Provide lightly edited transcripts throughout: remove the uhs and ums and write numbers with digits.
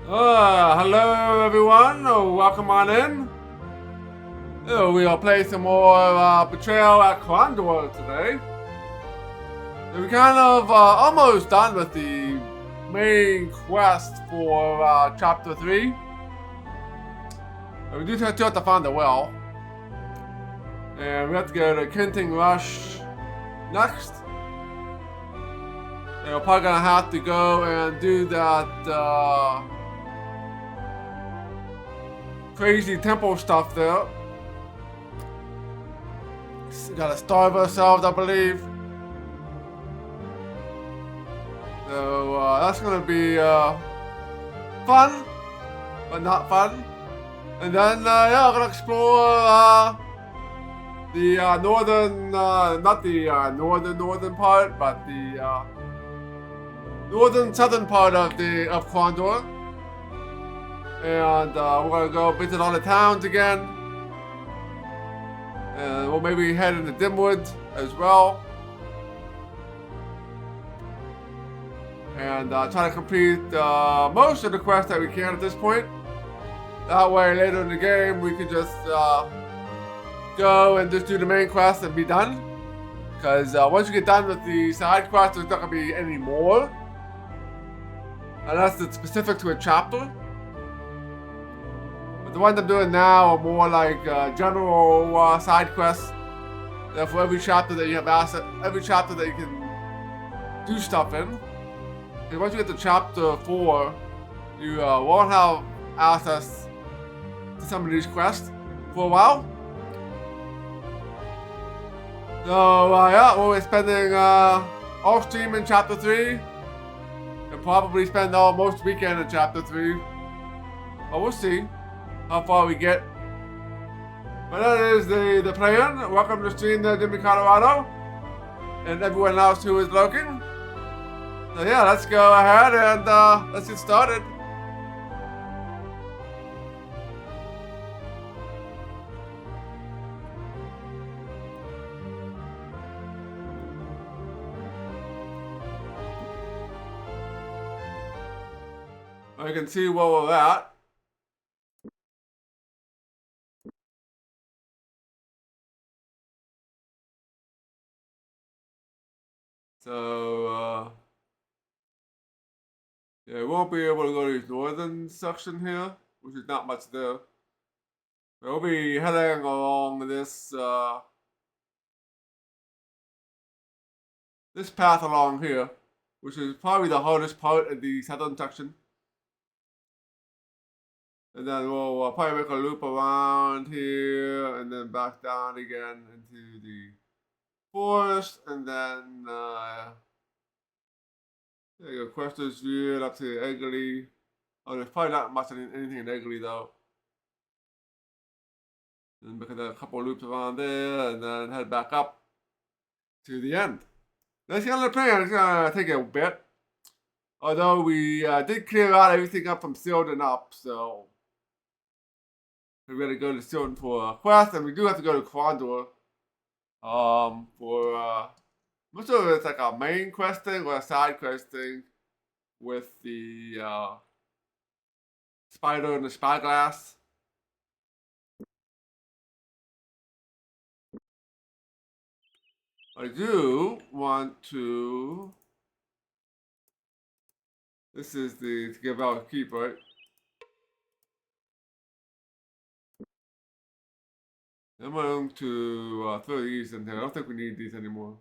Hello everyone, welcome on in. We are playing some more Betrayal at Krondor today. We're kind of almost done with the main quest for Chapter 3. We do have to find the well. And we have to go to Kenting Rush next. And we're probably gonna have to go and do that crazy temple stuff there. Gotta starve ourselves, I believe. So that's gonna be fun, but not fun. And then yeah, we're gonna explore the northern, not the northern part, but the northern southern part of Krondor. And we're gonna go visit all the towns again. And we'll maybe head into Dimwood as well. And try to complete most of the quests that we can at this point. That way later in the game we can just go and just do the main quest and be done. Because once you get done with the side quests, there's not going to be any more. Unless it's specific to a chapter. But the ones I'm doing now are more like general side quests. For every chapter that you have every chapter that you can do stuff in. And once you get to chapter 4, you won't have access to some of these quests for a while. So yeah, we'll be spending off stream in chapter 3. And probably spend most weekend in chapter 3. But we'll see how far we get. But that is the plan. Welcome to stream Jimmy Colorado. And everyone else who is looking. So yeah, let's go ahead and let's get started. You can see where we're at. So yeah, we won't be able to go to the northern section here, which is not much there. We'll be heading along this this path along here, which is probably the hardest part of the southern section. And then we'll probably make a loop around here and then back down again into the forest, and then there you go, Questor's View up to Eggley. Oh, there's probably not much anything in Eggley though. And make a couple loops around there, and then head back up to the end. That's the other plan. It's gonna take a bit. Although we did clear out everything up from Silden up, so we're gonna go to Silden for a quest, and we do have to go to Krondor for most of it's like a main quest thing or a side quest thing with the spider and the spyglass. I do want to. This is to give out a keep, right? I'm going to throw these in here. I don't think we need these anymore.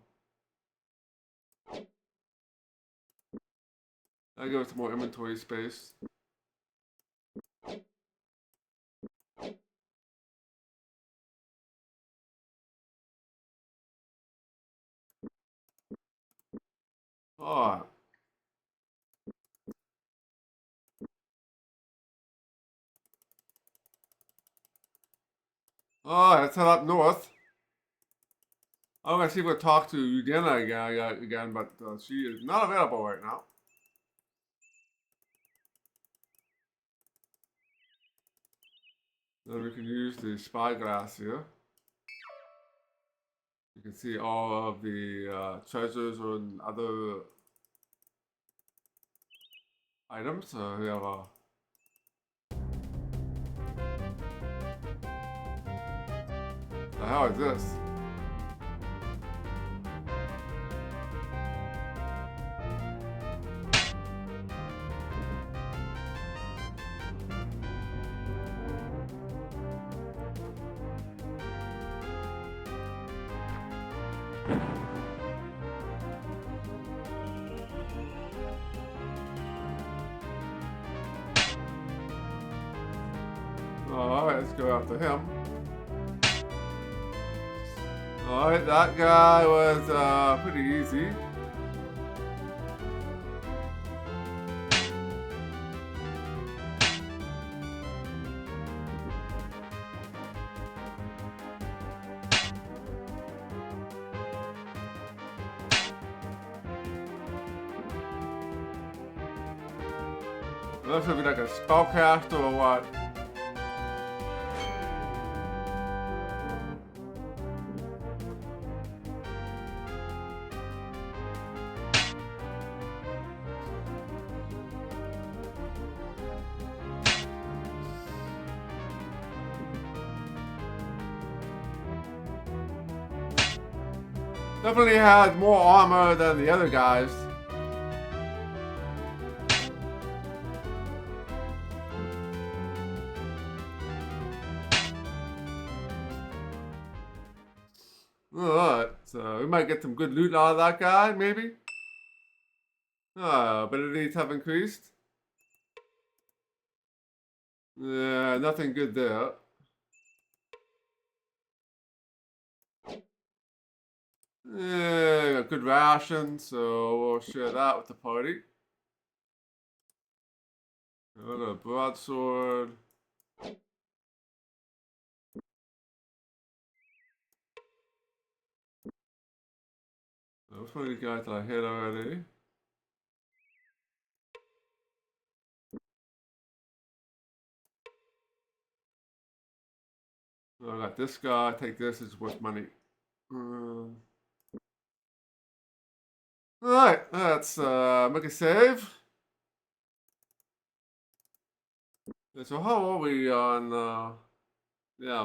I'll give us some more inventory space. Alright. Alright, let's head up north. I'm gonna see if we'll talk to Udena again, but she is not available right now. Then we can use the spyglass here. You can see all of the treasures and other items. We have The hell is this? Alright, let's go after him. Alright, that guy was pretty easy. This would be like a spellcaster or what? Definitely has more armor than the other guys. Alright, so we might get some good loot out of that guy, maybe? Abilities have increased. Yeah, nothing good there. Yeah, got good rations, so we'll share that with the party. Got a broadsword. Which one of these guys did I hit already? I got this guy. Take this. It's worth money. Alright, let's make a save. Okay, so how are we on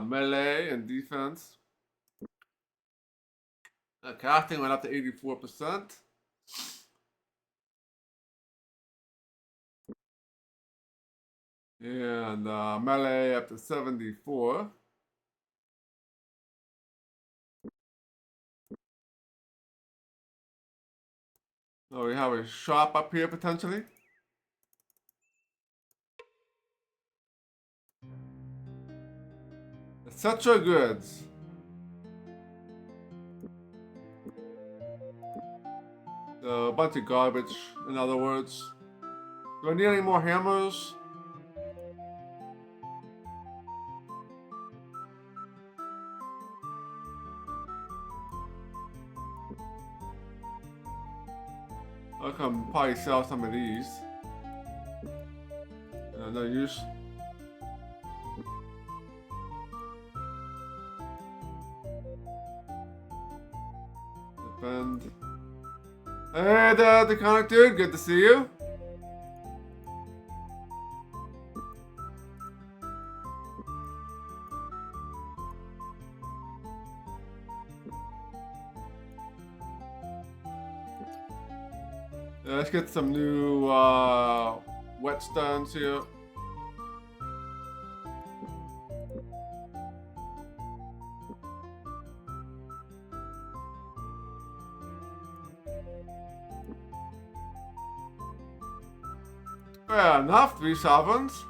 melee and defense? Casting went up to 84%. And melee up to 74. Oh, we have a shop up here potentially. Etc. goods. So a bunch of garbage, in other words. Do I need any more hammers? I can probably sell some of these. No use. Defend. Hey, the conic dude, good to see you. Let's get some new whetstones here. Fair enough, 3 sovereigns.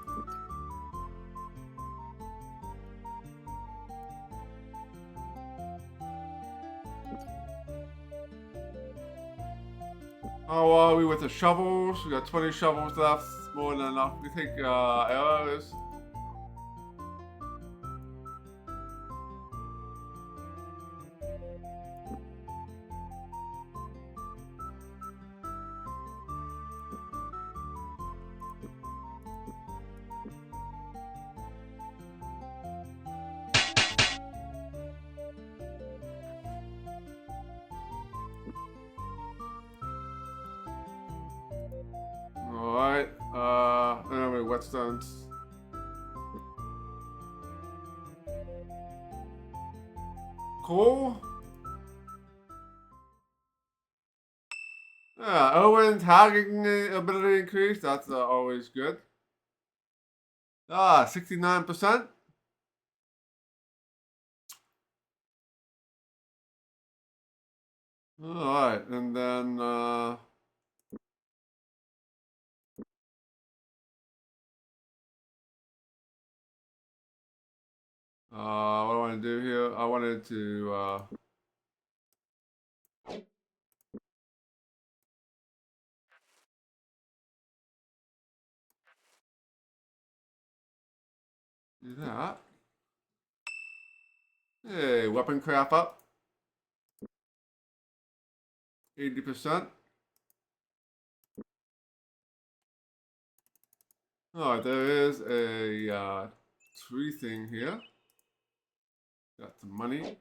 How are we with the shovels? We got 20 shovels left, more than enough. We take arrows. Alright, anyway, whetstones. Cool. Yeah, Owen's hacking ability increase. That's always good. 69%. Alright, and then what do I want to do here? I wanted to do that. Hey, weapon craft up. 80%. Alright, there is a tree thing here. Got some money.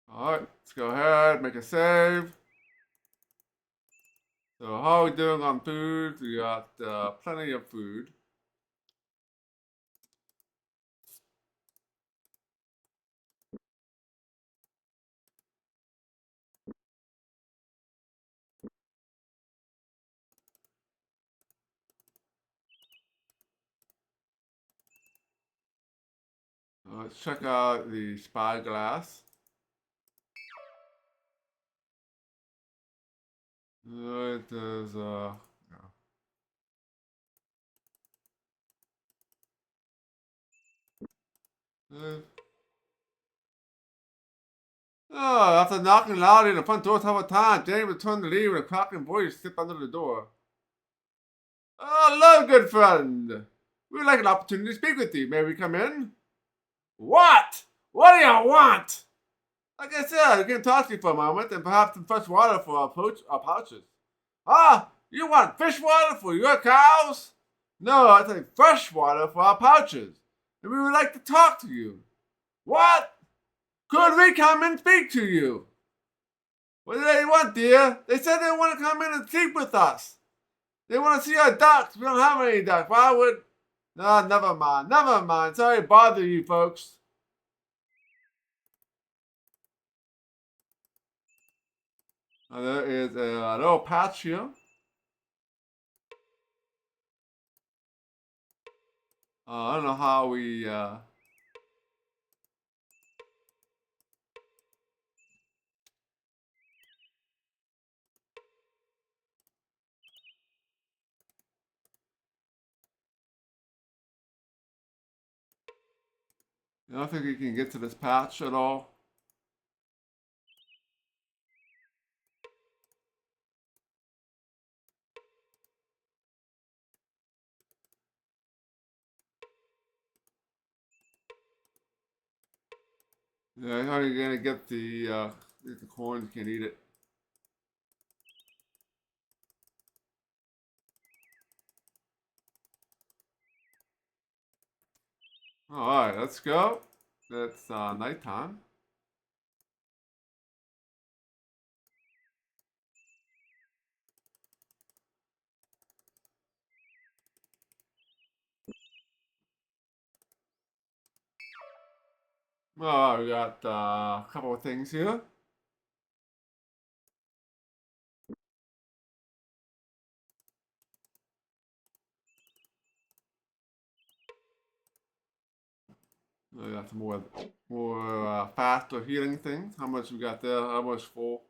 Alright, let's go ahead, make a save. So how are we doing on food? We got plenty of food. Let's check out the spyglass. There's yeah. Oh, after knocking loudly on the front door several times, Jane returned to leave with a cracking voice slipped under the door. Oh, hello, good friend. We would like an opportunity to speak with you. May we come in? What? What do you want? Like I said, we can talk to you for a moment and perhaps some fresh water for our pouches. Ah, you want fish water for your cows? No, I think fresh water for our pouches. And we would like to talk to you. What? Could we come and speak to you? What do they want, dear? They said they want to come in and sleep with us. They want to see our ducks. We don't have any ducks. Why would... No, never mind. Never mind. Sorry to bother you folks. There is a little patch here. I don't know how we... I don't think we can get to this patch at all. Yeah, how are you gonna get the corn? You can't eat it. Alright, let's go. It's nighttime. Oh, we got a couple of things here. We got some more faster healing things. How much we got there? How much full?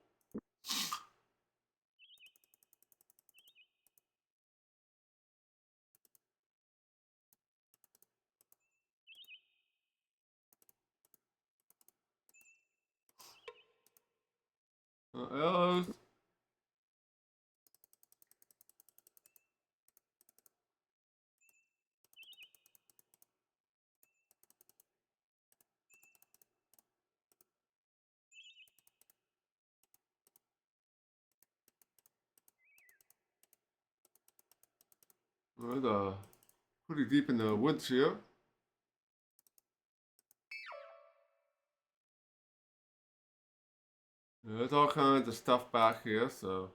Arrows. We're pretty deep in the woods here. There's all kinds of stuff back here, so...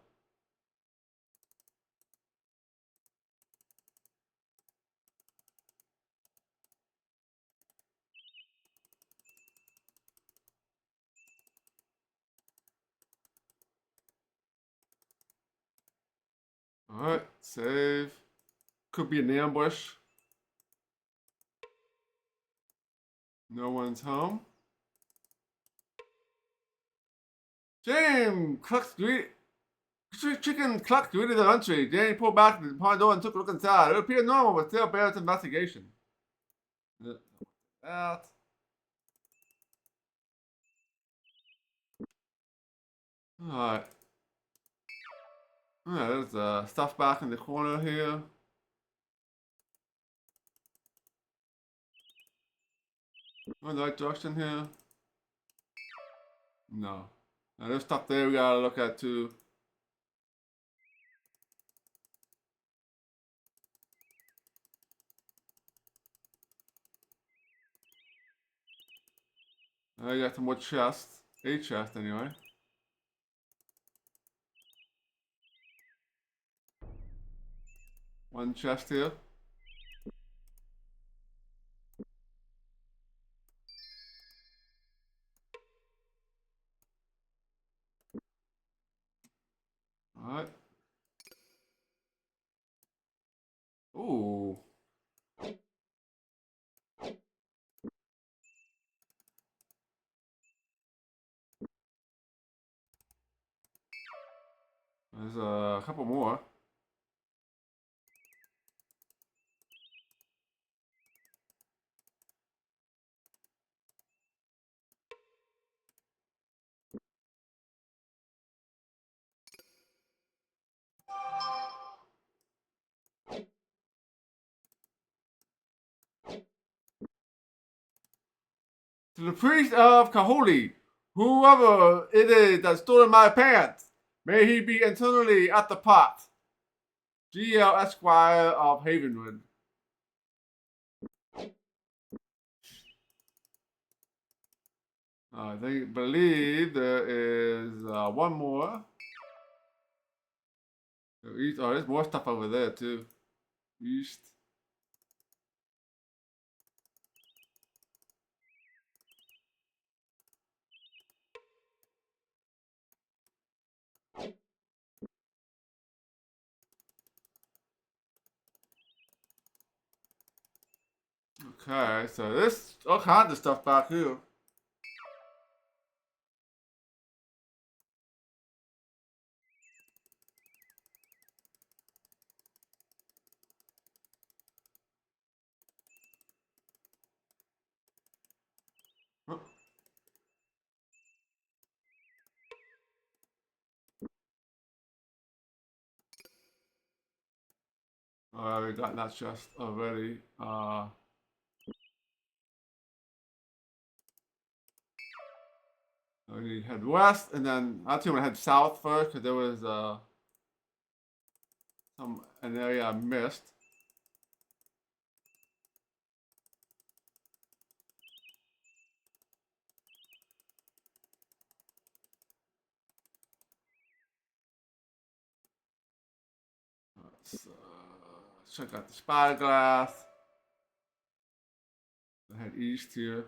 save. Could be an ambush. No one's home. James clucks chicken clucked greeted the entry. Jane pulled back the behind door and took a look inside. It appeared normal, but still bears investigation. That. Alright. Alright, there's stuff back in the corner here. Go in the right direction here. No. Now there's stuff there we gotta look at too. I got some more chests. A chest anyway. One chest here. Alright. Ooh. There's a couple more. To the priest of Kahuli, whoever it is that stole my pants, may he be eternally at the pot. G.L. Esquire of Havenwood. I believe there is one more. East, oh, there's more stuff over there too. East. Okay, so this all kinds of stuff back here. Alright, we got that chest already. We head west, and then actually I'm gonna head south first because there was an area I missed. Let's check out the spyglass. Head east here.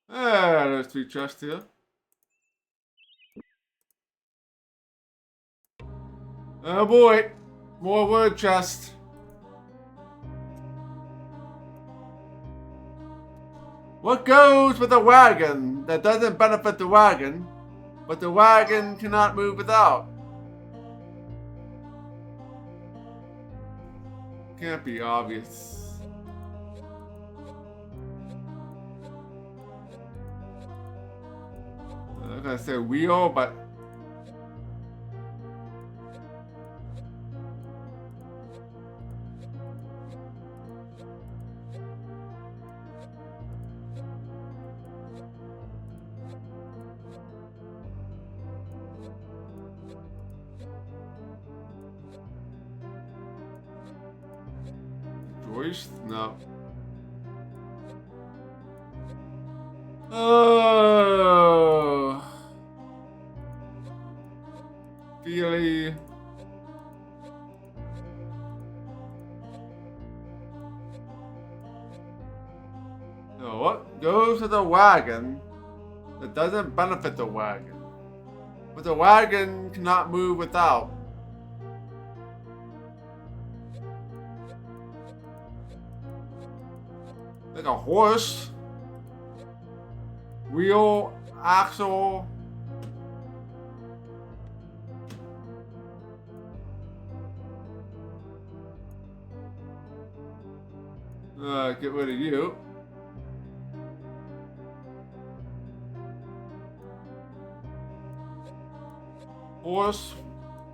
There's 3 chests here. Oh boy, more word chests. What goes with a wagon that doesn't benefit the wagon, but the wagon cannot move without? Can't be obvious. I'm gonna say wheel, but Joyce? No. Oh. Feely. So what goes to the wagon that doesn't benefit the wagon? but the wagon cannot move without. Like a horse, wheel, axle. Get rid of you. Horse,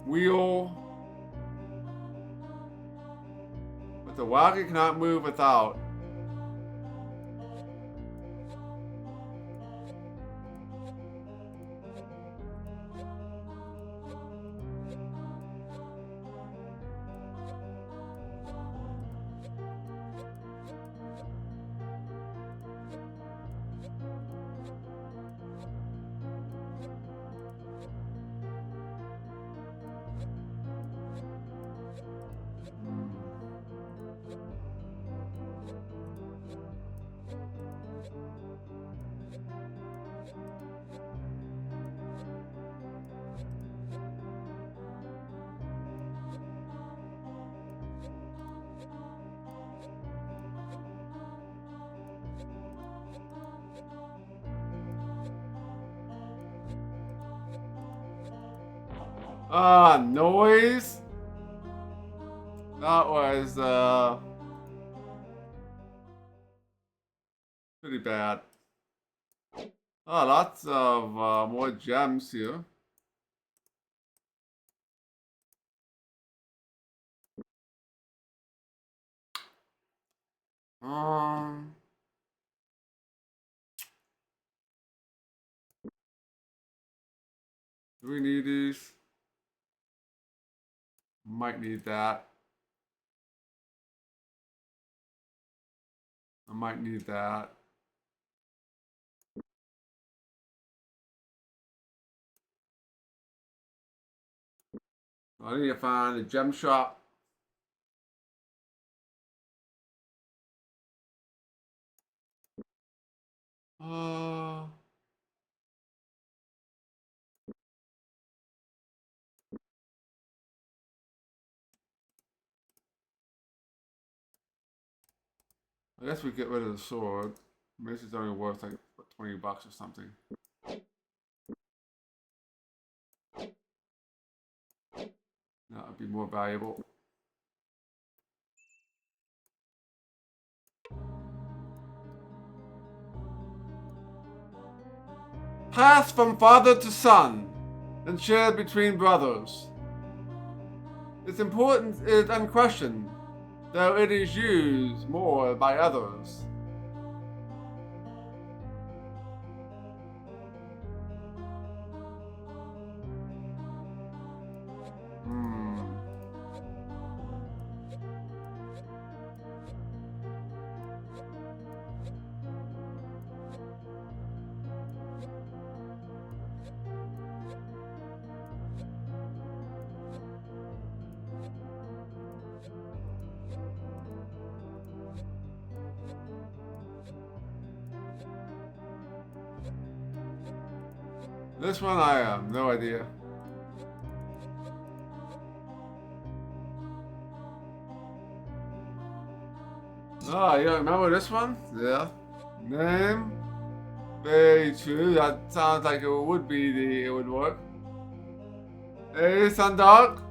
wheel, but the wagon cannot move without. Noise. That was pretty bad. Lots of more gems here. Do we need these? Might need that. I might need that. I need to find a gem shop. I guess we get rid of the sword. Maybe it's only worth like $20 or something. That would be more valuable. Passed from father to son and shared between brothers. Its importance is unquestioned, though it is used more by others. This one I have no idea. Oh, you don't remember this one? Yeah. Name? Very true. That sounds like it would be it would work. Hey, Sundog.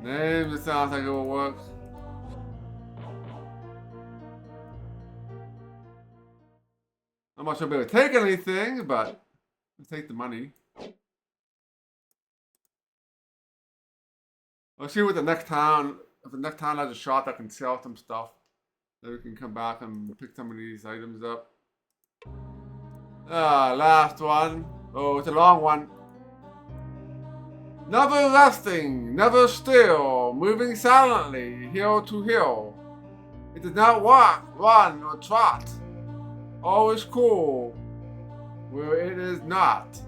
Name, it sounds like it will work. I'm not sure if we'll take anything, but we'll take the money. Let's see what the next town, if the next town has a shop that can sell some stuff, then we can come back and pick some of these items up. Last one. Oh, it's a long one. Never resting, never still, moving silently, hill to hill. It does not walk, run, or trot. Always cool, where it is not.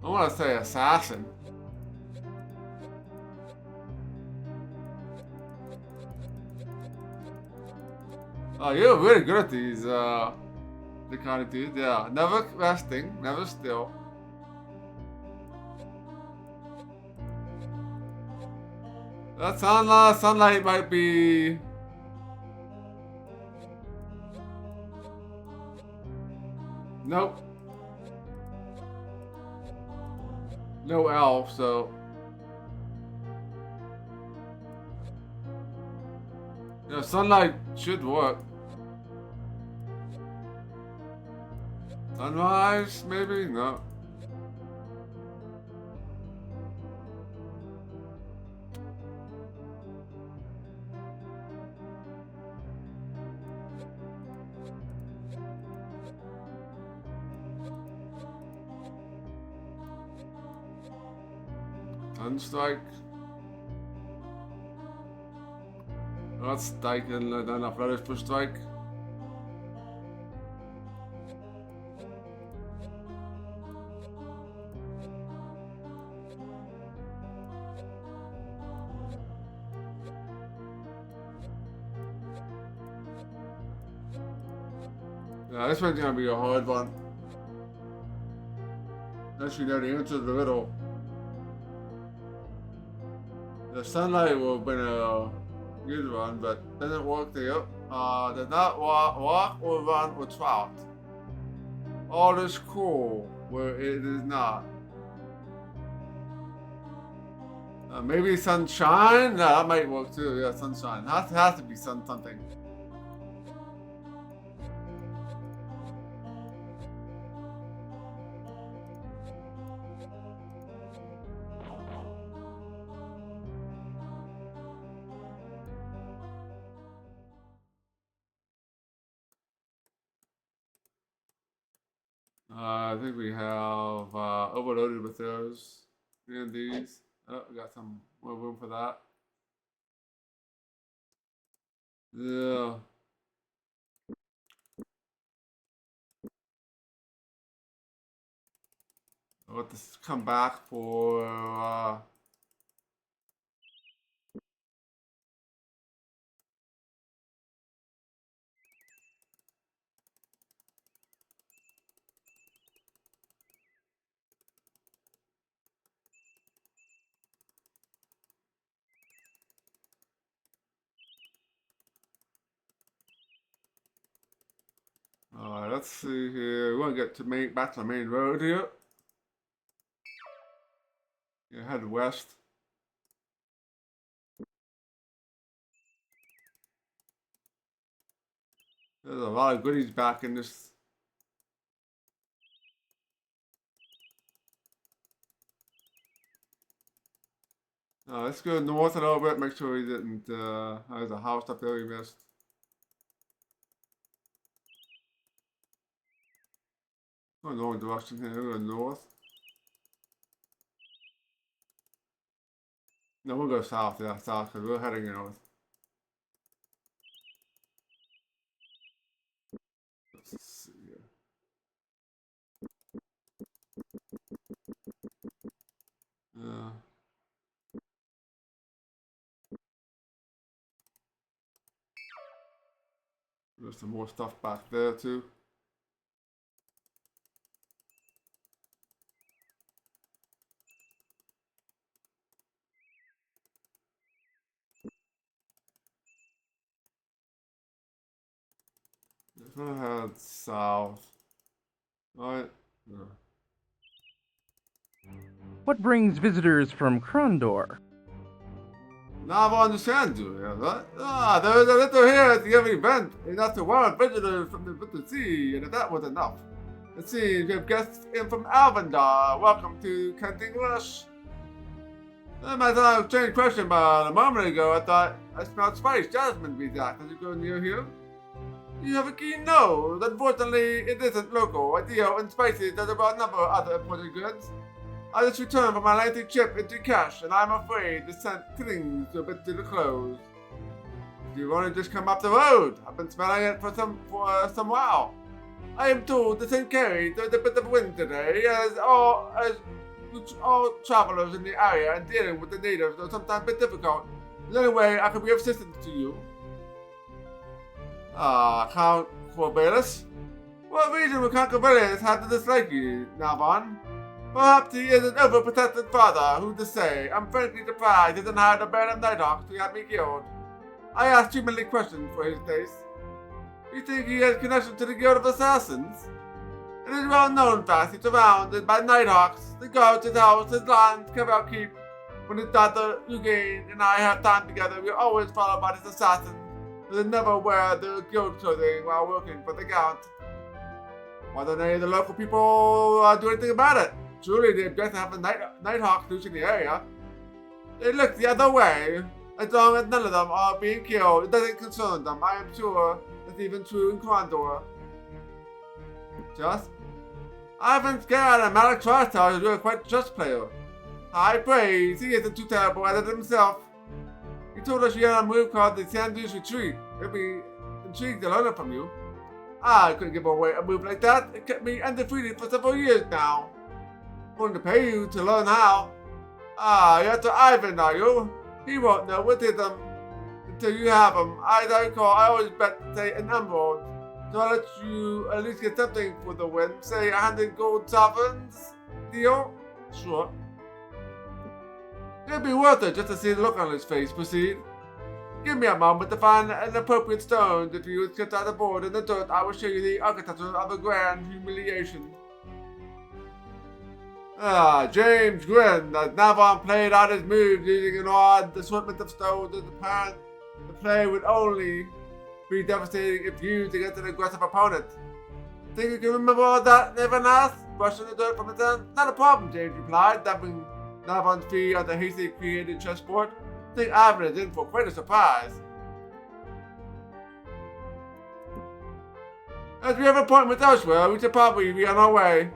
I want to say assassin. Oh, you're really good at these, the kind of dude. Yeah, never resting, never still. That sunlight might be. Nope. No elf, so. Yeah, sunlight should work. Sunrise, maybe? No. Sunstrike. That's strike and not enough letters per strike. Yeah, this one's gonna be a hard one. Unless you know the answer to the riddle. The sunlight will have been a good one, but doesn't work there. Does not walk or run or trot. All is cool where it is not. Maybe sunshine? No, that might work too. Yeah, sunshine. Has to be something. I think we have overloaded with those and these. Oh, we got some more room for that. Yeah. I'll have to come back for Alright, let's see here. We want to get to back to the main road here. Yeah, head west. There's a lot of goodies back in this. Let's go north a little bit, make sure we didn't, there's a house up there we missed. Going the wrong direction here, we're going north. No, we'll go south, yeah, south, because we're heading north. Let's see here. There's some more stuff back there too. Let's head south. Right. Yeah. What brings visitors from Krondor? Now I understand you. Yeah, there is a little here at the every event, enough to warrant visitors from the sea, and if that was enough. It seems we have guests in from Alvendar. Welcome to Kent English. I thought I was changed question, but a moment ago I thought I smelled spice. Jasmine be that. Does it go near here? You have a keen nose. Unfortunately, it isn't local. Ideal and spicy does about a number of other imported goods. I just returned from my lengthy trip into cash, and I'm afraid the scent clings a bit to the clothes. You've only just come up the road. I've been smelling it for some while. I am told the scent carried a bit of wind today, as all travelers in the area, and dealing with the natives are sometimes a bit difficult. Is there any way I could be of assistance to you? Count Corvallis? What reason would Count Corvallis have to dislike you, Navon? Perhaps he is an overprotected father, who to say. I'm frankly surprised he didn't hire a band of Nighthawks to have me killed. I asked too many questions for his taste. You think he has connection to the Guild of Assassins? It is well known fact he's surrounded by Nighthawks. They guard his house, his lands, carry out keep. When his daughter, Eugene, and I have time together, we are always followed by this assassin. They never wear their guild clothing while working for the Count. Why don't any of the local people do anything about it? Surely they object to having Nighthawks loose in the area. They look the other way. As long as none of them are being killed, it doesn't concern them. I am sure that's even true in Krondor. I've been scared and Malik tries to tell you you're a quite just player. High praise, he isn't too terrible at it himself. He told us you had a move called the Sandu's Retreat. He'd be intrigued to learn it from you. I couldn't give away a move like that. It kept me undefeated for several years now. I'm going to pay you to learn how. You're after Ivan, are you? He won't know what hit him until you have him. As I recall, I always bet, say, an emerald. So I'll let you at least get something for the win. Say 100 gold sovereigns. Deal? Sure. It'd be worth it just to see the look on his face. Proceed. Give me a moment to find an appropriate stone. If you get out the board in the dirt, I will show you the architecture of a grand humiliation. James grinned as Navon played out his moves using an odd assortment of stones as apparent the play would only be devastating if used against an aggressive opponent. Think you can remember all that? Navon asked, brushing the dirt from his hand. Not a problem, James replied, damping Navon's feet on the hastily created chessboard. I think Ivan is in for quite a surprise. As we have appointments elsewhere, we should probably be on our way.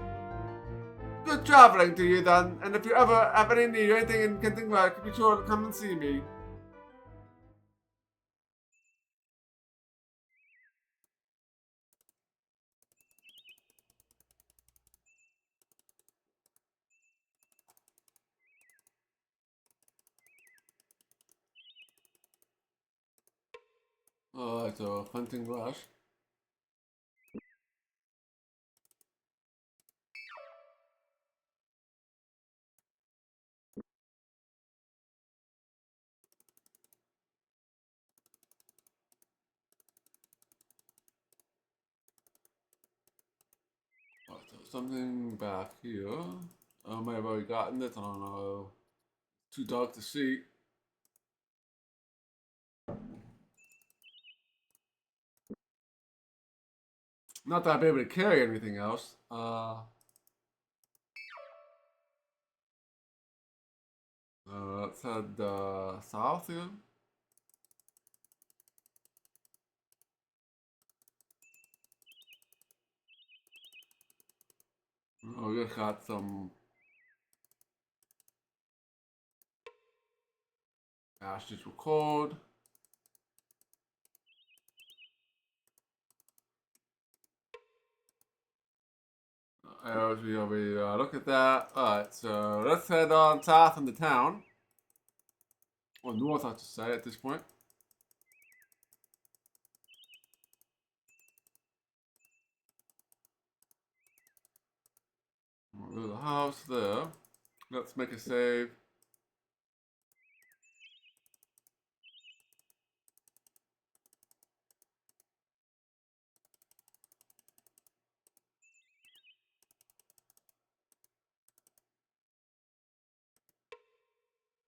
Good traveling to you then, and if you ever have any need or anything in Kentingwork, be sure to come and see me. Alright, so hunting rush. Something back here. I might have already gotten this. I don't know. Too dark to see. Not that I'll be able to carry anything else. Let's head south here. Oh, we just got some ashes record. Look at that. Alright, so let's head on south into town. Or north, I should say, at this point. There's a house there. Let's make a save.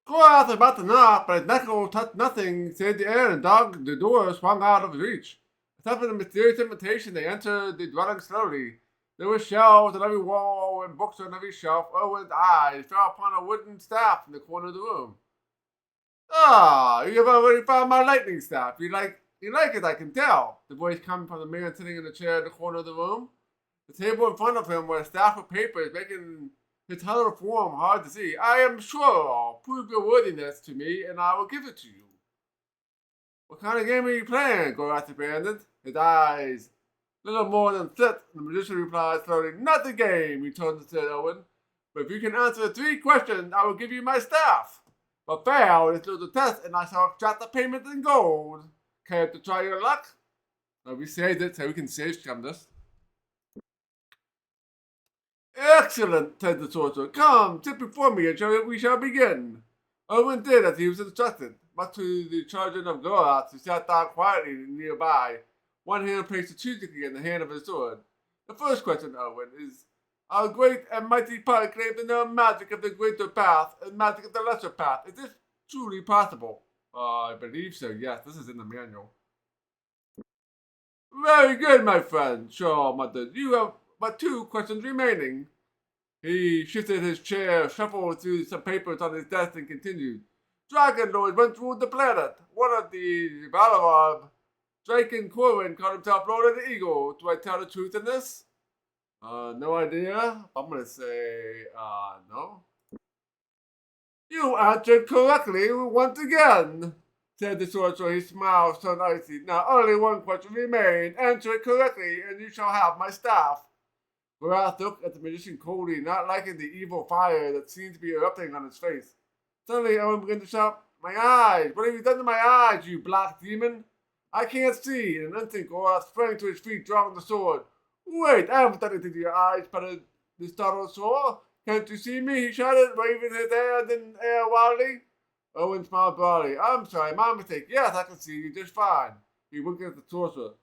Korath about to knock, but his knuckle touched nothing save the air, and the door swung out of reach. Accepting the mysterious invitation, they entered the dwelling slowly. There were shelves on every wall and books on every shelf. Owen's eyes fell upon a wooden staff in the corner of the room. You have already found my lightning staff. You like it, I can tell. The voice coming from the man sitting in the chair in the corner of the room. The table in front of him was a staff of papers, making his hollow form hard to see. I am sure I'll prove your worthiness to me, and I will give it to you. What kind of game are you playing? Gorath demanded. His eyes little more than flit. The magician replied slowly, not the game, he turned to said Owen, But if you can answer 3 questions, I will give you my staff. But fail, it's a test, and I shall extract the payment in gold. Care to try your luck? We saved it, so we can save scum this. Excellent, said the sorcerer. Come, sit before me, and we shall begin. Owen did as he was instructed. Much to the chagrin of Gorath, who sat down quietly nearby, one hand placed strategically in the hand of his sword. The first question, Owen, is: our great and mighty party claims to know magic of the greater path and magic of the lesser path. Is this truly possible? I believe so, yes. This is in the manual. Very good, my friend. Shaw muttered. You have but 2 questions remaining. He shifted his chair, shuffled through some papers on his desk, and continued. Dragon Lords once ruled the planet. One of the Valarov, Draken Corwin, called himself Lord of the Eagle. Do I tell the truth in this? No idea. I'm gonna say, no. You answered correctly once again, said the sorcerer. His smile turned icy. Now only 1 question remains. Answer it correctly, and you shall have my staff. Gorath looked at the magician coldly, not liking the evil fire that seemed to be erupting on his face. Suddenly, Owen began to shout, My eyes! What have you done to my eyes, you black demon? I can't see. In an instant, Gorath sprang to his feet, drawing the sword. Wait, I haven't done anything to your eyes, sputtered the startled sorcerer. Can't you see me? He shouted, waving his hand in the air wildly. Owen smiled broadly. I'm sorry, my mistake. Yes, I can see you just fine. He winked at the sorcerer.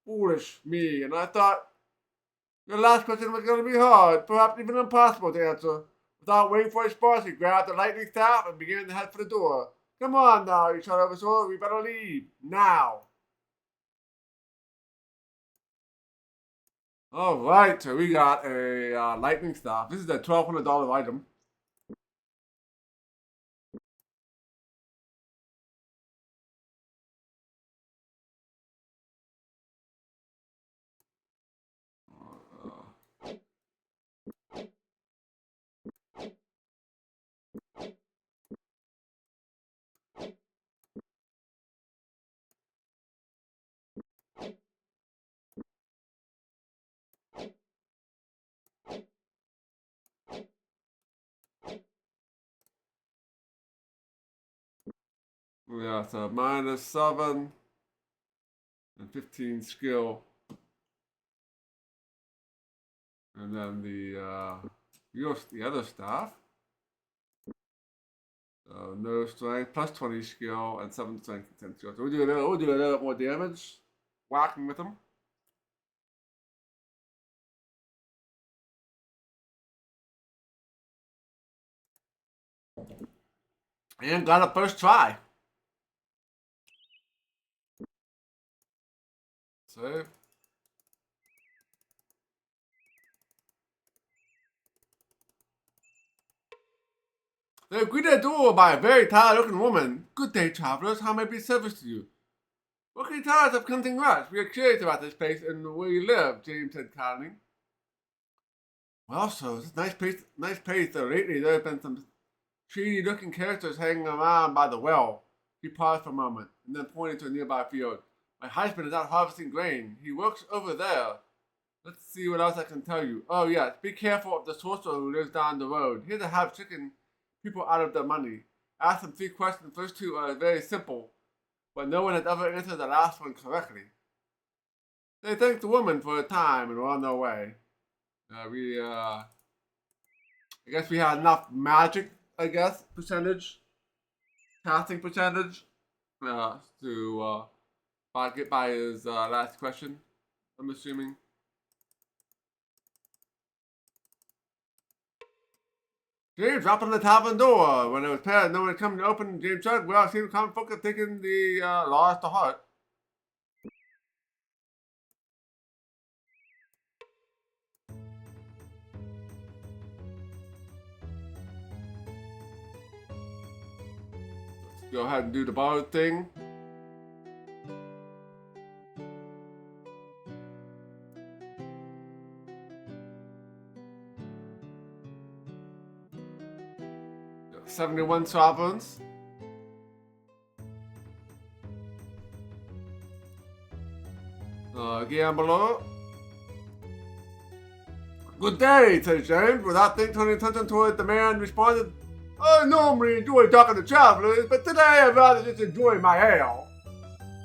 Foolish me, and I thought the last question was going to be hard, perhaps even impossible to answer. Without waiting for a response, he grabbed the lightning staff and began to head for the door. Come on now, he shouted over his shoulder. We better leave. Now. Alright, so we got a lightning staff. This is a $1,200 item. Yeah, so -7 and 15 skill. And then the other staff. No strength, plus 20 skill, and 7 strength and 10 skill. So we'll do a little more damage, whacking with them. And got a first try. Save. They're greeted at the door by a very tired-looking woman. Good day, travelers. How may I be of service to you? What can you tell us of Hunting Rush? We are curious about this place and where you live, James said kindly. Well, so it's a nice place though. Lately, there have been some shady-looking characters hanging around by the well. He paused for a moment, and then pointed to a nearby field. My husband is out harvesting grain. He works over there. Let's see what else I can tell you. Oh, yes. Be careful of the sorcerer who lives down the road. He doesn't have chicken people out of their money. Ask them 3 questions. The first 2 are very simple, but no one has ever answered the last one correctly. They thanked the woman for her time and were on their way. I guess we had enough magic, percentage, casting percentage, to get by his last question, I'm assuming. James dropped on the tavern door. When it was apparent no one had come to open, James said, well, I seem common folk have taken the laws to heart. Let's go ahead and do the borrowed thing. Got 71 sovereigns. Gambler. Good day, said James, without turning attention toward the man responded, I normally enjoy talking to travelers, but today I'd rather just enjoy my ale.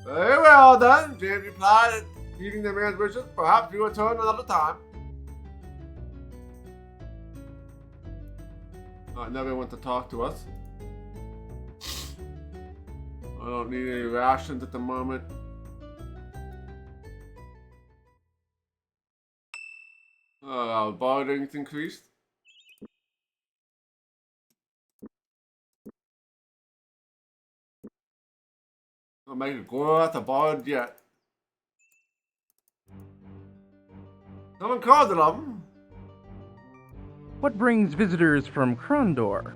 Very well then, James replied, heeding the man's wishes. Perhaps you will return another time. I never want to talk to us. I don't need any rations at the moment. Our bartering's increased. I'll make a go out the bar yet. Someone called it up. What brings visitors from Krondor?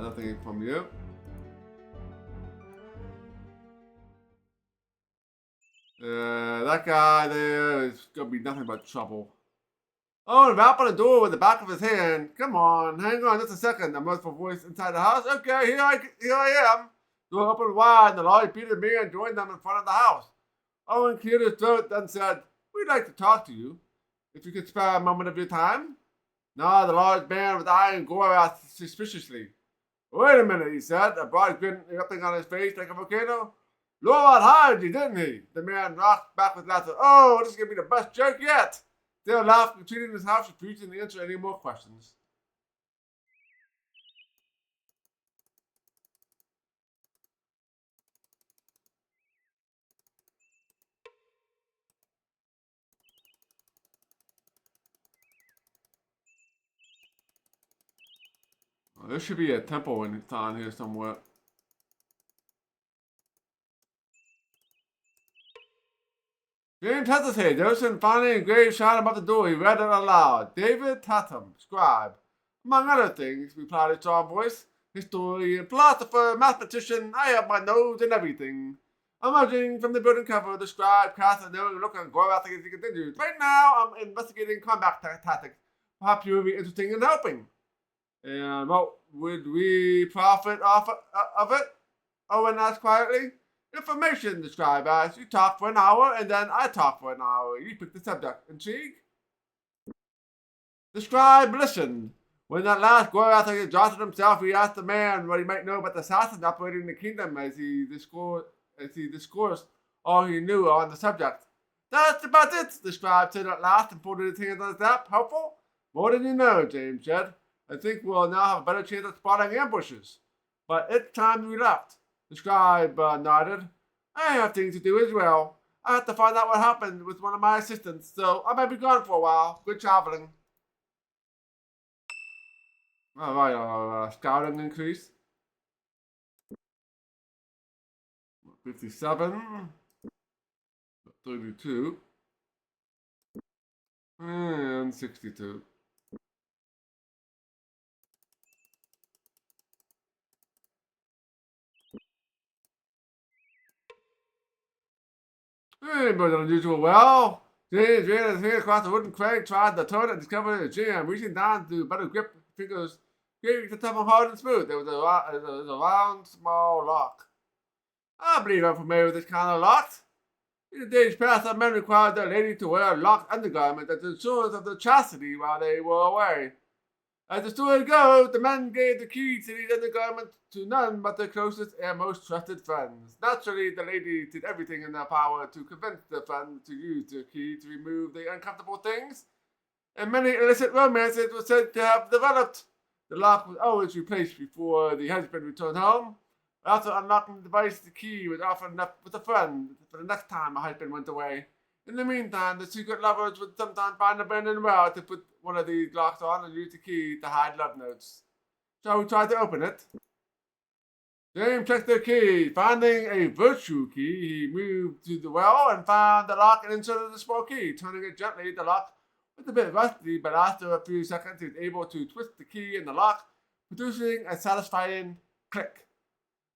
Nothing from you. That guy there is gonna be nothing but trouble. Oh, and rapping on the door with the back of his hand. Come on, hang on just a second. A mirthful voice inside the house. Okay, here I am. Door opened wide, and the large bearded man joined them in front of the house. Owen cleared his throat, then said, We'd like to talk to you. If you could spare a moment of your time. No, the large man with eye and gore asked suspiciously. Wait a minute, he said, a broad grin erupting on his face like a volcano. Lord hired you, didn't he? The man rocked back with laughter. Oh, this is going to be the best joke yet. Still laughing, treating his house, refusing to answer any more questions. Well, there should be a temple in town here somewhere. James hesitated. Joseph finally engraved shine above the door. He read it aloud. David Tatum, scribe. Among other things, replied a strong voice. Historian, philosopher, mathematician, I have my nose in everything. Emerging from the building cover, the scribe cast a knowing look on Gore as he continued. Right now, I'm investigating combat tactics. Perhaps you will be interested in helping. And what would we profit off of it? Owen asked quietly. Information, the scribe asked. You talk for an hour, and then I talk for an hour. You pick the subject. Intrigue? The scribe listened. When at last Gorath exhausted himself, he asked the man what he might know about the assassins operating in the kingdom as he discoursed all he knew on the subject. That's about it, the scribe said at last and folded his hands on his lap. Helpful? More than you know, James said. I think we'll now have a better chance of spotting ambushes. But it's time we left. The scribe nodded. I have things to do as well. I have to find out what happened with one of my assistants, so I might be gone for a while. Good traveling. Alright, our scouting increase. 57. 32. And 62. Hey, but unusual. Well, James ran his hand across the wooden crag, tried to turn it, and discovered a jam. Reaching down to better grip fingers, gave the top hard and smooth. There was a round, small lock. I believe I'm familiar with this kind of lock. In the days past, our men required their lady to wear a locked undergarment as an assurance of their chastity while they were away. As the story goes, the men gave the key to these undergarments to none but their closest and most trusted friends. Naturally, the ladies did everything in their power to convince their friends to use the key to remove the uncomfortable things, and many illicit romances were said to have developed. The lock was always replaced before the husband returned home. After unlocking the device, the key was often left with a friend for the next time a husband went away. In the meantime, the secret lovers would sometimes find a abandoned well to put one of these locks on and use the key to hide love notes. Shall we try to open it? James checked the key. Finding a virtue key, he moved to the well and found the lock and inserted the small key. Turning it gently, the lock was a bit rusty, but after a few seconds, he was able to twist the key in the lock, producing a satisfying click.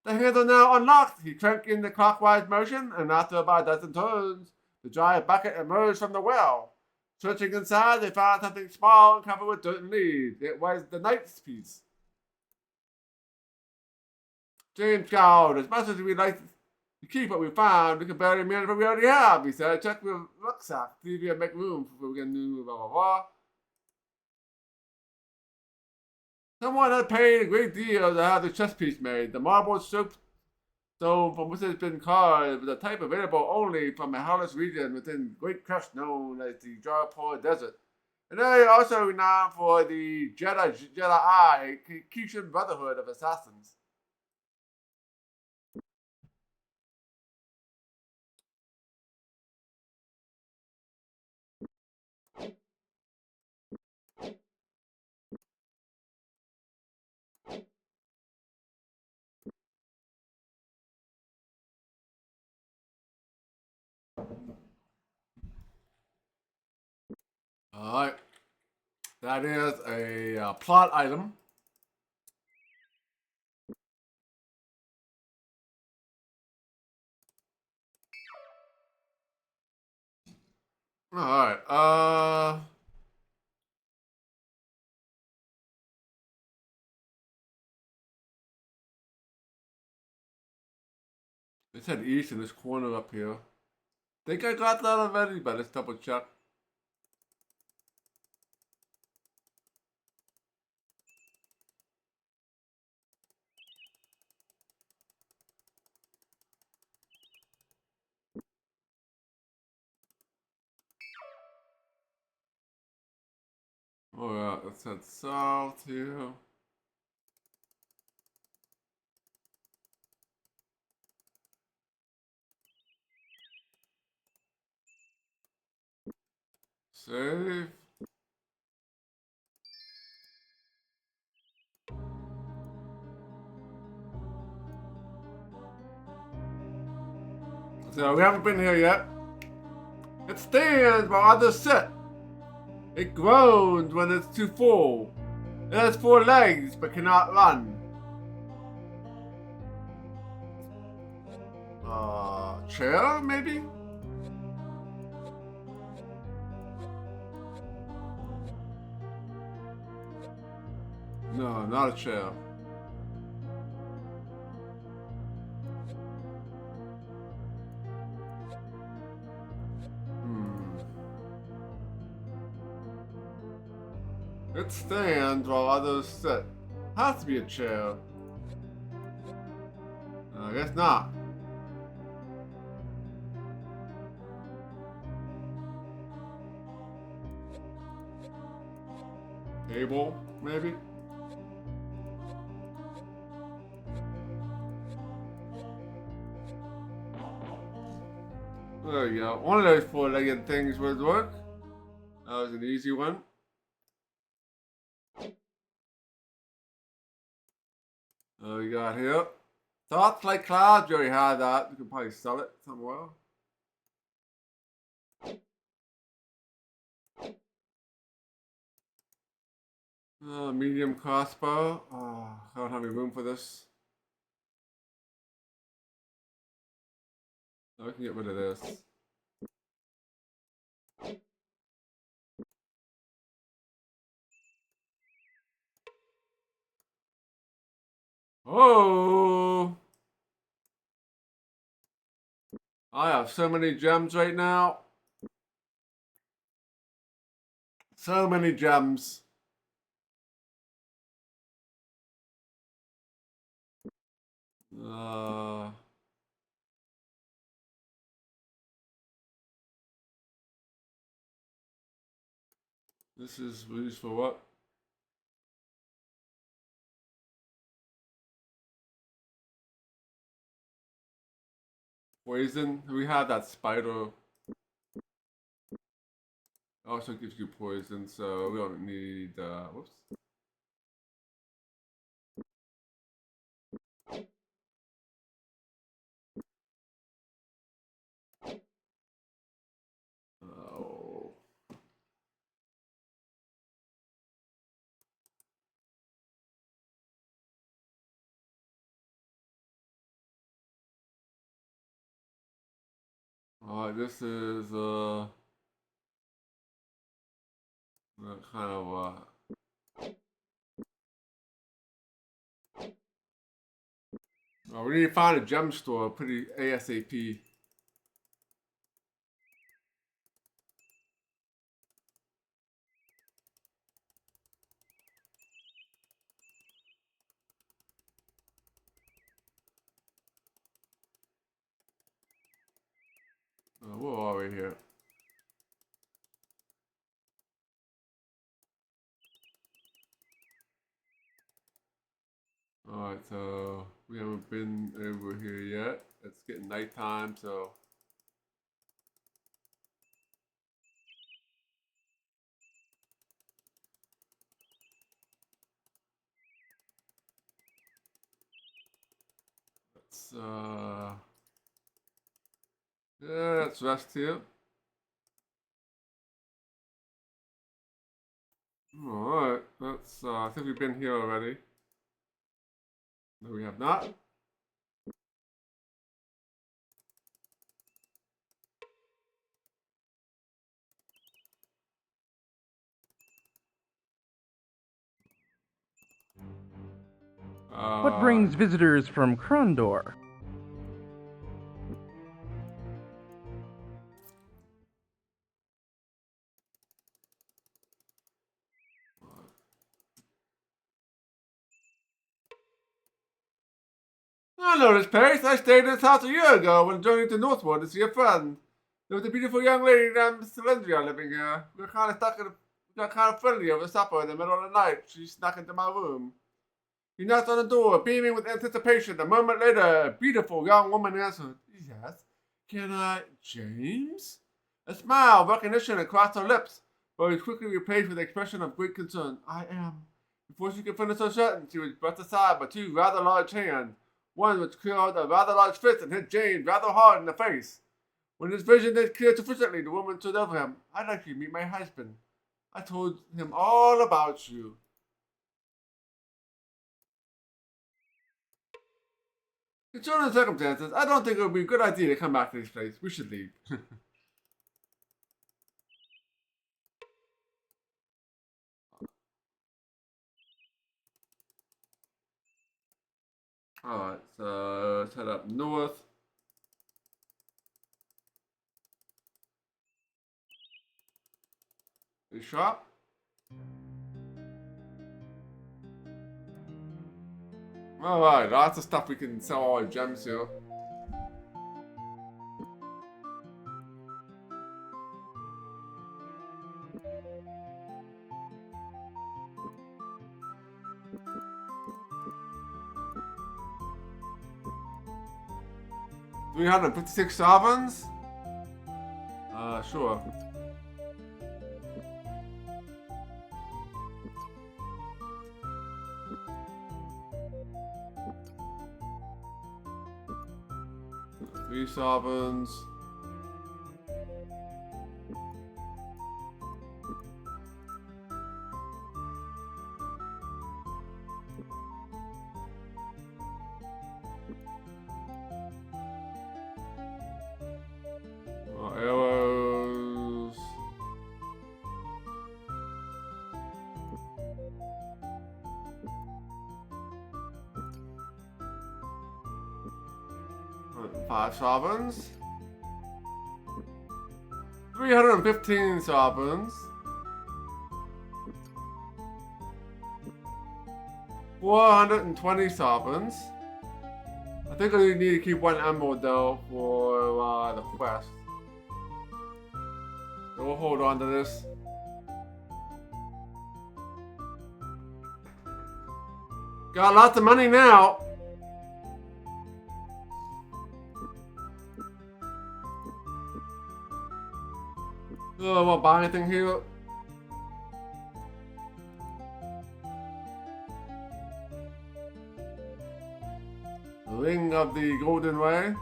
The handle now unlocked. He cranked in the clockwise motion, and after about a dozen turns, the dry bucket emerged from the well. Searching inside, they found something small and covered with dirt and leaves. It was the knight's piece. James scowled. As much as he would like To keep what we found, we can barely manage what we already have, he said. Check with rucksack, see if we can make room for we can do blah blah blah. Someone had paid a great deal to have the chess piece made. The marble soapstone from which it has been carved was a type available only from a hellish region within Great Crest known as the Jarpur Desert. An area also renowned for the Jedi Kishan Brotherhood of Assassins. Alright. That is a plot item. Alright, it said east in this corner up here. Think I got that already, but let's double check. Alright, it said south here. Save. So we haven't been here yet. It stands while others sit. It groans when it's too full. It has 4 legs but cannot run. Chair maybe? No, not a chair. It stands while others sit. Has to be a chair. I guess not. Table, maybe? There you go. One of those 4-legged things would work. That was an easy one. What we got here? Thoughts like clouds. You already had that. You could probably sell it somewhere. Medium crossbow. I don't have any room for this. I can get rid of this. Oh! I have so many gems right now. So many gems. This is used for what? Poison. We had that spider. Also gives you poison, so we don't need. Whoops. Oh. This is kind of Oh, we need to find a gem store pretty ASAP. Where are we here? Alright, so we haven't been over here yet. It's getting nighttime, so. Let's rest here. Alright, I think we've been here already. No, we have not. What brings visitors from Krondor? I know this place. I stayed in this house a year ago when journeying to Northwood to see a friend. There was a beautiful young lady named Cylindria living here. We got kind of friendly over supper in the middle of the night. She snuck into my room. He knocked on the door, beaming with anticipation. A moment later, a beautiful young woman answered, "Yes, can I, James?" A smile of recognition crossed her lips, but was quickly replaced with an expression of great concern. "I am." Before she could finish her sentence, she was brushed aside by two rather large hands, one which curled a rather large fist and hit James rather hard in the face. When his vision had cleared sufficiently, the woman stood over him. "I'd like you to meet my husband. I told him all about you." Considering the circumstances, I don't think it would be a good idea to come back to this place. We should leave. Alright, so let's head up north. A shop? Alright, lots of stuff we can sell all our gems here. $356 sovereigns? Sure. Three sovereigns. Arrows. Five sovereigns. 315 sovereigns. 420 sovereigns. I think I need to keep one emerald though for the quest. So we'll hold on to this. Got lots of money now. Oh, I won't buy anything here. Ring of the Golden Way.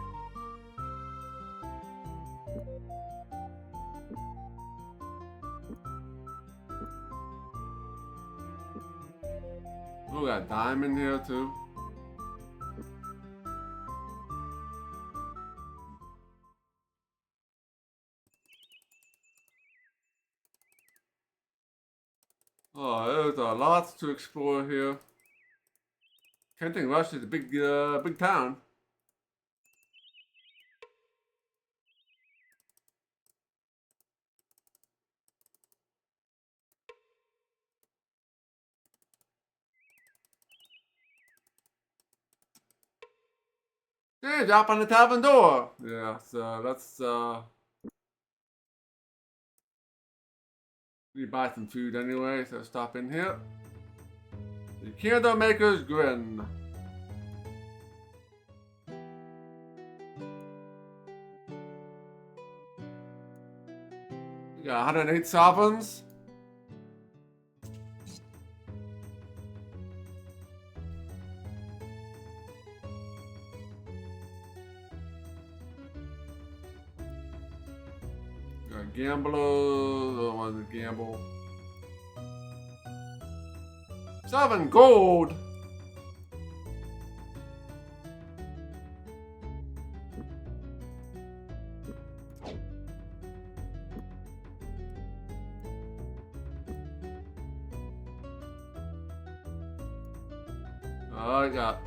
Oh, got a diamond here too. Oh, there's lots to explore here. Kenting Rush is a big town. Okay, drop on the tavern door. Yeah, so let's we buy some food anyway, so stop in here. The Candle Maker's Grin. We got 108 sovereigns. Got gamblers. I don't want to gamble. 7 gold. I got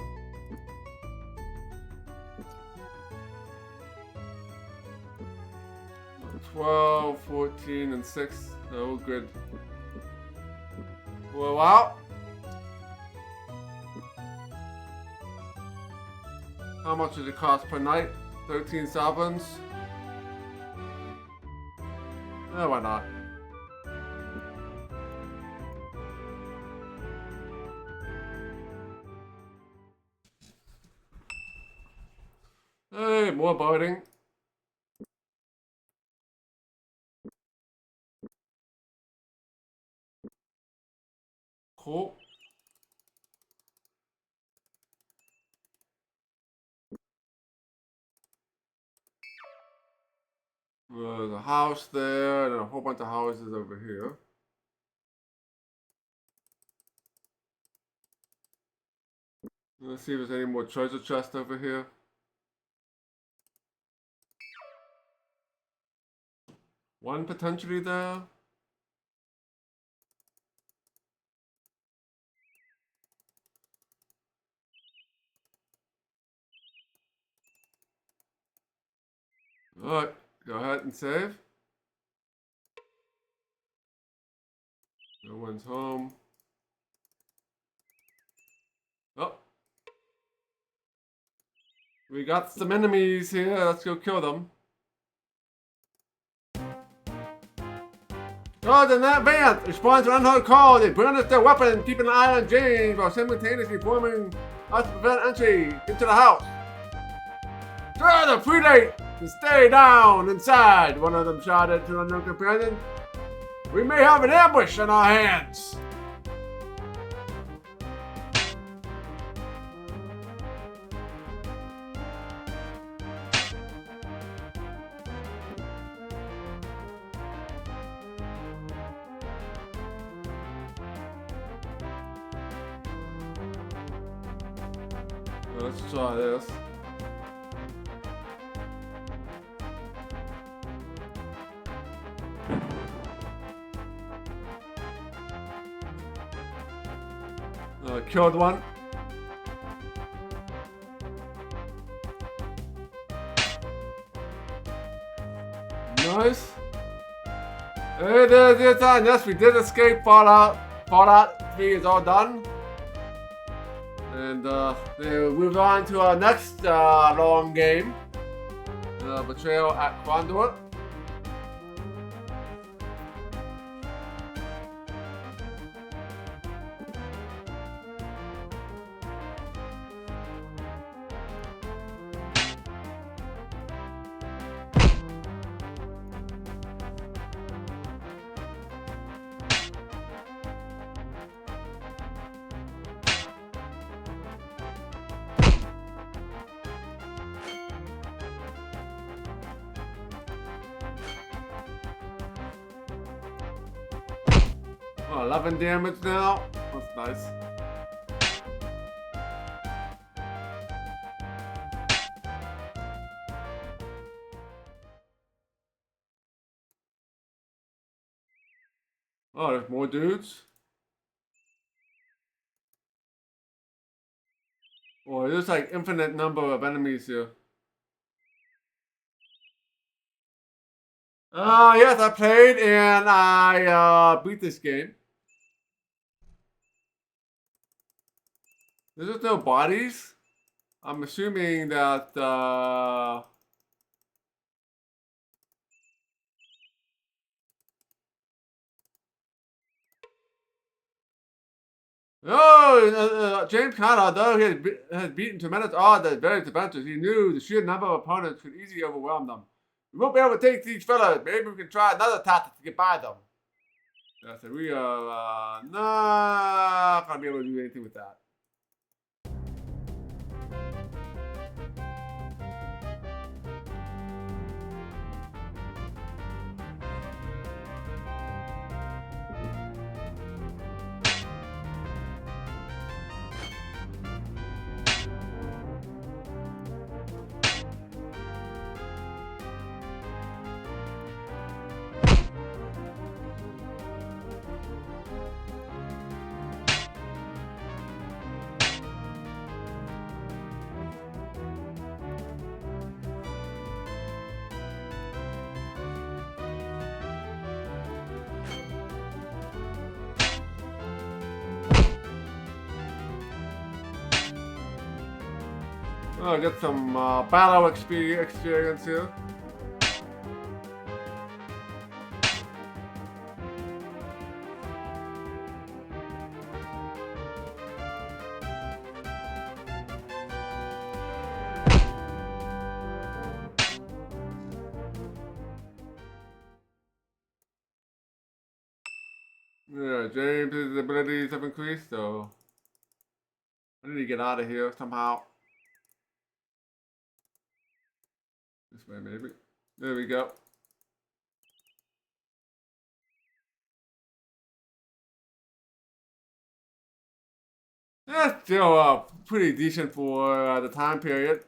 12, 14, and 6. Oh, good. Well, wow. How much does it cost per night? 13 sovereigns. Eh, why not? Hey, more biting. Cool. There's a house there and a whole bunch of houses over here. Let's see if there's any more treasure chests over here. One potentially there. Alright, go ahead and save. No one's home. Oh. We got some enemies here. Let's go kill them. Guards in that van respond to an unheard call. They burnish their weapon and keep an eye on James while simultaneously forming us to prevent entry into the house. Try to predate and stay down inside, one of them shouted to another companion. We may have an ambush on our hands. Let's try this. Killed one. Nice. Hey, there's the time. Yes, we did escape Fallout. Fallout 3 is all done. And we move on to our next long game. Betrayal at Krondor. Oh, 11 damage now. That's nice. Oh, there's more dudes. Oh, there's like infinite number of enemies here. Yes, I played and I beat this game. There's just no bodies. I'm assuming that James Conrad, though he had beaten tremendous odds at various adventures, he knew the sheer number of opponents could easily overwhelm them. We won't be able to take these fellas. Maybe we can try another tactic to get by them. I said, we are not going to be able to do anything with that. I'll get some battle experience here. Yeah, James' abilities have increased, so I need to get out of here somehow. This way, maybe. There we go. That's still pretty decent for the time period.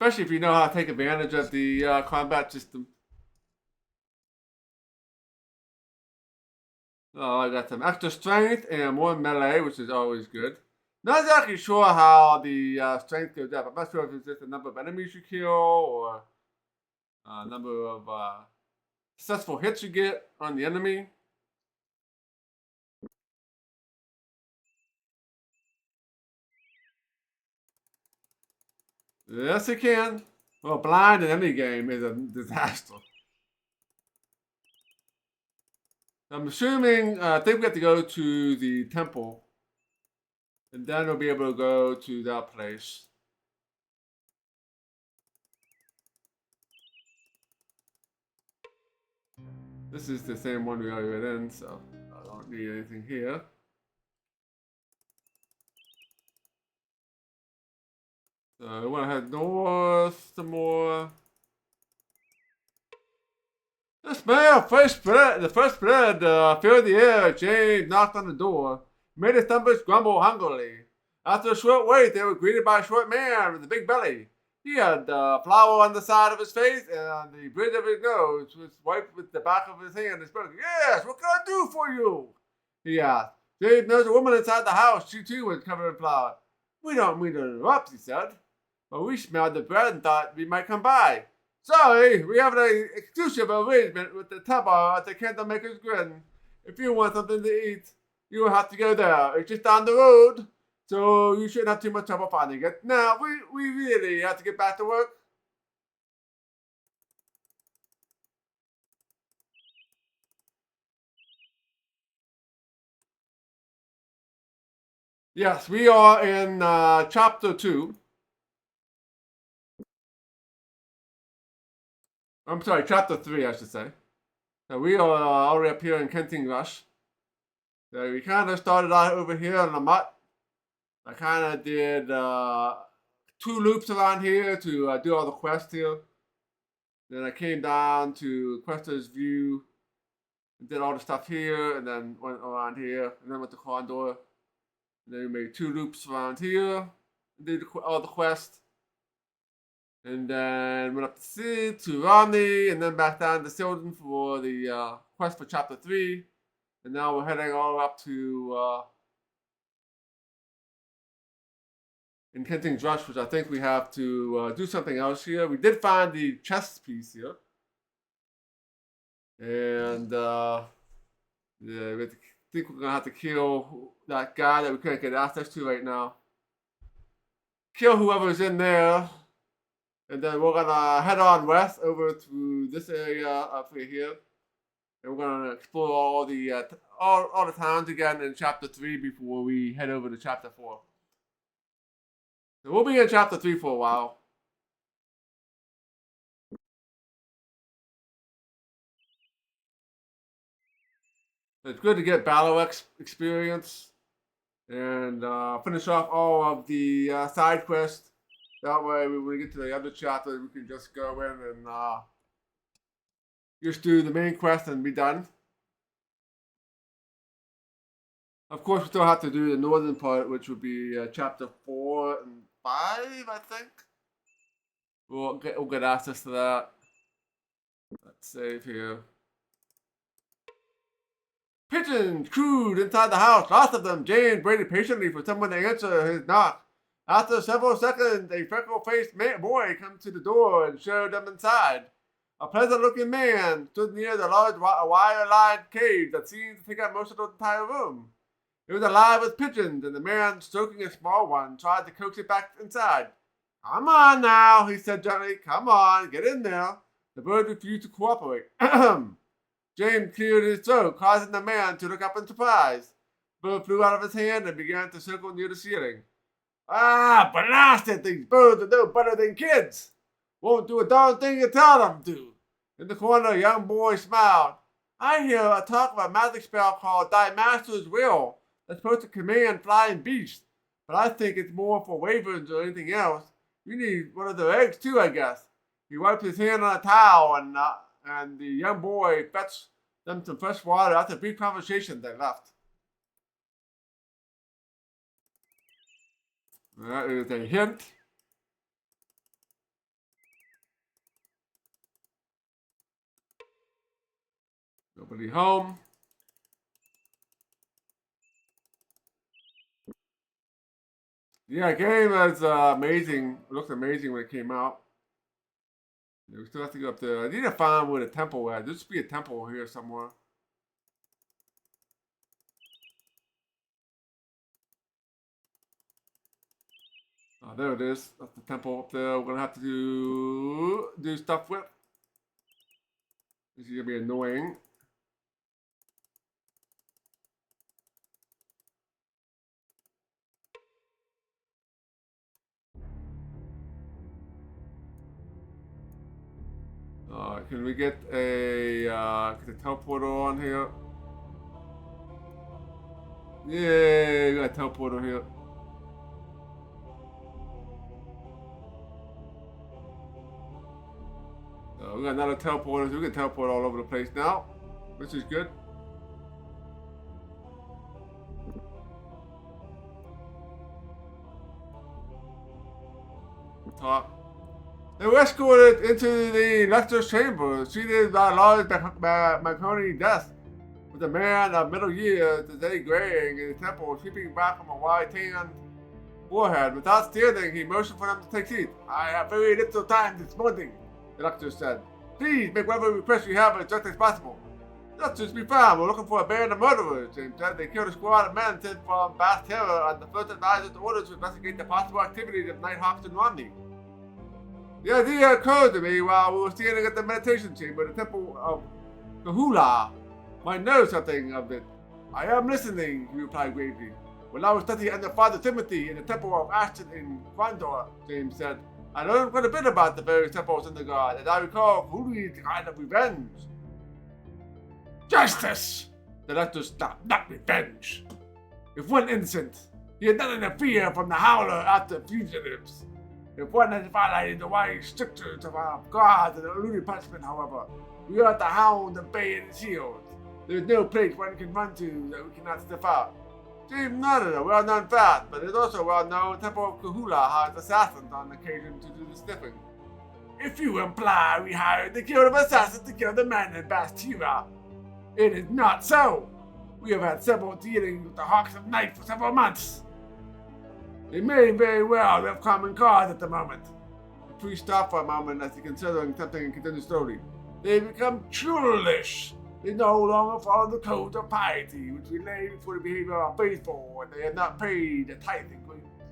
Especially if you know how to take advantage of the combat system. Oh, I got some extra strength and more melee, which is always good. Not exactly sure how the strength goes up. I'm not sure if it's just the number of enemies you kill or number of successful hits you get on the enemy. Yes, it can. Well, blind in any game is a disaster. I'm assuming, I think we have to go to the temple. And then we'll be able to go to that place. This is the same one we already read in, so I don't need anything here. So I want to head north some more. The smell of fresh bread, the fresh bread filled the air. James knocked on the door, made his stomach grumble hungrily. After a short wait, they were greeted by a short man with a big belly. He had flour on the side of his face, and the bridge of his nose was wiped with the back of his hand. His brother, yes, what can I do for you? He asked. James noticed a woman inside the house. She too was covered in flour. We don't mean to interrupt, he said, but we smelled the bread and thought we might come by. Sorry, we have an exclusive arrangement with the temple at the Candle Maker's Garden. If you want something to eat, you will have to go there. It's just down the road, so you shouldn't have too much trouble finding it. Now, we really have to get back to work. Yes, we are in chapter 2. I'm sorry, chapter 3, I should say. So we are already up here in Kenting Rush. So we kind of started out over here on the mutt. I kind of did 2 loops around here to do all the quests here. Then I came down to Quester's View, and did all the stuff here, and then went around here, and then went to Krondor. And then we made 2 loops around here, and did all the quests. And then went up the sea to Romney, and then back down to Silden for the quest for chapter 3. And now we're heading all up to in Kenting's Rush, which I think we have to do something else here. We did find the chess piece here. And yeah, we have to think we're gonna have to kill that guy that we couldn't get access to right now. Kill whoever's in there, and then we're gonna head on west over to this area up here, and we're gonna explore all the towns again in chapter 3 before we head over to chapter 4. So we'll be in chapter 3 for a while. It's good to get battle experience and finish off all of the side quests. That way, when we get to the other chapter, we can just go in and just do the main quest and be done. Of course, we still have to do the northern part, which would be chapter 4 and 5, I think. We'll get access to that. Let's save here. Pigeons cooed inside the house. Lots of them. James waited patiently for someone to answer his knock. After several seconds, a freckle-faced boy came to the door and showed them inside. A pleasant-looking man stood near the large wire-lined cage that seemed to take up most of the entire room. It was alive with pigeons, and the man, stroking a small one, tried to coax it back inside. "Come on now," he said gently. "Come on, get in there." The bird refused to cooperate. James cleared his throat, causing the man to look up in surprise. The bird flew out of his hand and began to circle near the ceiling. "Ah, blast it! These birds are no better than kids. Won't do a darn thing you tell them to." In the corner, a young boy smiled. "I hear a talk of a magic spell called Dynamix's Will that's supposed to command flying beasts, but I think it's more for wyverns or anything else. You need one of their eggs too, I guess." He wiped his hand on a towel, and the young boy fetched them some fresh water. After a brief conversation, they left. That is a hint. Nobody home. Yeah, game is amazing. It looked amazing when it came out. Yeah, we still have to go up there. I need to find where the temple is. There should be a temple here somewhere. Oh, there it is. That's the temple up there. We're gonna have to do stuff with. This is gonna be annoying. Can we get a teleporter on here? Yeah, we got a teleporter here. We got another teleporter, so we can teleport all over the place now, which is good. Top. They were escorted into the lector's chamber, seated by a large mahogany desk, with a man of middle years, today graying in his temple, sweeping back from a wide tanned forehead. Without standing, he motioned for them to take seats. "I have very little time this morning," the lector said. "Please make whatever request you have as just as possible." "Justice be found. We're looking for a band of murderers," James said. "They killed a squad of men sent from Vast Terror and the first advisor's orders to investigate the possible activities of Nighthawks and Romney. The idea occurred to me while we were standing at the meditation chamber, the temple of Kahula. Might know something of it." "I am listening," he replied gravely. "When I was studying under Father Timothy in the temple of Ashton in Krondor," James said, "I learned quite a bit about the various temples in the god. As I recall, Kahula is a kind of revenge." "Justice!" The lector stopped. "Not revenge. If one innocent, he had nothing to fear from the Howler after fugitives. If one has violated the wise strictures of our gods and eluded punishment, however, we are at the hound of bay and shield. There is no place one can run to that we cannot sniff out." James nodded, a well-known fact, but it is also well-known the temple of Kahula hires assassins on occasion to do the sniffing. "If you imply we hired the guild of assassins to kill the man in Bastira, it is not so. We have had several dealings with the Hawks of Night for several months. They may very well have common cause at the moment." The priest stopped for a moment as he considered something and continued slowly. "They become churlish They no longer follow the code of piety, which we lay before the behavior of faithful, and they have not paid the tithing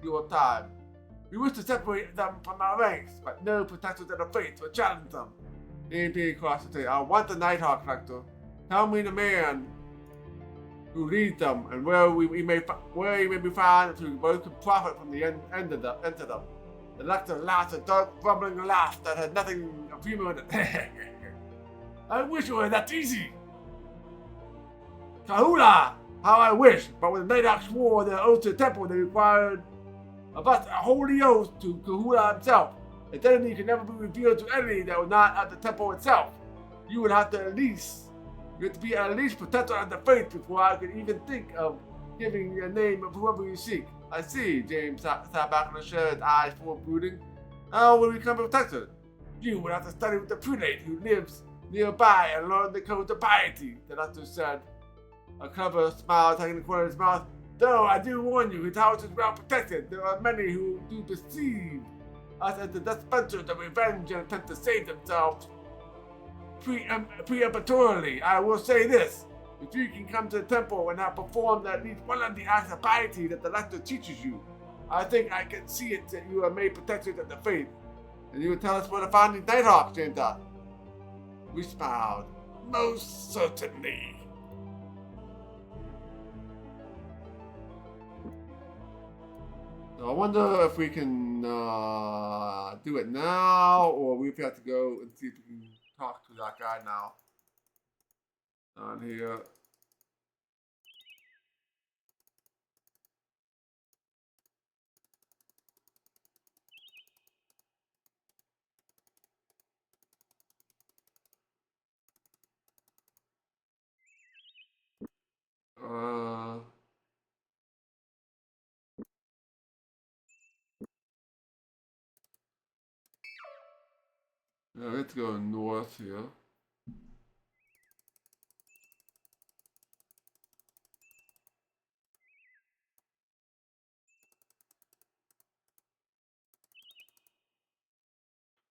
your time. We wish to separate them from our ranks, but no protectors of the faith will challenge them. The AP across the I want the Nighthawk collector. Tell me the man who leads them, and where he may be found, so we both can profit from the end of them. The lector laughs a dark, rumbling laugh that had nothing of humor in it. I wish it were that easy. Kahula! How I wish, but when the Nighthawk swore their oath to the temple, they required of us a holy oath to Kahula himself. Identity can never be revealed to any that were not at the temple itself. You would have to be at least protector of the faith before I could even think of giving you a name of whoever you seek. I see. James sat back in the chair, his eyes full of brooding. How will we become protected? You would have to study with the prelate who lives nearby and learn the code of piety, the doctor said. A clever smile taking the corner of his mouth. Though I do warn you, his house is well protected. There are many who do deceive us as the dispensers of revenge and attempt to save themselves preemptorily. I will say this. If you can come to the temple and have performed at least one of the acts of piety that the lector teaches you, I think I can see it that you are made protectors of the faith. And you will tell us where to find these Nighthawks, James asked. We smiled. Most certainly. So I wonder if we can do it now, or we have to go and see if we can talk to that guy now. On here. Let's go north here.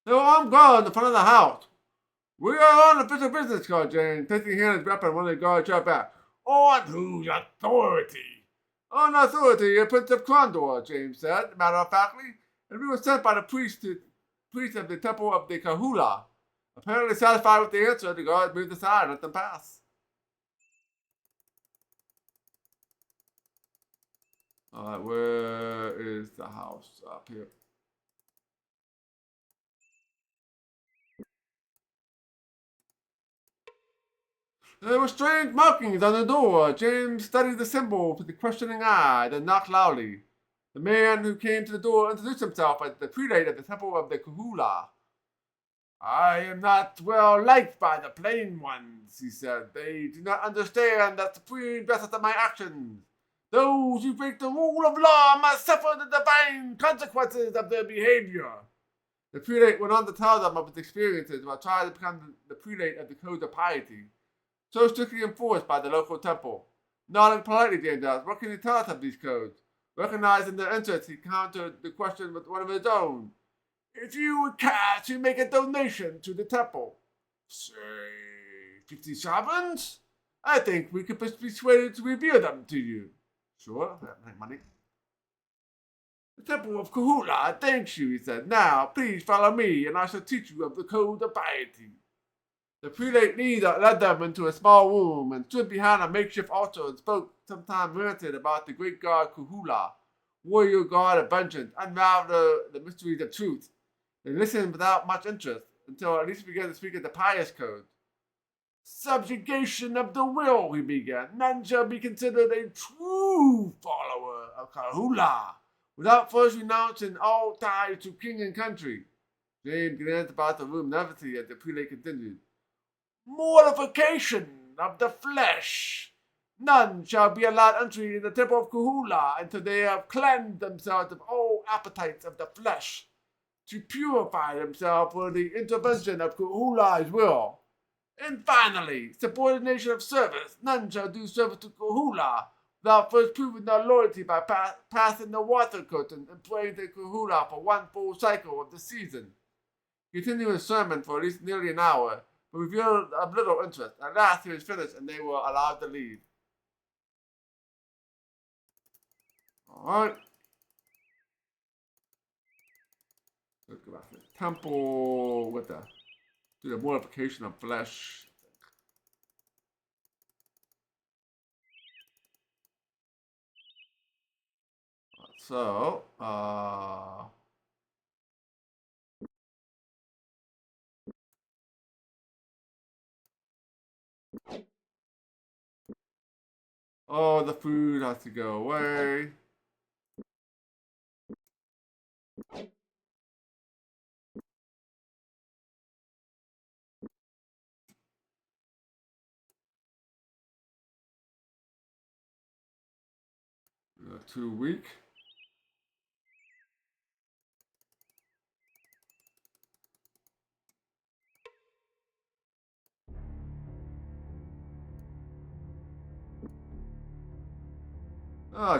So I'm gone in front of the house. We are on official business, called James, placing his hand his weapon. One of the guards shot back. On whose authority? On authority, a Prince of Krondor, James said, matter of factly, and we were sent by the priest of the temple of the Kahula. Apparently satisfied with the answer, the guards moved aside and let them pass. Alright, where is the house? Up here. There were strange markings on the door. James studied the symbol with a questioning eye, then knocked loudly. The man who came to the door introduced himself as the prelate of the temple of the Kahula. I am not well liked by the plain ones, he said. They do not understand that supreme justice of my actions. Those who break the rule of law must suffer the divine consequences of their behavior. The prelate went on to tell them of his experiences while trying to become the prelate of the code of piety, so strictly enforced by the local temple. Nodding politely, James asked, what can you tell us of these codes? Recognizing their interest, he countered the question with one of his own. If you would cash, you make a donation to the temple. Say, 50 sovereigns? I think we could be persuaded to reveal them to you. Sure, make money. The temple of Kahula thanks you, he said. Now, please follow me, and I shall teach you of the code of piety. The prelate leader led them into a small room and stood behind a makeshift altar and spoke, sometimes ranted about the great god Kahula, warrior god of vengeance, unraveled the mysteries of truth. They listened without much interest until at least began to speak of the pious code. Subjugation of the will, he began. None shall be considered a true follower of Kahula without first renouncing all ties to king and country. James glanced about the room nervously as the prelate continued. Mortification of the flesh. None shall be allowed entry in the temple of Kahula until they have cleansed themselves of all appetites of the flesh, to purify themselves for the intervention of Kahula's will. And finally, subordination of service. None shall do service to Kahula without first proving their loyalty by passing the water curtain and praying to Kahula for one full cycle of the season. He continued his sermon for at least nearly an hour, but revealed of little interest. At last he was finished and they were allowed to leave. Alright. Let's go back to the temple with do the mortification of flesh. So, oh, the food has to go away. Too weak.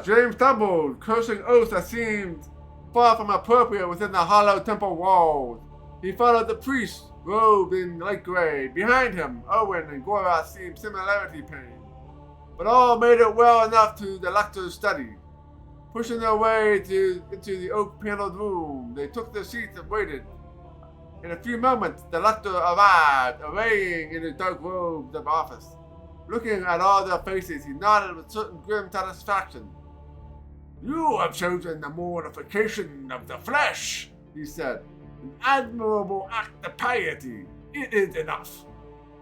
James stumbled, cursing oaths that seemed far from appropriate within the hollow temple walls. He followed the priest, robed in light gray. Behind him, Owen and Gorath seemed similarity pained, but all made it well enough to the lector's study. Pushing their way into the oak-paneled room, they took their seats and waited. In a few moments, the lector arrived, arraying in his dark robes of office. Looking at all their faces, he nodded with certain grim satisfaction. "You have chosen the mortification of the flesh," he said. "An admirable act of piety. It is enough."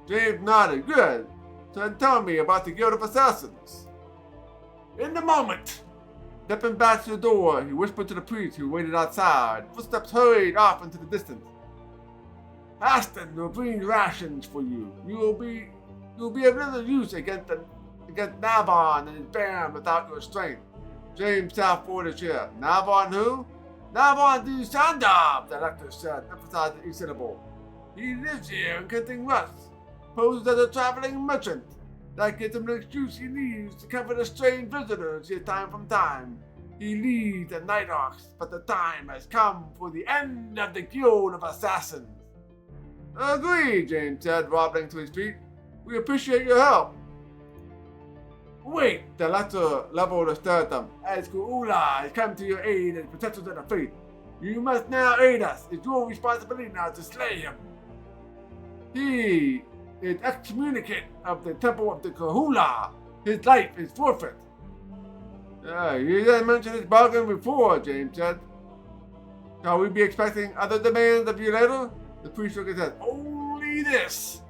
James nodded. "Good. So then tell me about the Guild of Assassins." "In a moment." Stepping back to the door, he whispered to the priest who waited outside. Footsteps hurried off into the distance. "Aston will bring rations for you. You will be of little use against Navon and his band without your strength." James sat forward a chair. "Navon who?" "Navon the Sandab," the lector said, emphasizing each syllable. "He lives here in Kenting West, poses as a traveling merchant. That gives him an excuse he needs to comfort a strange visitors here time from time. He leads the Nighthawks, but the time has come for the end of the Guild of Assassins." "Agreed," James said, wobbling to his feet. "We appreciate your help." "Wait," the lector leveled a stare at them. "As Ku'ula has come to your aid as protectors of the faith, you must now aid us. It's your responsibility now to slay him. He is excommunicate of the temple of the Kahula. His life is forfeit." "You didn't mention this bargain before," James said. "Shall we be expecting other demands of you later?" The priest shook his head. "Only this.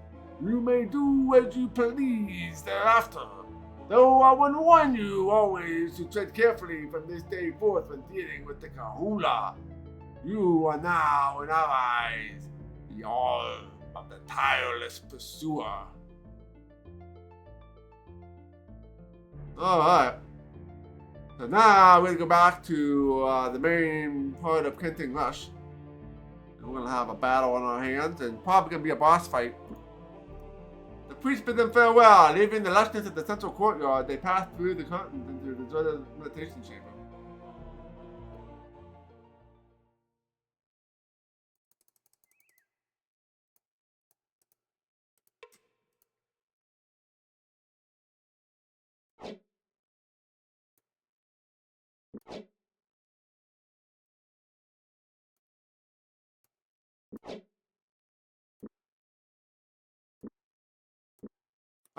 You may do as you please thereafter. Though I would warn you always to tread carefully from this day forth when dealing with the Kahula. You are now, in our eyes, the all of the tireless pursuer." Alright. So now we're going to go back to the main part of Kenting Rush. And we're going to have a battle on our hands and probably going to be a boss fight. The priest bid them farewell. Leaving the lushness of the central courtyard, they passed through the curtains into the dreaded meditation chamber.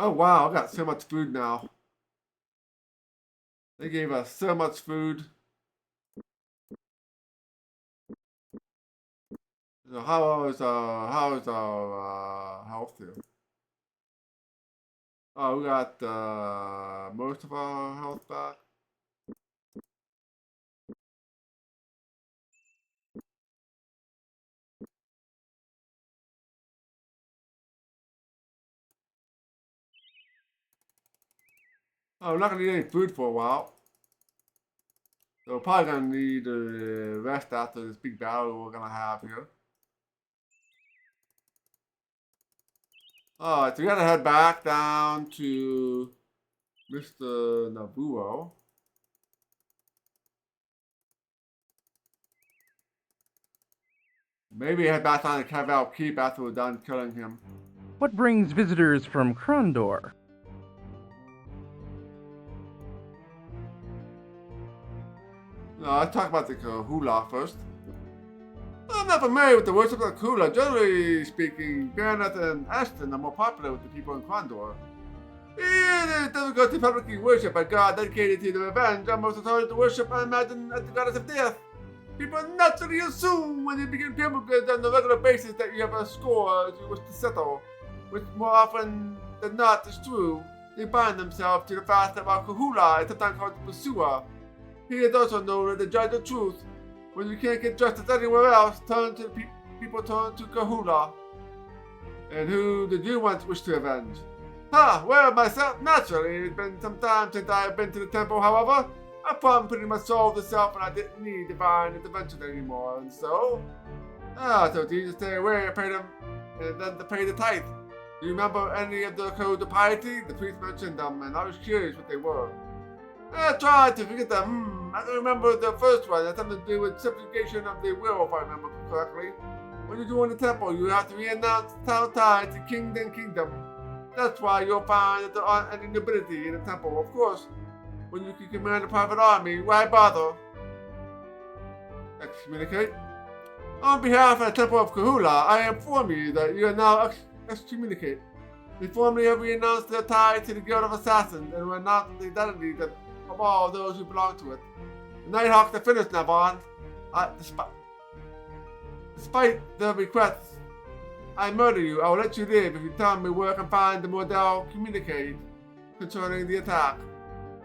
Oh wow, I got so much food now. They gave us so much food. So how is our health here? Oh, we got most of our health back. Oh, we're not gonna need any food for a while. So we're probably gonna need rest after this big battle we're gonna have here. Alright, so we gotta head back down to Mr. Nabuo. Maybe head back down to Cavell Keep after we're done killing him. What brings visitors from Krondor? No, let's talk about the Kahula first. I'm not familiar with the worship of Kahula. Generally speaking, Baronet and Ashton are more popular with the people in Krondor. It is difficult to publicly worship a god dedicated to the revenge, almost as hard as to worship, I imagine, at the goddess of death. People naturally assume when you begin pilgrimage on a regular basis that you have a score you wish to settle, which more often than not is true. They bind themselves to the fact that while Kahula is sometimes called the pursuer, he is also known as the judge of truth. When you can't get justice anywhere else, people turn to Kahula. And who did you once wish to avenge? Well, myself, naturally. It's been some time since I have been to the temple, however. My problem pretty much solved itself and I didn't need divine intervention anymore, and so... so it's easy to stay away and pay them, and then to pay the tithe. Do you remember any of the codes of piety? The priest mentioned them, and I was curious what they were. I tried to forget them. I can remember the first one. It had something to do with subjugation of the will, if I remember correctly. When you join the temple, you have to renounce town ties to king and kingdom. That's why you'll find that there aren't any nobility in the temple, of course. When you can command a private army, why bother? Excommunicate. On behalf of the Temple of Kahula, I inform you that you are now excommunicate. They formally have renounced their tie to the Guild of Assassins and renounced the identities of all those who belong to it. The Nighthawks are finished now, Bond. Despite the requests, I murder you. I will let you live if you tell me where I can find the Mordell communicate concerning the attack.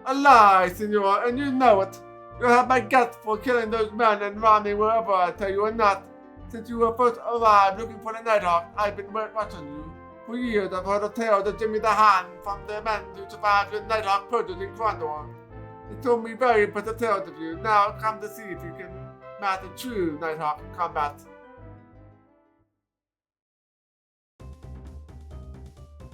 A lie, senor, and you know it. You'll have my guts for killing those men and robbing wherever I tell you or not. Since you were first arrived looking for the Nighthawk, I've been watching you. For years, I've heard of tales of Jimmy the Hand from the men who survived the Nighthawk purges in Krondor. They told me very impressive tales of you. Now come to see if you can master true Nighthawk combat.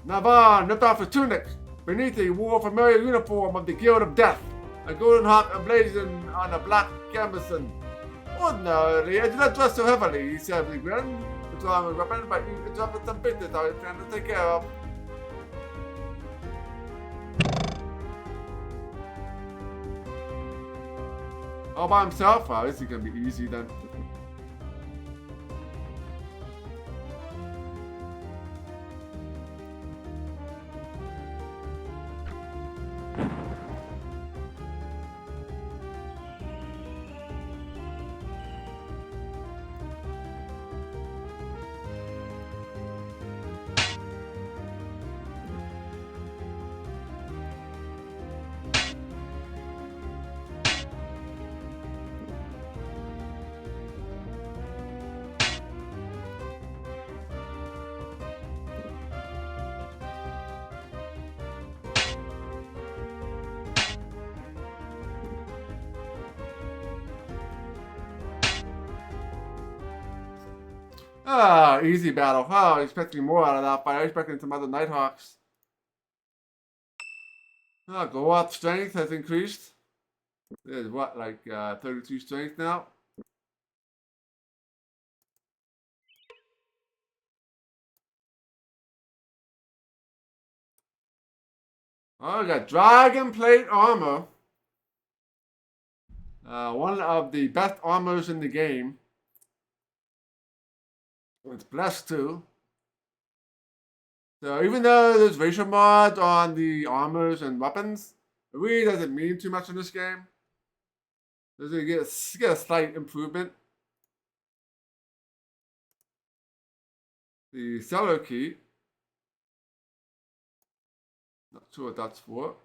Navan ripped off his tunic. Beneath it, he wore a familiar uniform of the Guild of Death, a golden hawk emblazoned on a black gambeson. Ordinarily, I do not dress so heavily, he said with a grin. It's wrong with weapons, but you interrupted some business I was trying to take care of. All by himself? Wow, this is gonna be easy then. Easy battle. I was expecting more out of that fight. I was expecting some other Nighthawks. Go up strength has increased. There's what, like 32 strength now? Oh, we got Dragon Plate Armor. One of the best armors in the game. It's blessed too. So even though there's racial mods on the armors and weapons, it really doesn't mean too much in this game. Does it get a slight improvement? The seller key. Not sure what that's for.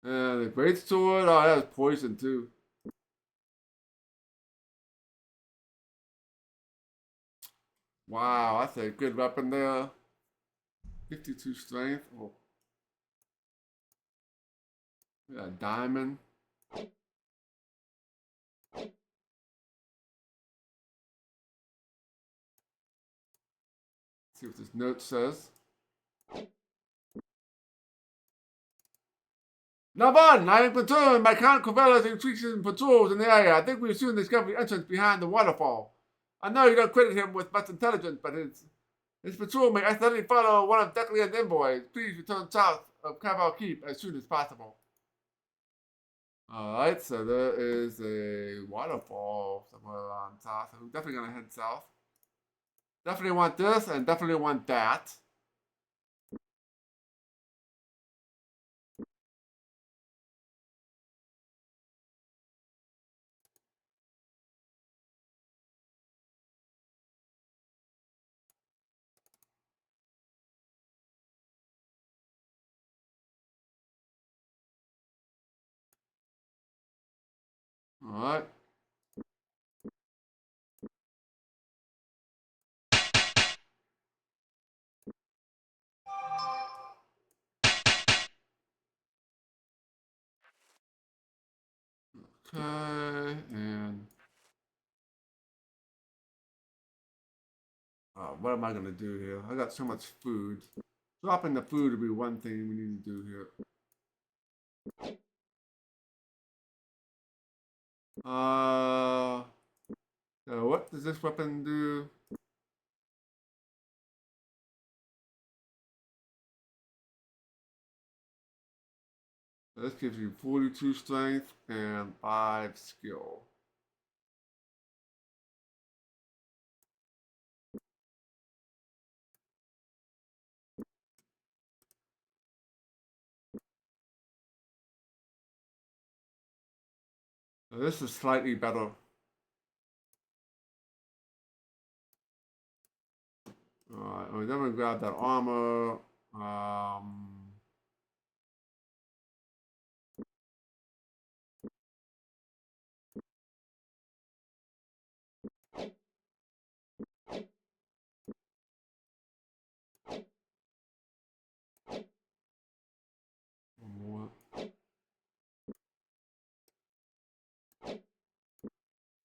And the great sword. Oh, that has poison too. Wow, that's a good weapon there. 52 strength. Oh. Yeah, diamond. See what this note says. Navan, I am concerned by Count Covella's increasing patrols in the area. I think we soon discover the entrance behind the waterfall. I know you don't credit him with much intelligence, but his patrol may accidentally follow one of Declan's envoys. Please return south of Caval Keep as soon as possible. Alright, so there is a waterfall somewhere around south. So we're definitely going to head south. Definitely want this and definitely want that. Alright. Okay, and what am I gonna do here? I got so much food. Dropping the food would be one thing we need to do here. So what does this weapon do? This gives you 42 strength and 5 skill. So this is slightly better. Alright, we're gonna grab that armor.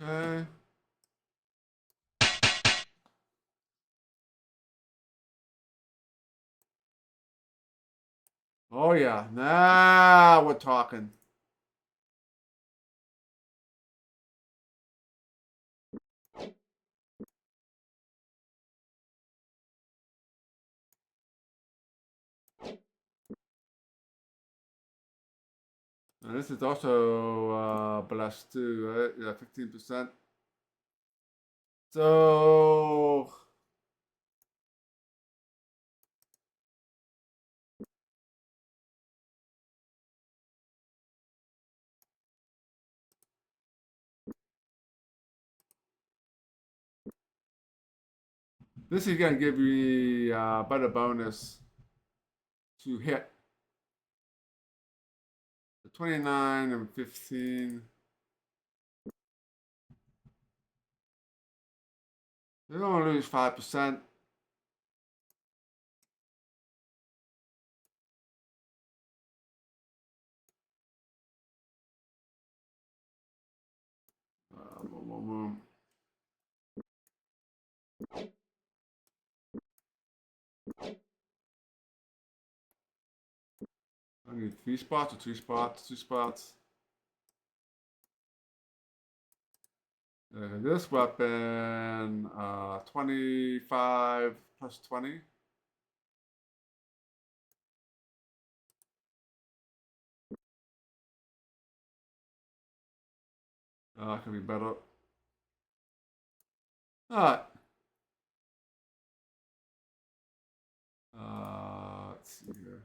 Okay. Oh yeah, now we're talking. And this is also blessed too, right? Yeah, 15%. So this is gonna give you a better bonus to hit. The 29 and 15. You're gonna lose 5%. Boom, boom, boom. I need 3 spots or 2 spots? 2 spots. This weapon, 25 plus 20. That could be better. Alright. Let's see here.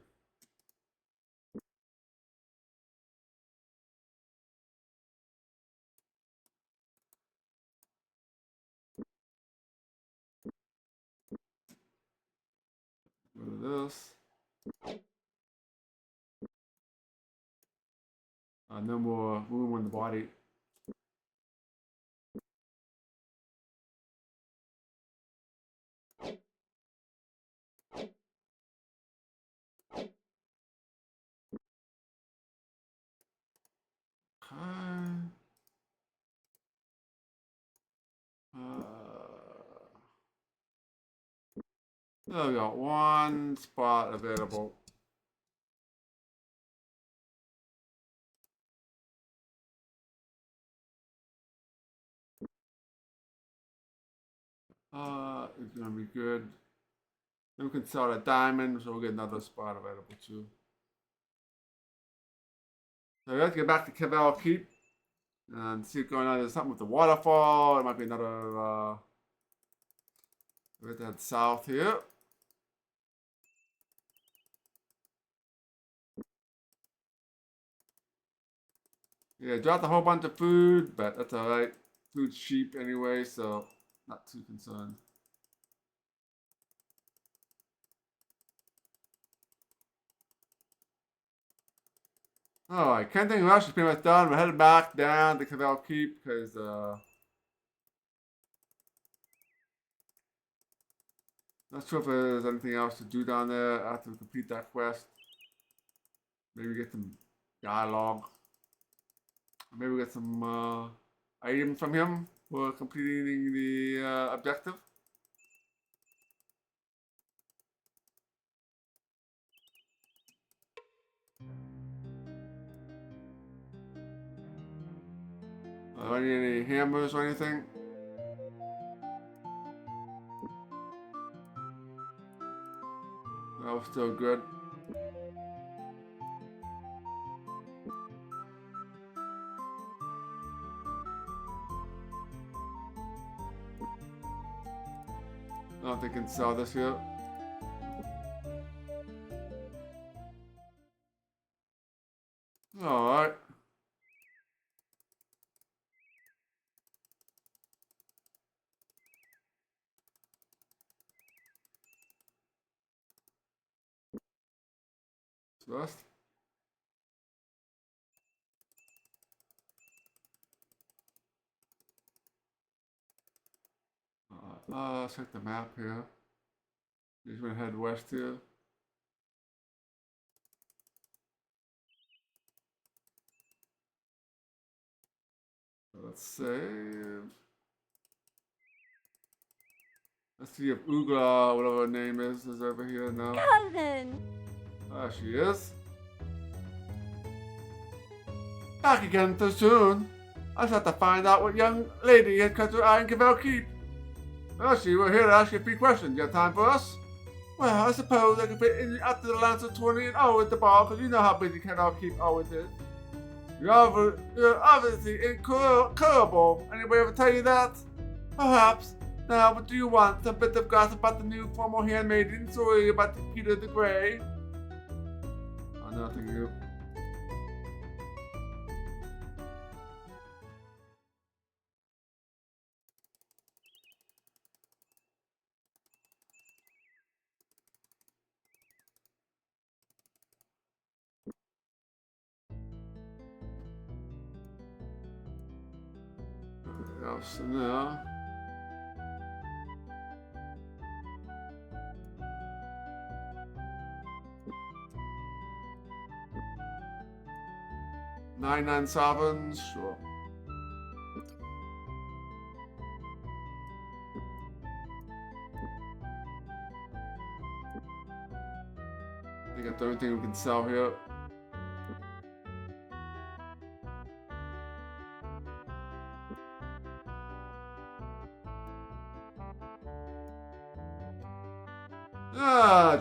Go to this. No more room on the body. Okay. So we got 1 spot available. It's gonna be good. Then we can sell a diamond, so we'll get another spot available too. So let's get back to Cavell Keep and see what's going on. There's something with the waterfall. It might be another. We're gonna head south here. Yeah, dropped a whole bunch of food, but that's alright. Food's cheap anyway, so not too concerned. Alright, Kenting Rush is pretty much done. We're headed back down to Cavell Keep because not sure if there's anything else to do down there after we complete that quest. Maybe get some dialogue. Maybe get some items from him for completing the objective. Do I need any hammers or anything? That was still good. I don't think I can sell this yet. Alright. Trust. Let's check the map here. Just gonna head west here. Let's save. Let's see if Ugla, whatever her name is over here now. Cousin! There she is. Back again so soon. I just had to find out what young lady had cut her eye in Cavell Keep. Actually, we're here to ask you a few questions. You have time for us? Well, I suppose I can fit in after the Lancer 20 and at the bar, because you know how busy Cavell Keep always is. You're obviously incurable. Anybody ever tell you that? Perhaps. Now, what do you want? Some bit of gossip about the new formal handmaiden? Sorry about Peter the Grey. Oh, nothing new. Else now. Nine sovereigns, sure. I think that's everything we can sell here.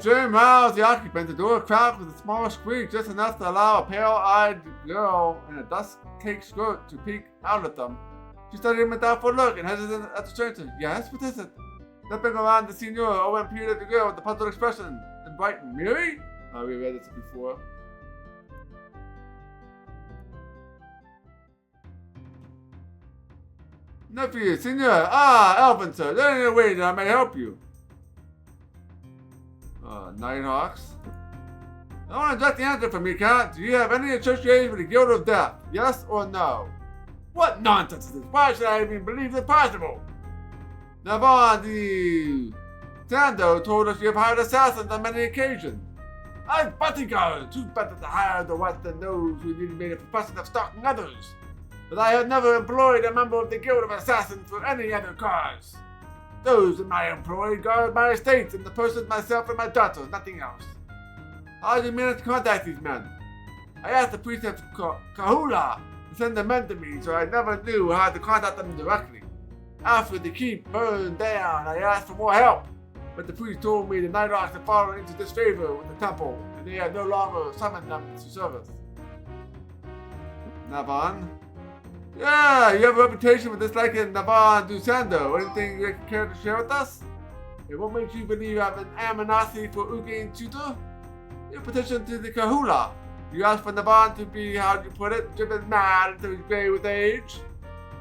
During miles, the occupant, the door cracked with a small squeak, just enough to allow a pale-eyed girl in a dust-caked skirt to peek out at them. She studied him with a doubtful look and hesitated at the stranger. Yes, what is it? Stepping around the senior, Owen peered at the girl with a puzzled expression and brightened. Mary? Oh, we read this before. Nephew, senior. Elvin, sir. Is there any way that I may help you? Nighthawks. I want to get the answer from you, Count. Do you have any association with the Guild of Death? Yes or no? What nonsense is this? Why should I even believe it possible? Navon the Sando told us you have hired assassins on many occasions. I'm bodyguards. Who's better to hire the what than those who really made a profession of stalking others? But I have never employed a member of the Guild of Assassins for any other cause. Those in my employ guard my estates and the persons myself and my daughters, nothing else. How did you manage to contact these men? I asked the prefect Kahula to send the men to me, so I never knew how to contact them directly. After the keep burned down, I asked for more help, but the priest told me the Night Hawks had fallen into disfavor with the temple, and they had no longer summoned them to service. Navan? Yeah, you have a reputation for disliking Navan Dusando. Anything you care to share with us? And what makes you believe you have an animosity for Ugain Tutor? Your petition to the Kahula. You asked for Navan to be, how you put it, driven mad until he's gray with age.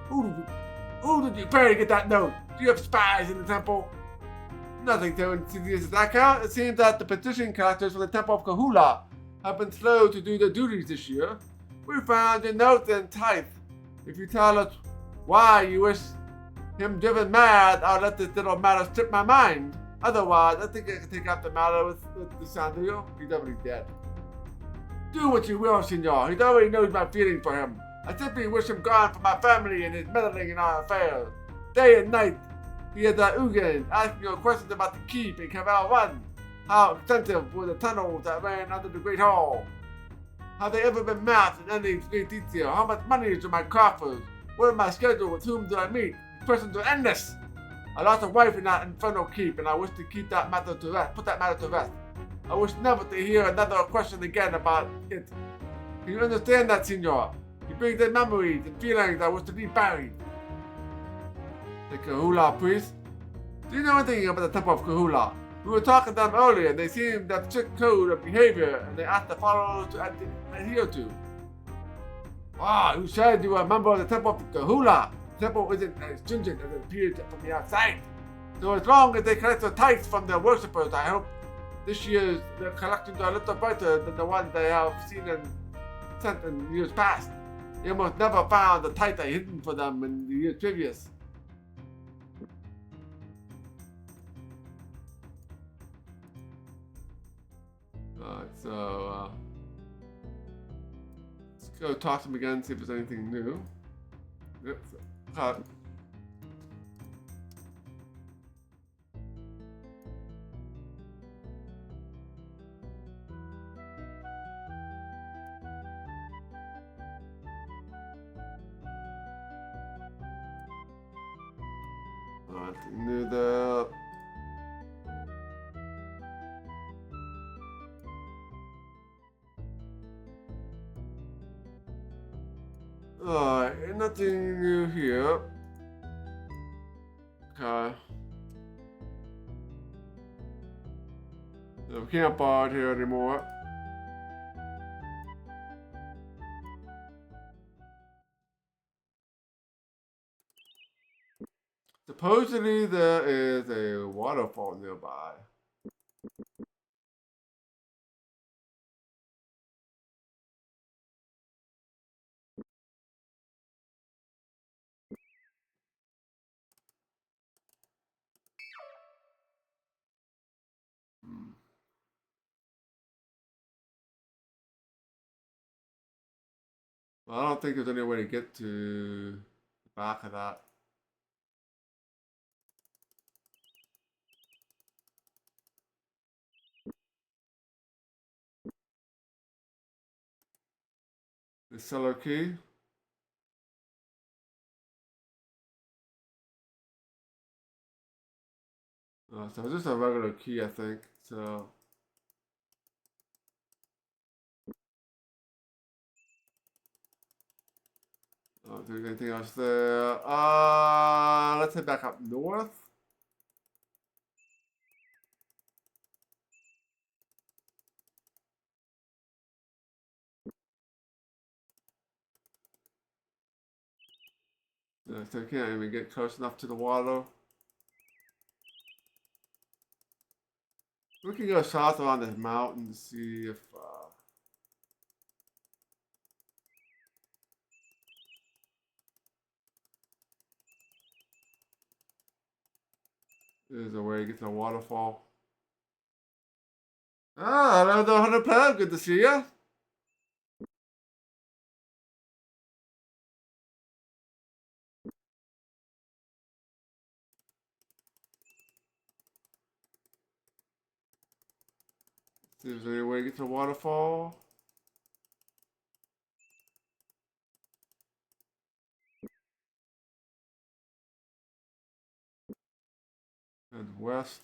Who did you pay to get that note? Do you have spies in the temple? Nothing to insidious as that count. It seems that the petition collectors for the Temple of Kahula have been slow to do their duties this year. We found your note and tithe. If you tell us why you wish him driven mad, I'll let this little matter slip my mind. Otherwise, I think I can take up the matter with the Sandrio. He's already dead. Do what you will, senor. He already knows my feelings for him. I simply wish him gone from my family and his meddling in our affairs. Day and night, he is at Ugain, asking you questions about the keep and Caval Run. How extensive were the tunnels that ran under the Great Hall? Have they ever been mapped in any great detail? How much money is in my coffers? What is my schedule? With whom do I meet? These questions are endless. I lost a wife in that infernal keep, and I wish to keep that matter to rest. Put that matter to rest. I wish never to hear another question again about it. Can you understand that, senor? You bring the memories and feelings I wish to leave buried. The Kahula priest? Do you know anything about the Temple of Kahula? We were talking to them earlier, and they seemed to have a strict code of behavior, and they asked the followers to adhere to. Wow, you said you were a member of the Temple of Kahula. The temple isn't as stringent as it appears from the outside. So as long as they collect the tithes from their worshippers, I hope this year's their collections are a little brighter than the ones they have seen and sent in years past. They almost never found the tithe hidden for them in the years previous. Alright, so let's go talk to him again, see if there's anything new. Yep, cut. Alright, new there. Alright, nothing new here. Okay. So we can't bard here anymore. Supposedly there is a waterfall nearby. Well, I don't think there's any way to get to the back of that. The cellar key. So it's just a regular key, I think. So. Don't think anything else there. Let's head back up north. So we can't even get close enough to the water. We can go south around this mountain to see if there's a way to get to the waterfall. Hello there, Hunter Player. Good to see you. See if there's any way to get to the waterfall. west.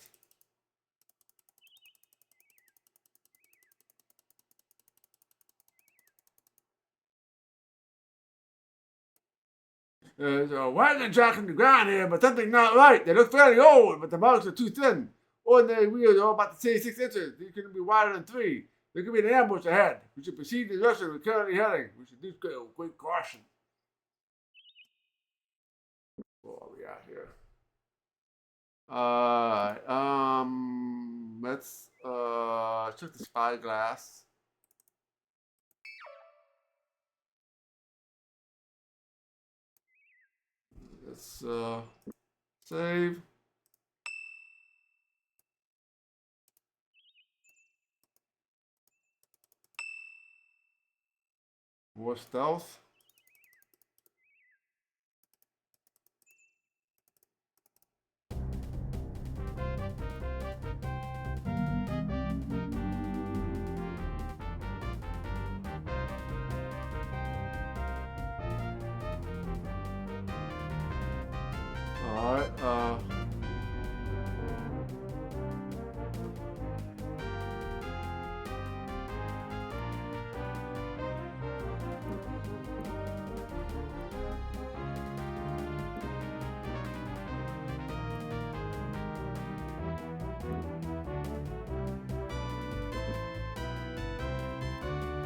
There's a wagon track in the ground here, but something's not right. They look fairly old, but the marks are too thin. Ordinary wheels are about to say 6 inches. These couldn't be wider than 3. There could be an ambush ahead. We should proceed in the direction we're currently heading. We should do so with great caution. What are we at here? Let's check the spyglass. Let's save. More stealth. Alright,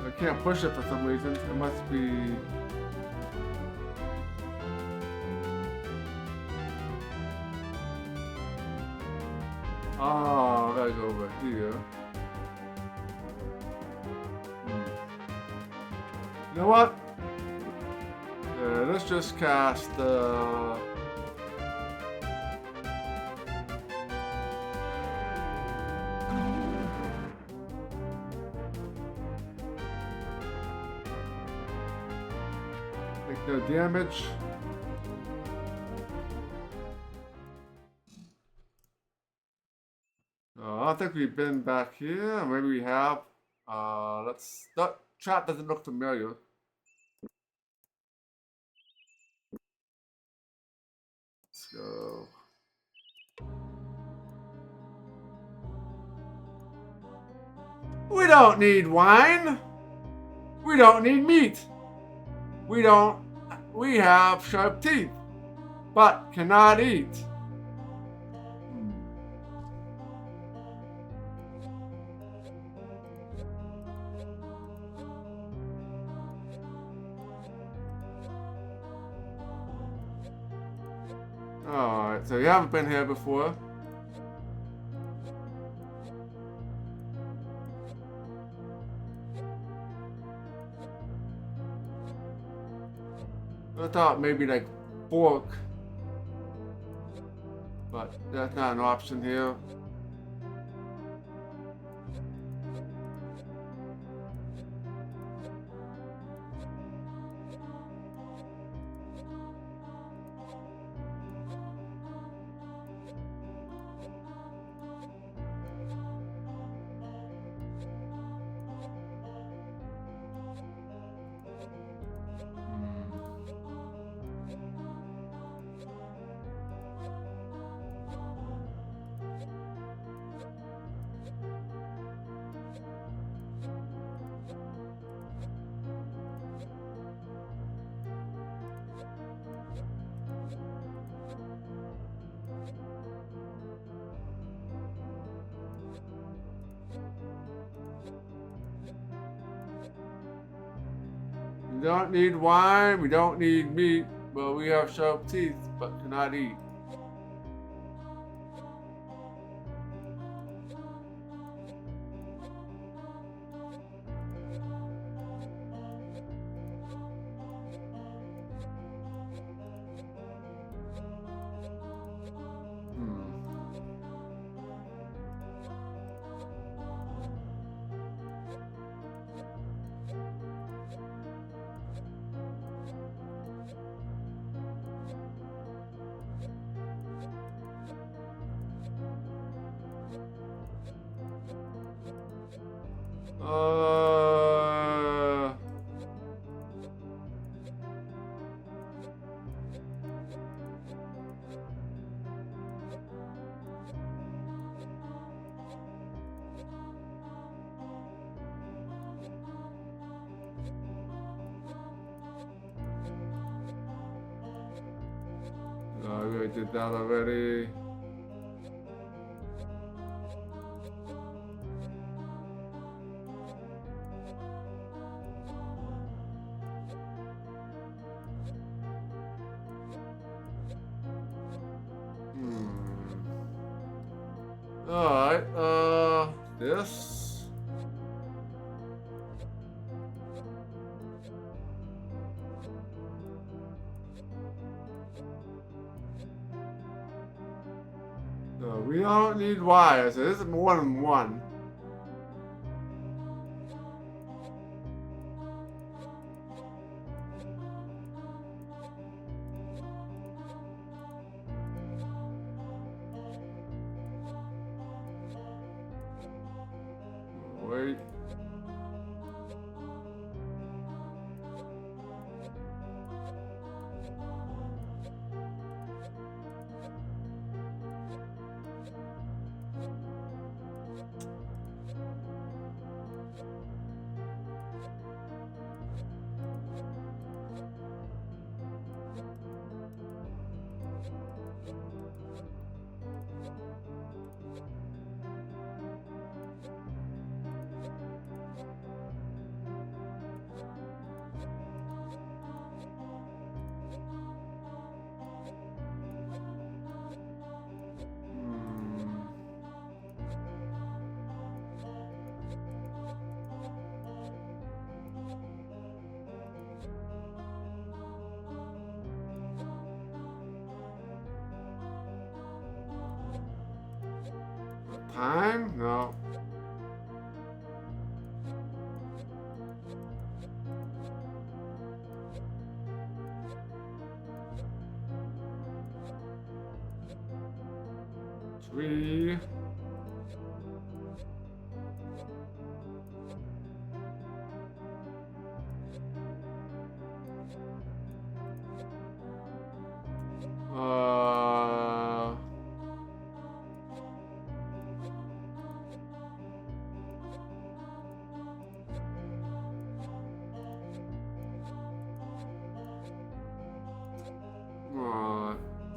I can't push it for some reason. It must be... Oh, I gotta go over here. You know what? Let's just cast take no damage. I don't think we've been back here. Maybe we have. That trap doesn't look familiar. Let's go. We don't need wine. We don't need meat. We have sharp teeth, but cannot eat. Alright, so you haven't been here before. I thought maybe like fork, but that's not an option here. We don't need wine, we don't need meat, but we have sharp teeth, but cannot eat. we already did that already. Alright, this. No, we don't need wires. There is more than one. Wait. Time? No. Three.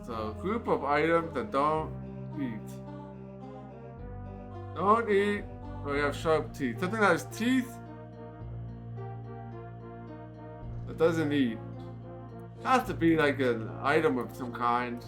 So, group of items that don't eat. Don't eat, or you have sharp teeth. Something that has teeth that doesn't eat. Has to be like an item of some kind.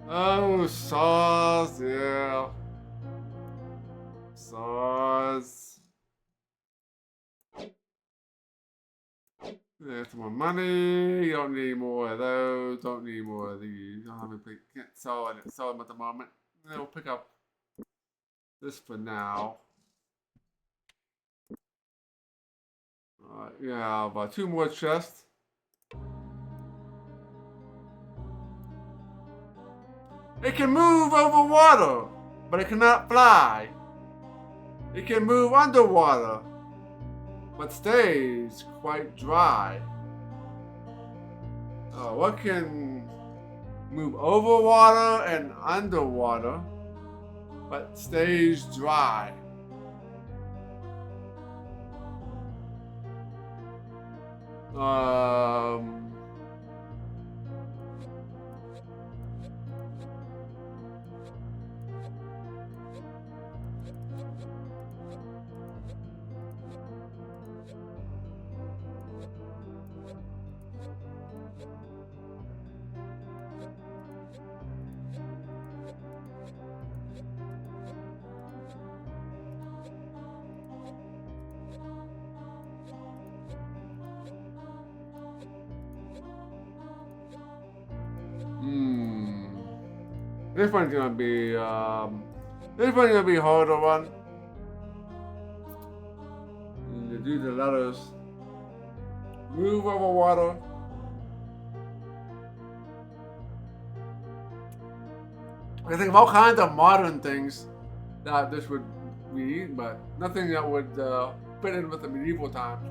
Oh, saws, yeah. Saws. There's more money. You don't need more of those. Don't need more of these. Don't have to can't sell them at the moment. Then we'll pick up this for now. Yeah, about 2 more chests. It can move over water, but it cannot fly. It can move underwater, but stays quite dry. What can move over water and underwater, but stays dry? This one's gonna be a harder one. You do the letters. Move over water. I think of all kinds of modern things that this would be, but nothing that would fit in with the medieval times.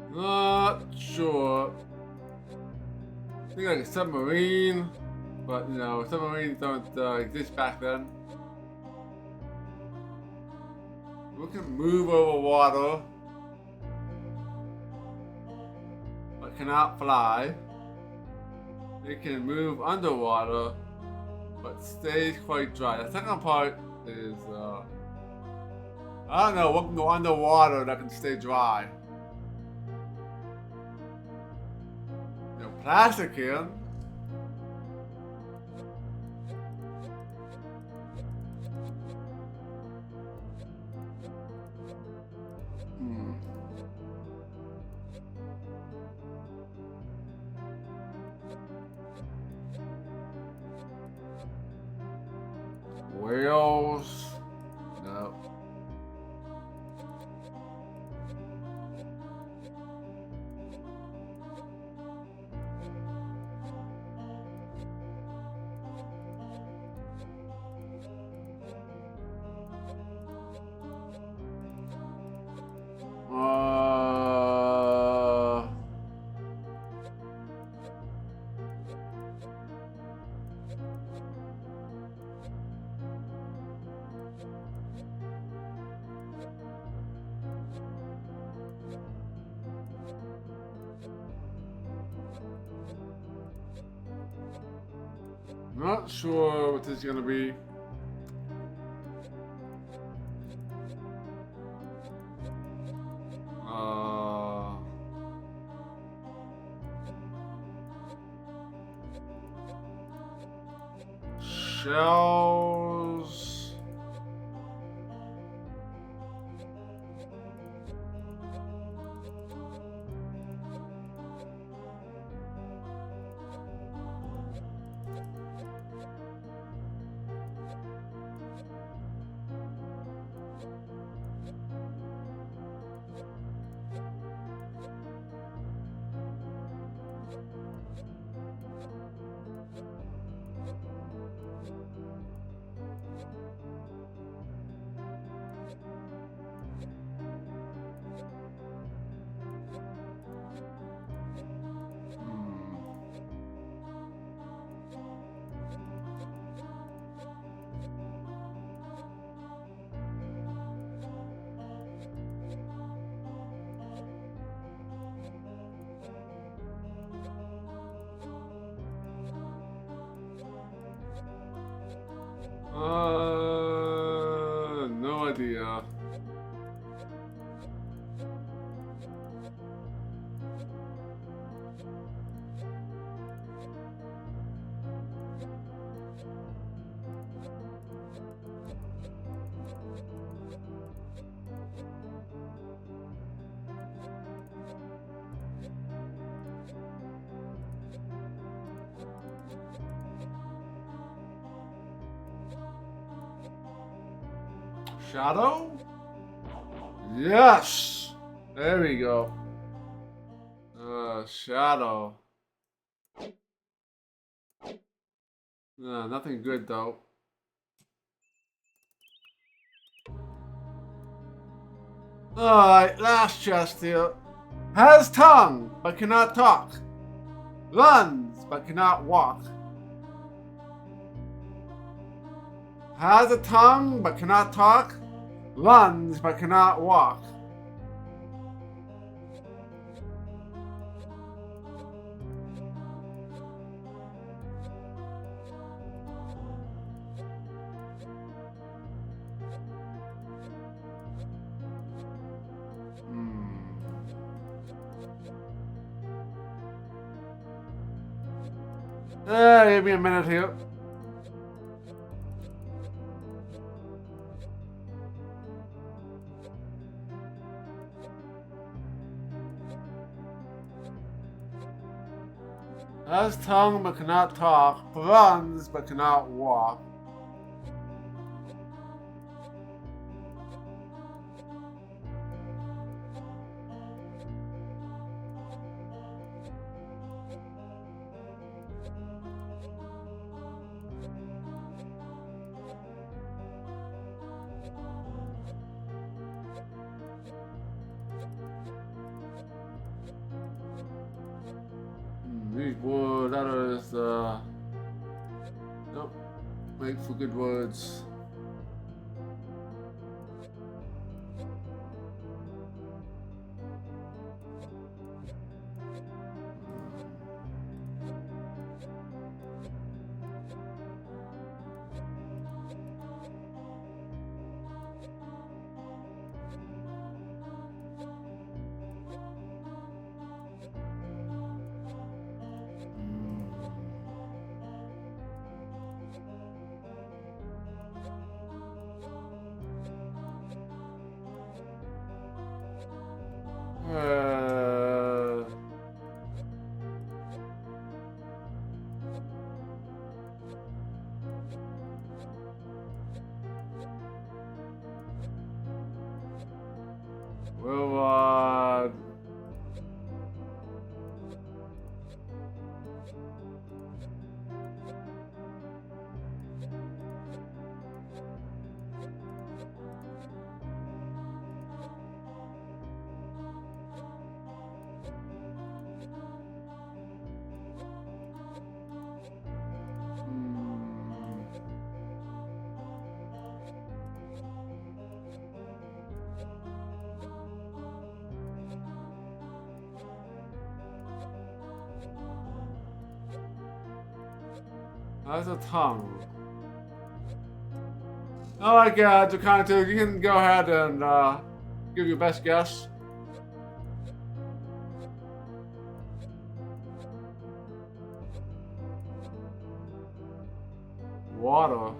Not sure. I think like a submarine, but you know, submarines don't exist back then. We can move over water, but cannot fly. It can move underwater, but stays quite dry. The second part is, I don't know, what can go underwater that can stay dry. You know, plastic can. Whales. No. Not sure what this is gonna be. Shells. No idea. Shadow? Yes! There we go. Shadow. Nothing good though. Alright, last chest here. Has tongue, but cannot talk. Runs, but cannot walk. Has a tongue, but cannot talk. Runs, but cannot walk. Give me a minute here. Has tongue but cannot talk, runs but cannot walk. These words, that is, don't make for good words. Well, has a tongue. Alright, guys, you can go ahead and give your best guess. Water.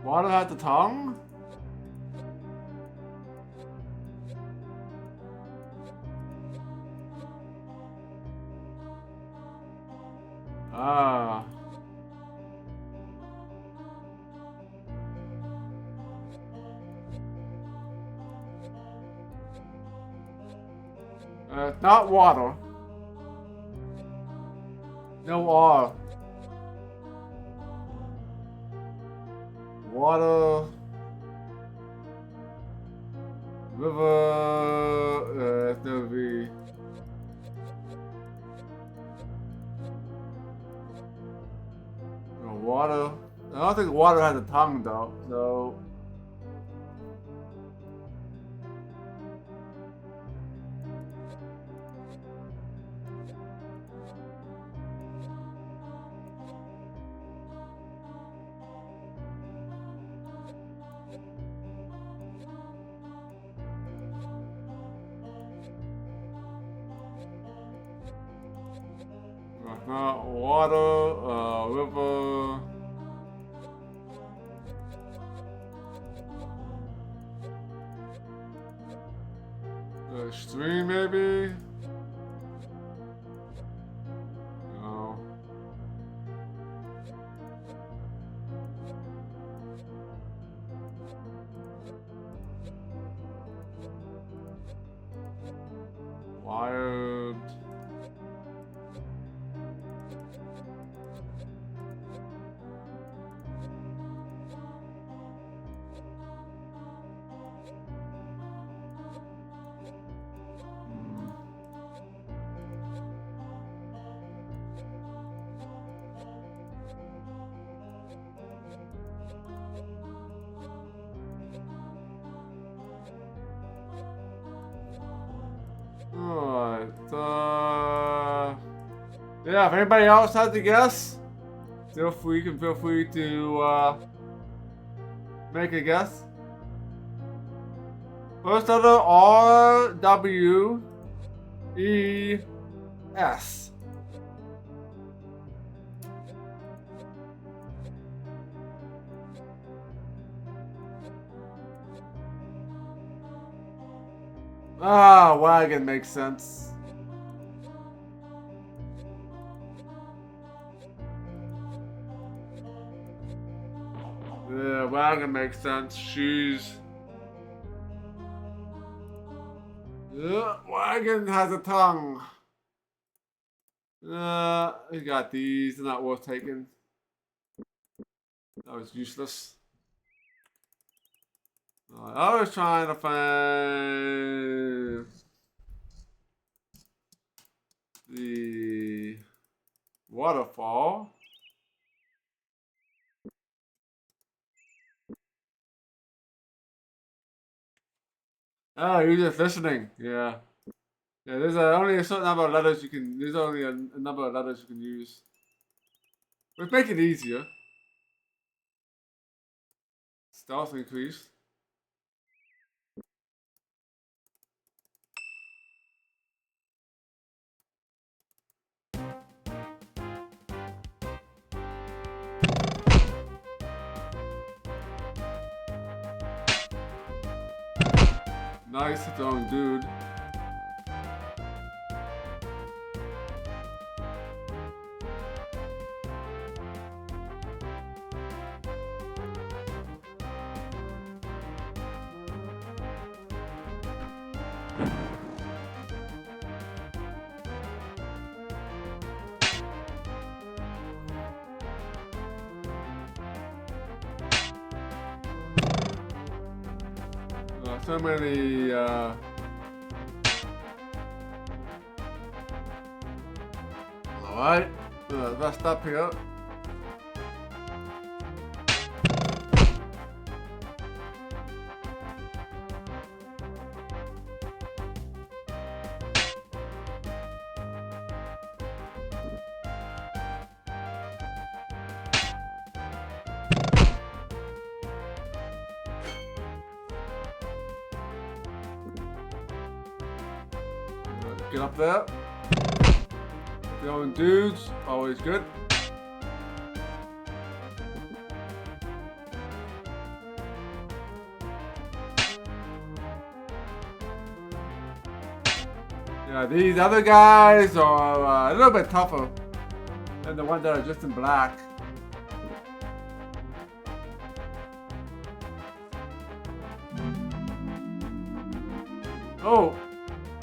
Water has the tongue? Ah. Not water. No R. Water. River. It's no V. No, water. I don't think water has a tongue though, so. Water, river. Stream, maybe? No. Wired. Yeah, if anybody else has a guess, feel free to make a guess. First letter R W E S. Ah, wagon makes sense. Yeah, wagon makes sense. Shoes. Yeah, wagon has a tongue. We got these. They're not worth taking. That was useless. I was trying to find the waterfall. Oh, you're just listening. Yeah. Yeah, there's only a certain number of letters you can. There's only a number of letters you can use. Which make it easier. Stealth increase. Nice throwing, dude. So many. All right. Rest up here. Get up there. Throwing dudes, always good. Yeah, these other guys are a little bit tougher than the ones that are just in black. Oh,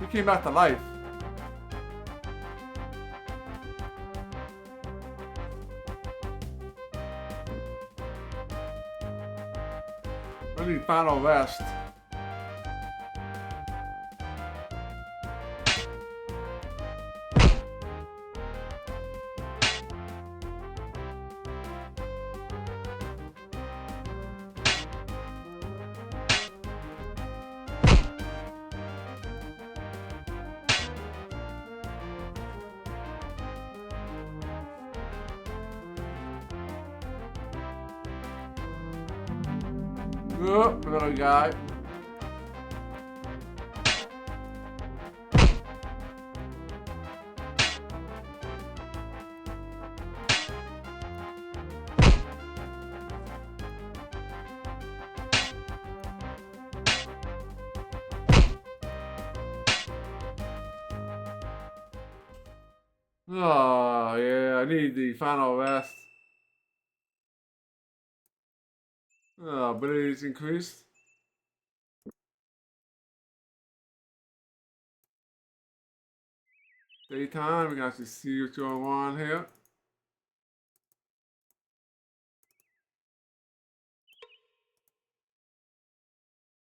he came back to life. I need final rest. Oh, another guy. Oh, yeah, I need the final rest. Oh, abilities increased. Daytime, we can actually see what's going on here.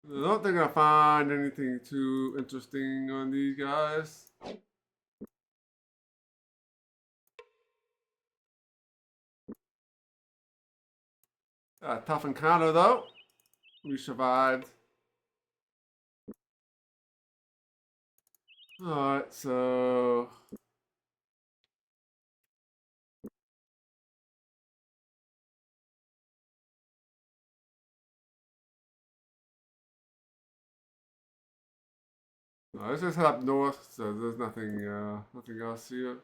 I don't think I find anything too interesting on these guys. Tough encounter though. We survived. Alright, so Let's just head up north, so there's nothing else here.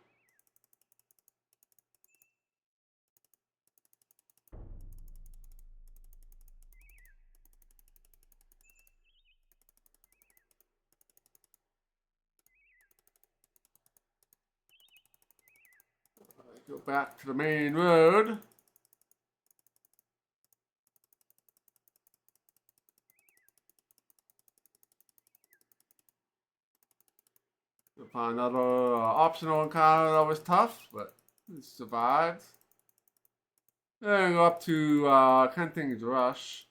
Go back to the main road. We'll find another optional encounter that was tough, but it survived. Then go up to Kenting's Rush.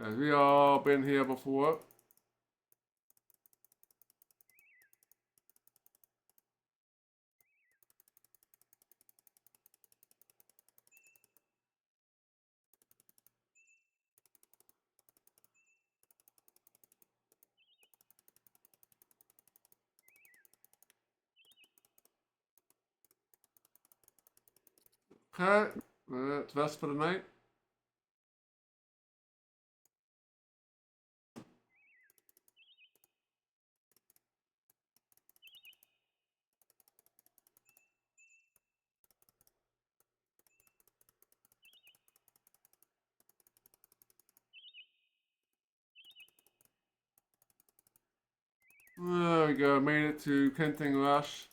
As we all been here before. Okay, let's rest for the night. There we go, made it to Kenting Rush.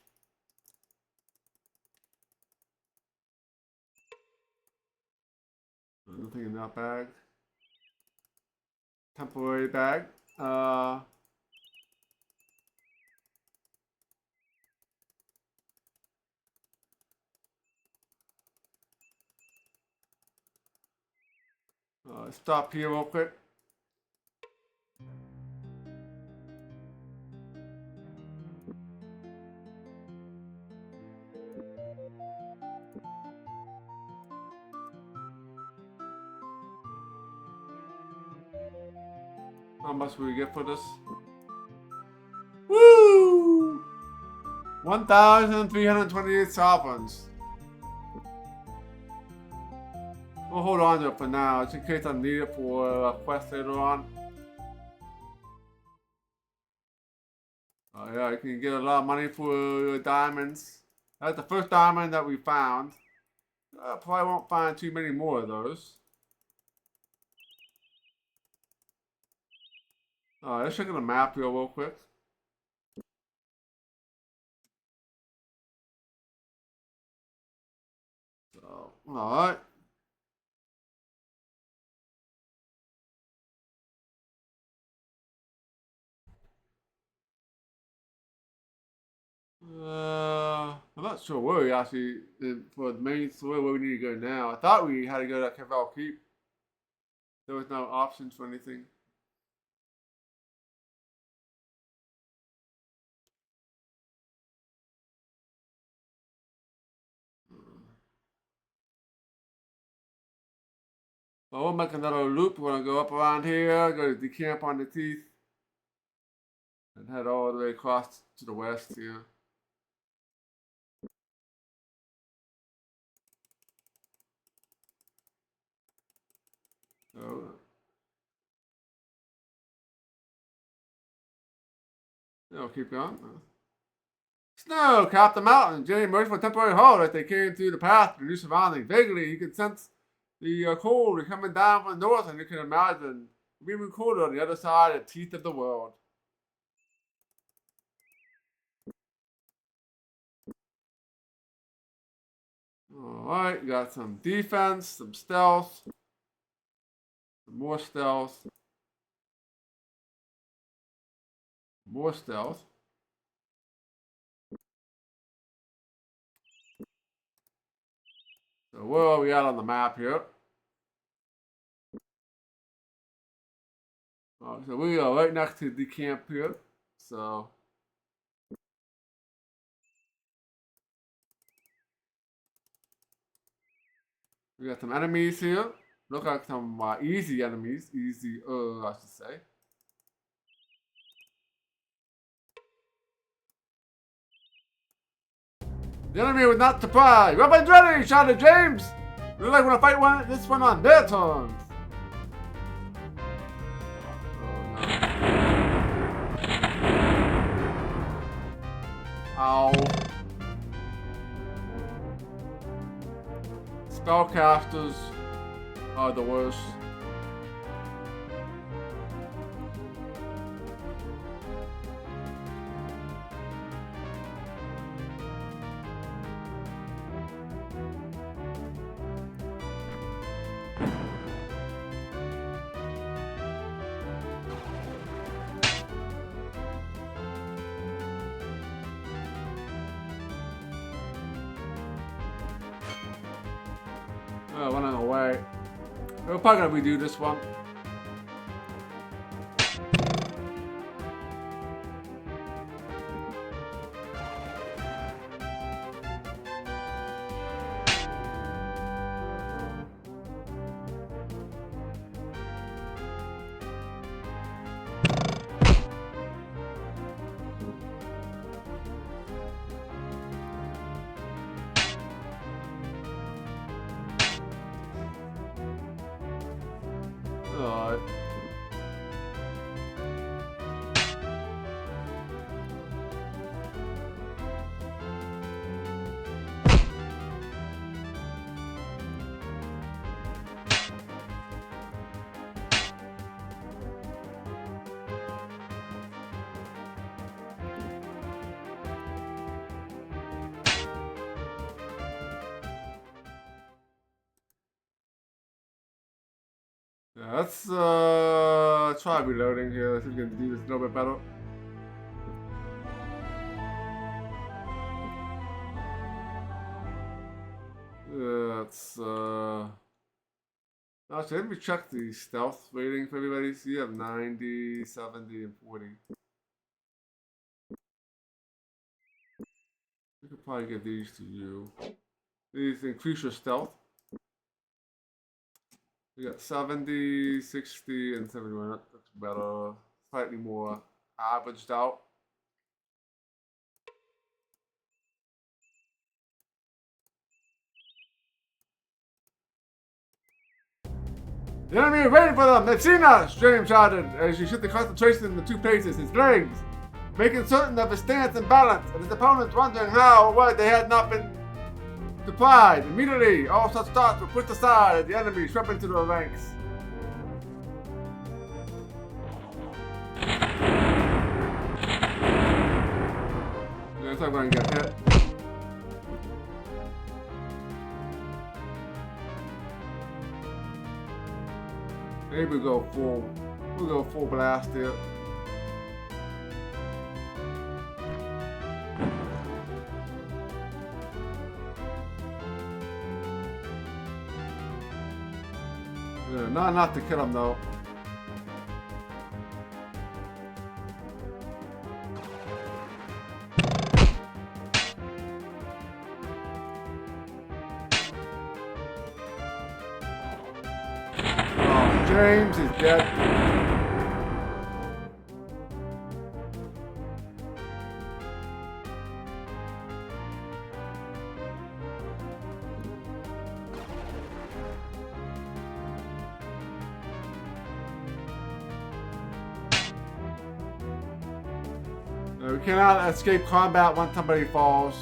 Nothing in that bag. Temporary bag. Stop here real quick. How much will we get for this? Woo! 1,328 sovereigns. We'll hold on to it for now, just in case I need it for a quest later on. Oh yeah, you can get a lot of money for diamonds. That's the first diamond that we found. Probably won't find too many more of those. Alright, let's check the map here real quick. So, alright. I'm not sure where we actually, for the main story, where we need to go now. I thought we had to go to Cavell Keep. There was no options for anything. Well, we'll make another loop. We're gonna go up around here, go to decamp on the teeth, and head all the way across to the west here. So, yeah, we'll keep going. Snow capped the mountain. Jenny emerged from a temporary halt as they came through the path to new surroundings. Vaguely, he could sense the cold coming down from the north, and you can imagine it being colder on the other side of the teeth of the world. Alright, got some defense, some stealth, some more stealth, more stealth. So where are we at on the map here? So we are right next to the camp here. So we got some enemies here. Look like some easy enemies. Easy, I should say. The enemy was not surprised. Weapons ready, shouted James. We like when I fight this one on their terms. Ow. Spellcasters are the worst. Oh, running away. We're probably gonna redo this one. Alright. Yeah, let's try reloading here. Let's see if we can do this a little bit better. Let's actually, let me check the stealth rating for everybody. So you have 90, 70, and 40. We could probably give these to you. These increase your stealth. We got 70, 60, and 71. That looks better. Slightly more averaged out. The enemy is waiting for them! hercxena! Stream shouted as she shifted concentration in the two places, his legs, making certain of his stance and balance, and his opponents wondering how or why they had not been supplied. Immediately, all such thoughts were pushed aside as the enemy swept into their ranks. Looks like we're gonna get hit. Maybe we'll go full blast here. Yeah, not enough to kill him though. James is dead. We cannot escape combat once somebody falls.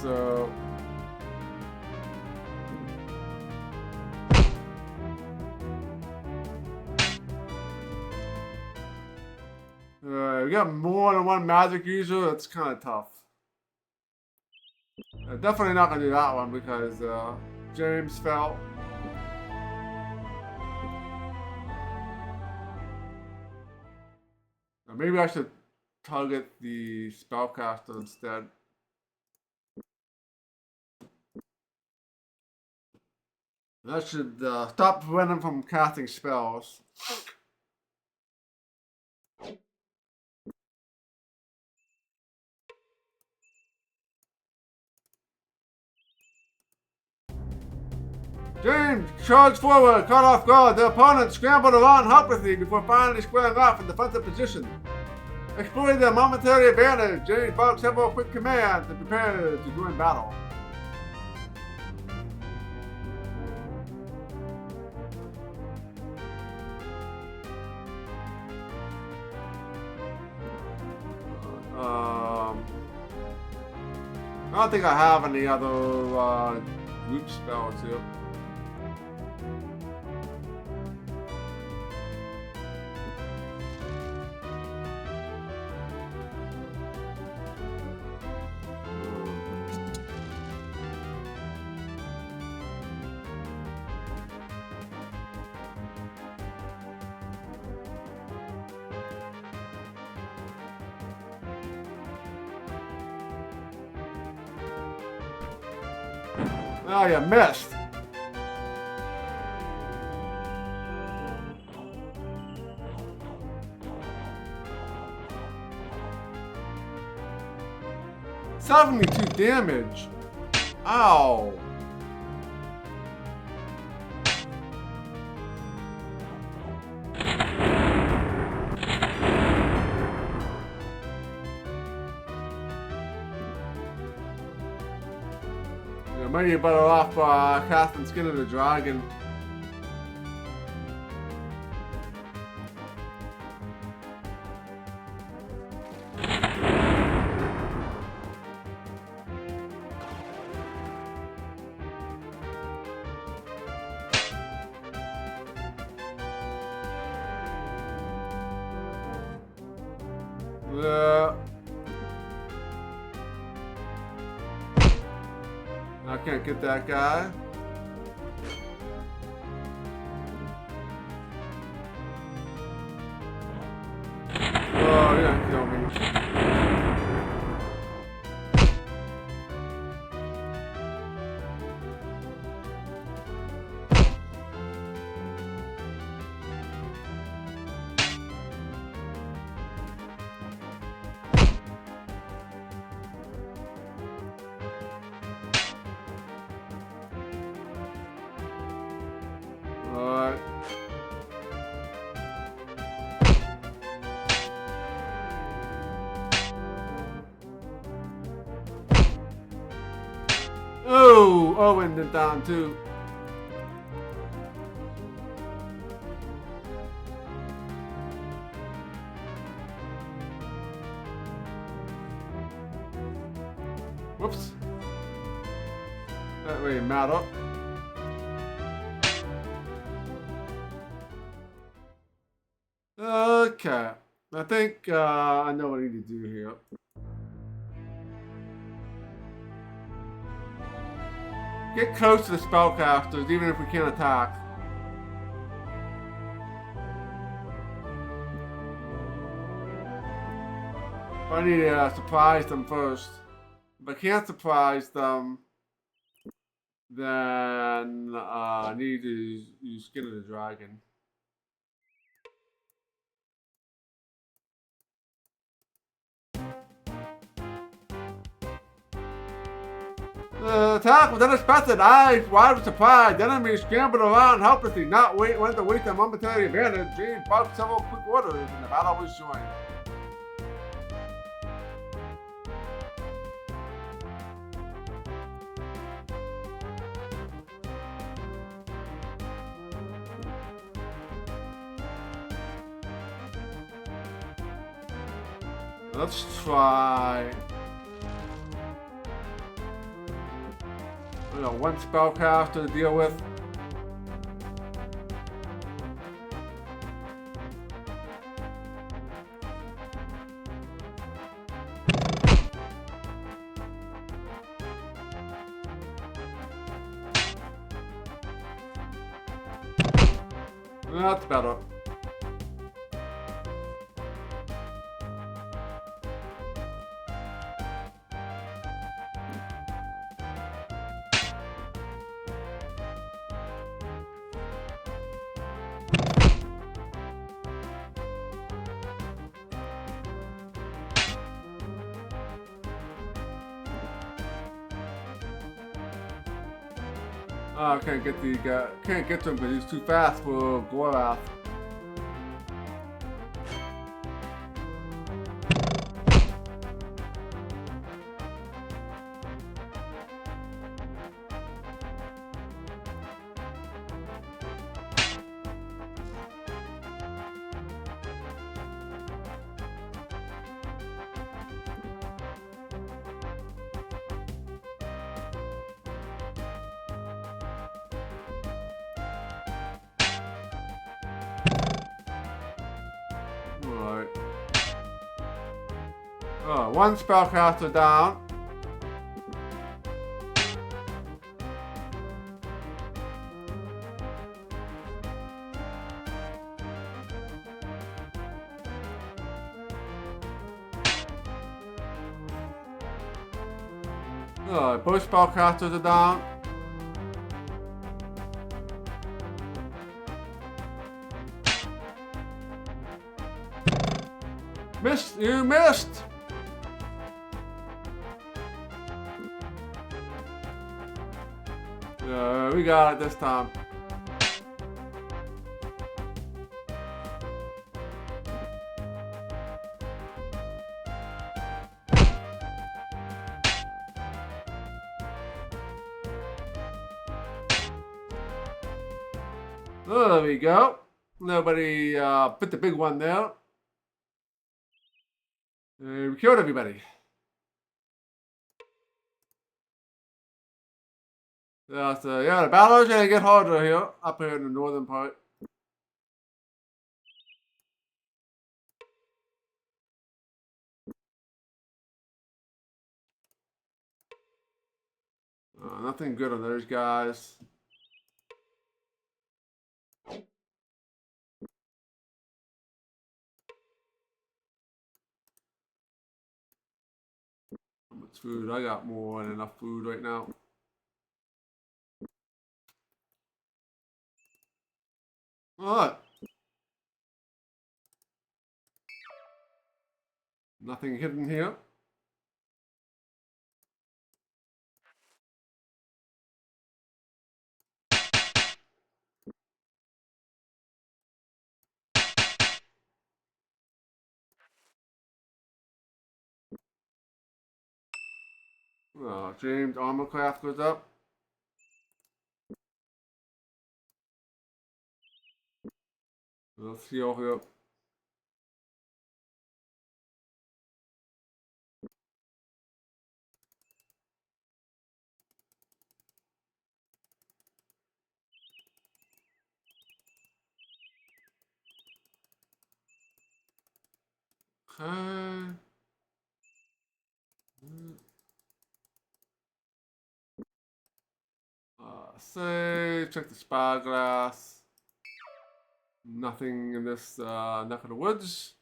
So we got more than one magic user. It's kind of tough. Definitely not gonna do that one because James fell. Maybe I should target the spellcaster instead. That should stop preventing from casting spells. James charged forward, caught off guard. The opponent scrambled around helplessly before finally squaring off in defensive position. Exploiting their momentary advantage, James barked several quick commands and prepared to join battle. I don't think I have any other group spells here. Oh, you missed. $72 damage. Ow. Maybe you're better off casting Skin of the Dragon. I can't get that guy. Oh, yeah, kill me. Alright. Oh, Owen went down too. Whoops. That way, mad up. Okay. I think I know what I need to do here. Get close to the spellcasters, even if we can't attack. I need to surprise them first. If I can't surprise them, then I need to use Skin of the Dragon. The attack was unexpected. I was surprised. The enemy scrambled around helplessly, not wait to waste their momentary advantage. James barked several quick orders, and the battle was joined. Let's try. We got one spellcaster to deal with. That's better. Oh, I can't get the can't get to him because he's too fast for Gorath. Alright. Oh, one spellcaster down. Both spellcasters are down. Missed! You missed! We got it this time. Oh, there we go. Nobody put the big one there. We killed everybody. So yeah, the battle's gonna get harder here, up here in the northern part. Nothing good on those guys. How much food? I got more than enough food right now. Alright. Nothing hidden here. James Armorcraft goes up. Let's heal here. Okay. Say, check the spyglass. Nothing in this neck of the woods.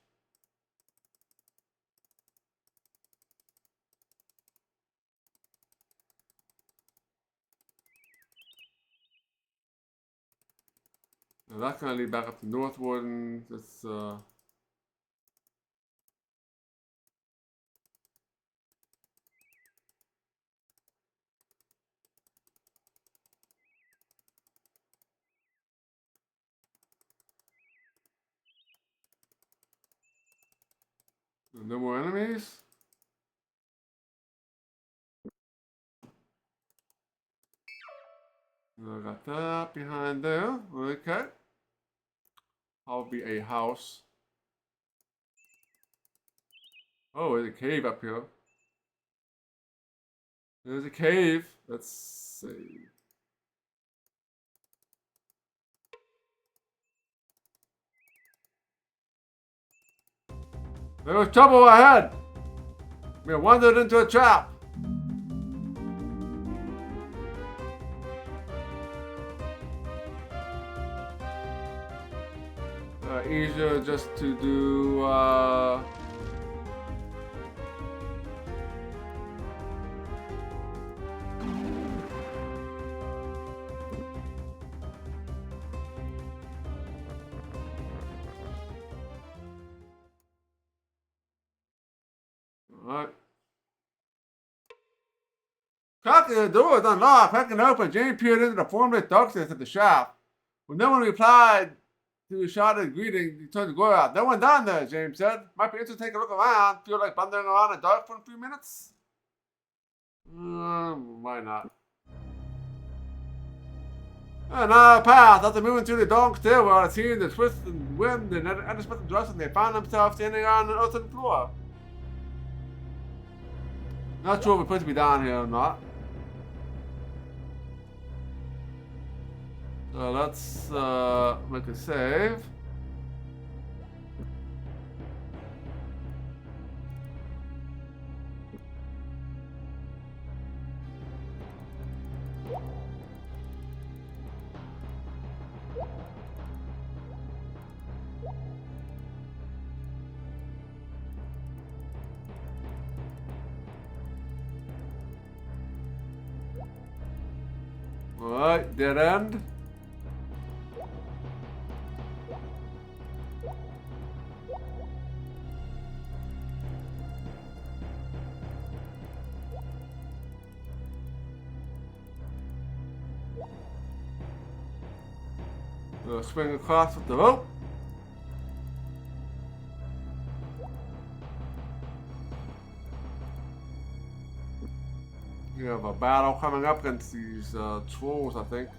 Now that's gonna lead back up to Northwood, and it's no more enemies. I got that behind there. Okay. I'll be a house. Oh, there's a cave up here. There's a cave. Let's see. There was trouble ahead. We wandered into a trap. Easier just to do alright. Luckily, the door was unlocked. Cracking open, James peered into the formless darkness of the shaft. When no one replied to his shouted greeting, he turned to go out. No one down there, James said. Might be interesting to take a look around. Feel like wandering around in the dark for a few minutes? Why not? Another path. After moving through the dark stairwell and seeing the twist and wind and unexpected direction, they found themselves standing on an earthen floor. Not sure if we're supposed to be down here or not. So let's make a save. Alright, dead end. We'll swing across with the rope. We have a battle coming up against these trolls, I think.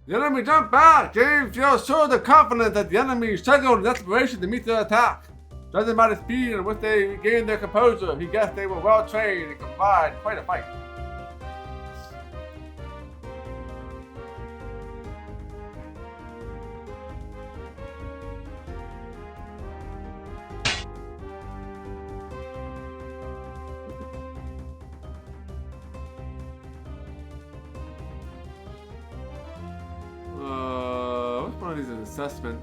The enemy jumped back! James feels sure and confident that the enemy struggled in desperation to meet their attack. Judging by the speed in which they regained their composure, he guessed they were well trained and could provide quite a fight. Which one of these is assessment?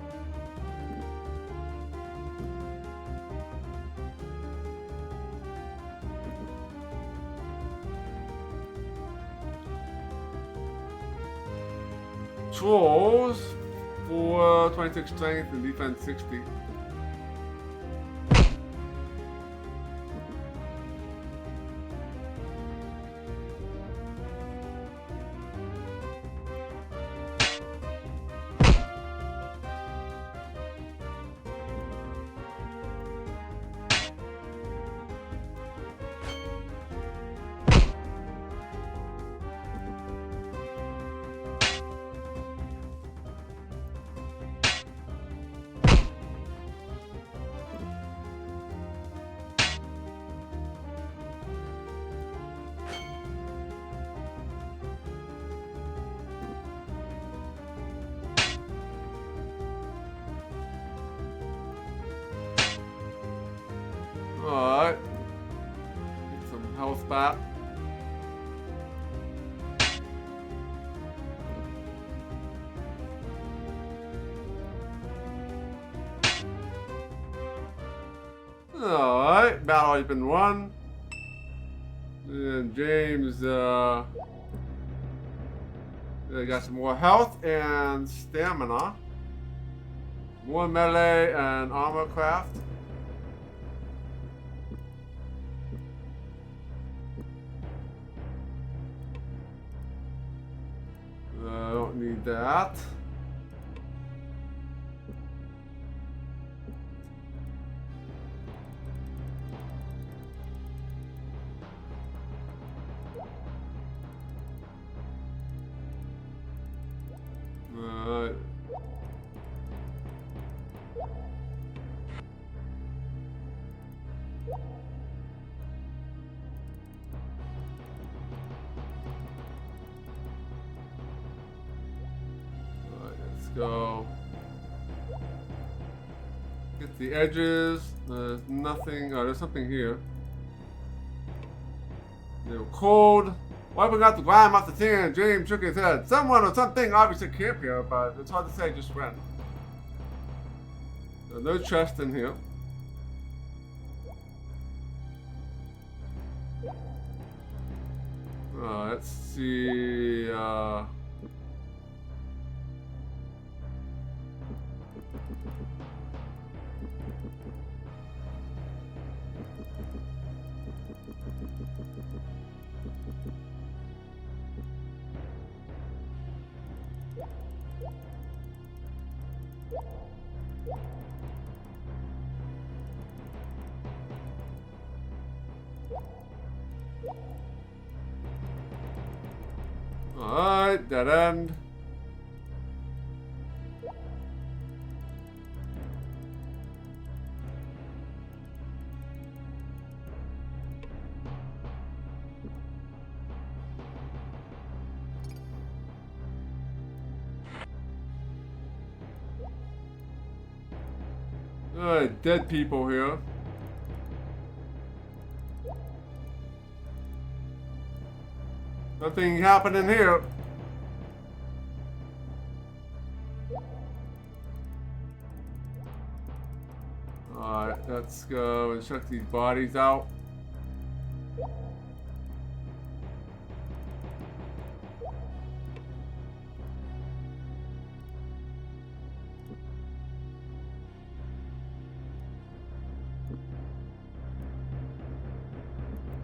Trolls for 26 strength and defense 60. Alright. Get some health back. Alright, battle has been won. And James got some more health and stamina. More melee and armor craft. I don't need that. Alright. Let's go. Get the edges. There's nothing. Oh, there's something here. They were cold. Wiping out the grime off the tin, James shook his head. Someone or something obviously camped here, but it's hard to say just when. There's no chest in here. Let's see. Alright, dead end. Alright, dead people here. Nothing happening here. Alright, let's go and check these bodies out.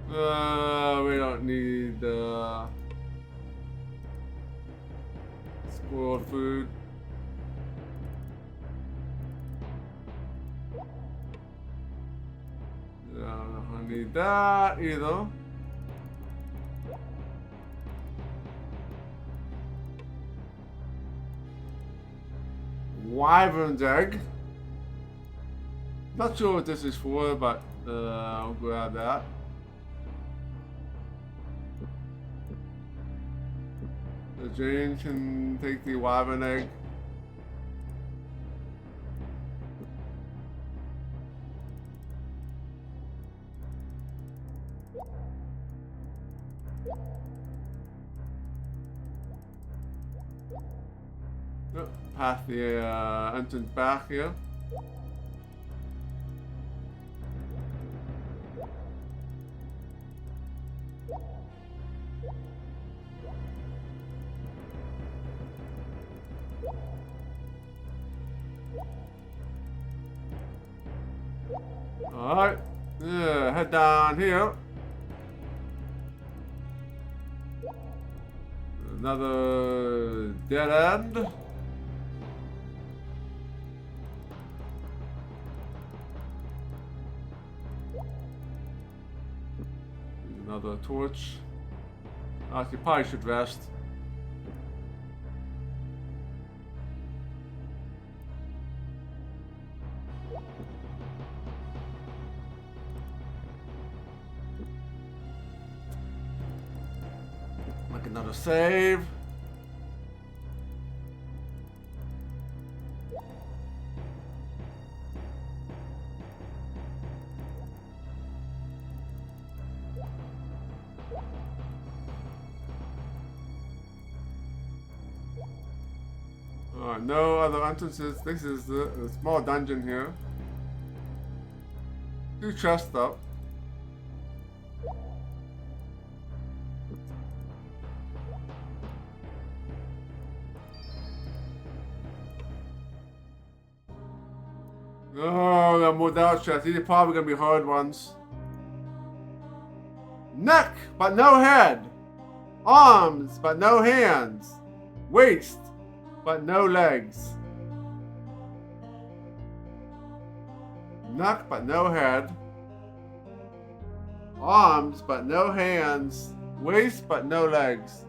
We don't need spoiled food. I don't need that either. Wyvern's egg. Not sure what this is for, but I'll grab that. The Jane can take the wyvern egg. Past the entrance back here. Alright, yeah, head down here. Another dead end. Another torch. Actually, probably should rest. Make another save. No other entrances. This is a small dungeon here. 2 chests up. Oh, got more doubt chests. These are probably gonna be hard ones. Neck, but no head. Arms, but no hands. Waist, but no legs. Neck, but no head. Arms, but no hands. Waist, but no legs.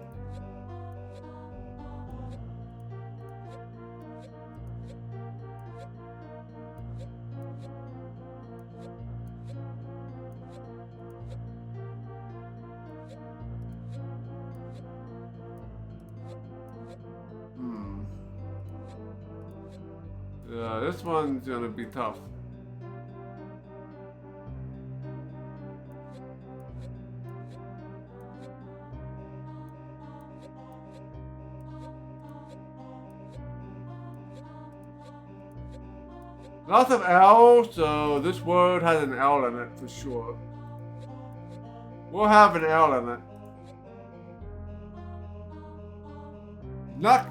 Yeah, this one's gonna be tough. Lots of L, so this word has an L in it for sure. We'll have an L in it. Nuck.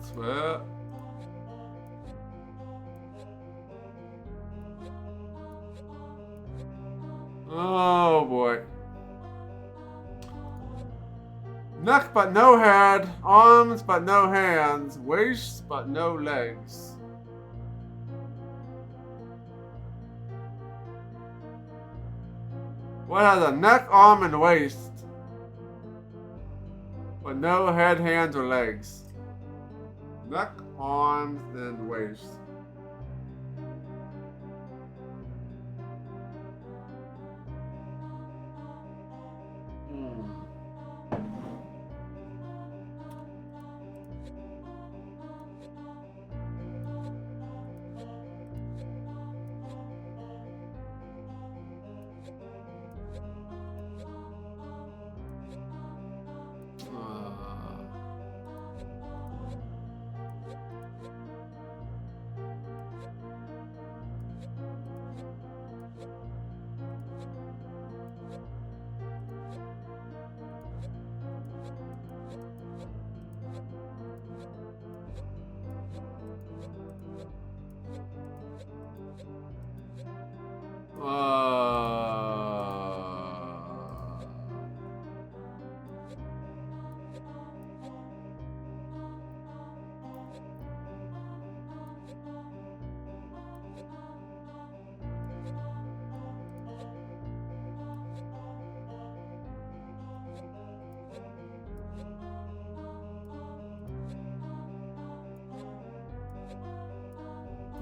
swear. Oh boy. Neck but no head, arms but no hands, waist but no legs. What has a neck, arm, and waist, but no head, hands, or legs? Neck, arms, and waist.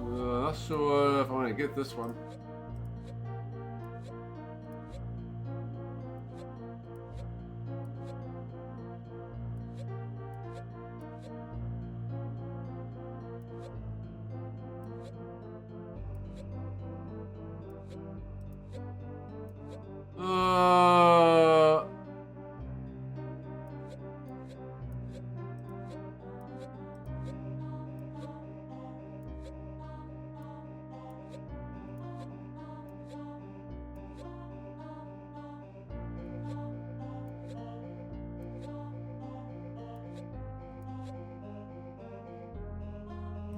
Not sure if I want to get this one.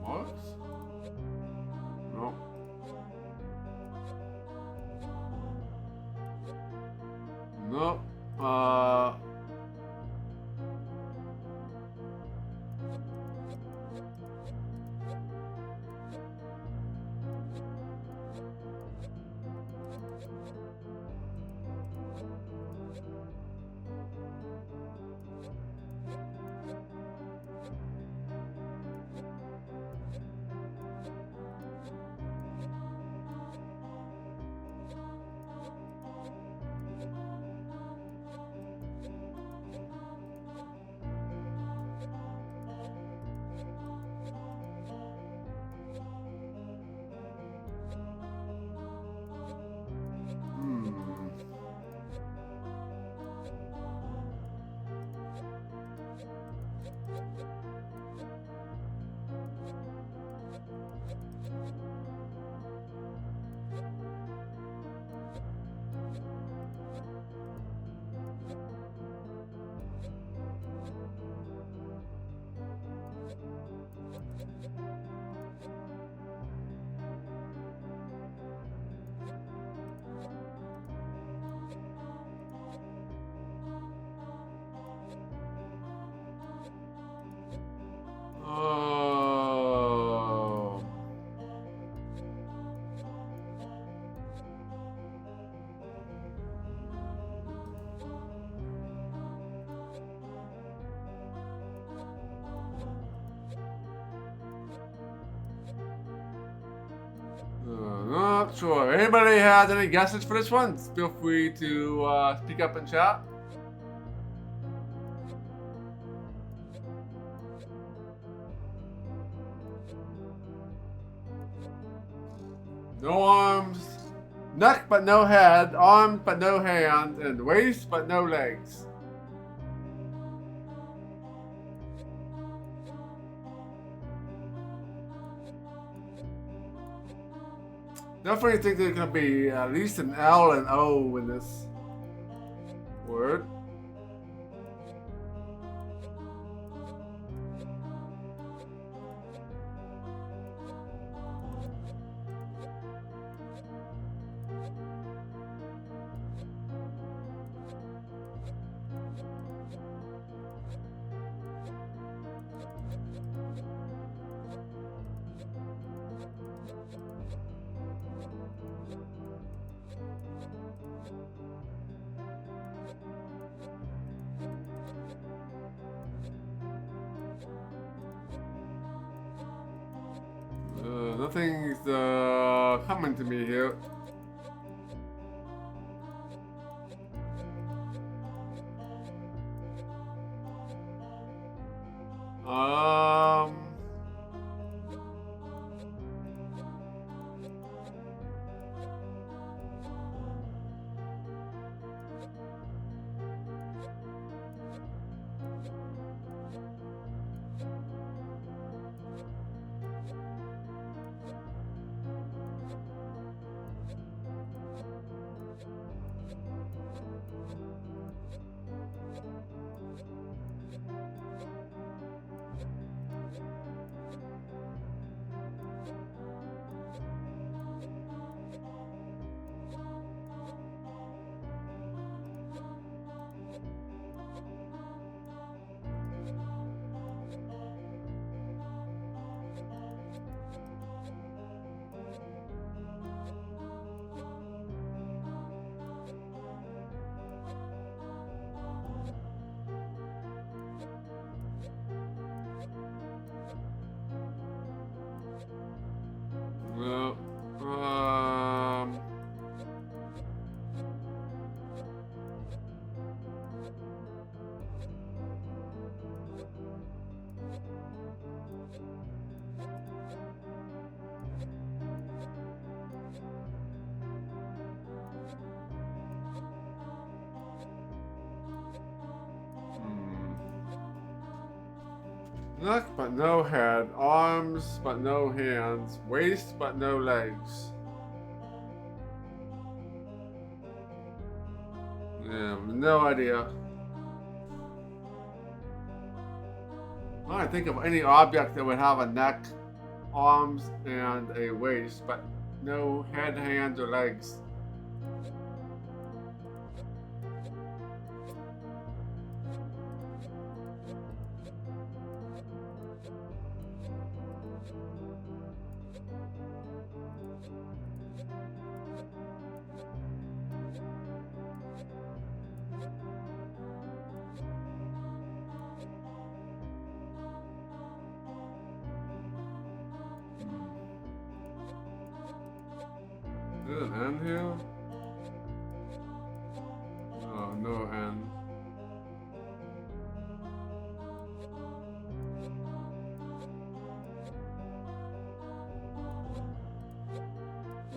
What? No. No. Oh. Not sure. Anybody has any guesses for this one? Feel free to speak up in chat. No arms, neck but no head, arms but no hands, and waist but no legs. Definitely think there's gonna be at least an L and O in this word. Nothing's coming to me here. Well, neck but no head, arms but no hands, waist but no legs. Yeah, no idea. I can't think of any object that would have a neck, arms, and a waist, but no head, hands, or legs. Is it an end here? Oh, no end.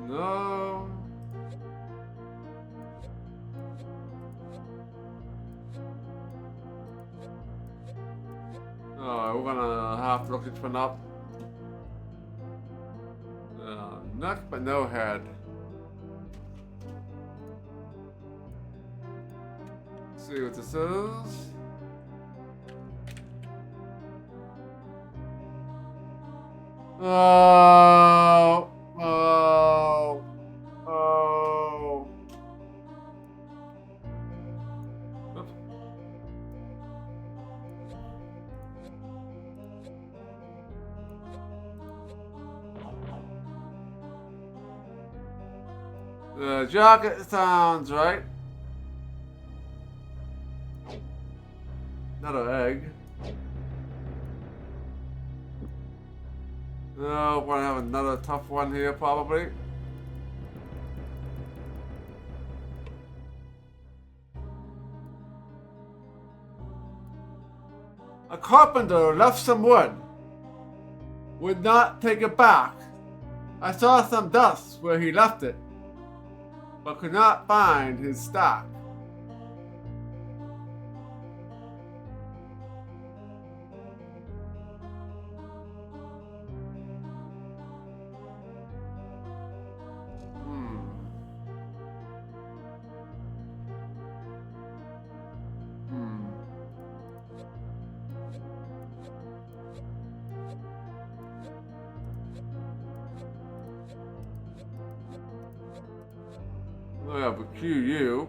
No. Oh, we're gonna have to look this one up. Neck but no head. Let's see what this is. Oh, oh, oh. Oops. The jacket sounds right. Another egg. No, we're gonna have another tough one here probably. A carpenter left some wood. Would not take it back. I saw some dust where he left it, but could not find his stack. I have a QU.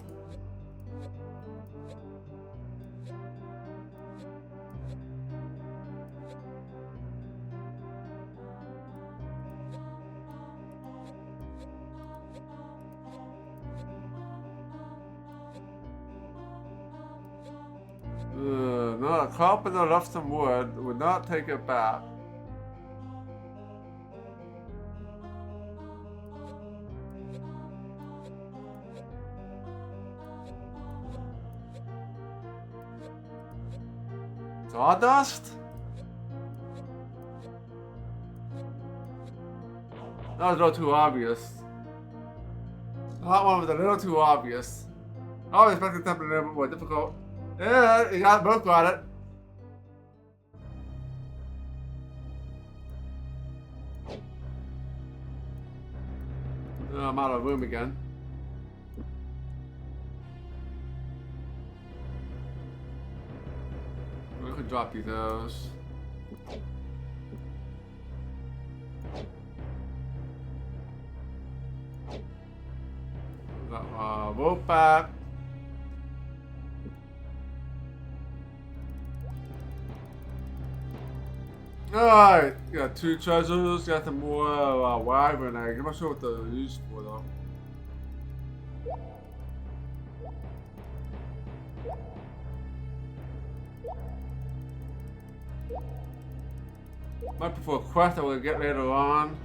No, a carpenter left some wood, would not take it back. Sawdust? That was a little too obvious. That one was a little too obvious. I was expecting something a little bit more difficult. Yeah, you both got it. I'm out of room again. We could drop you those. Rope back. Alright, got 2 treasures, got some more wyvern eggs. I'm not sure what they're used for though. Might prefer a quest that we'll get later on.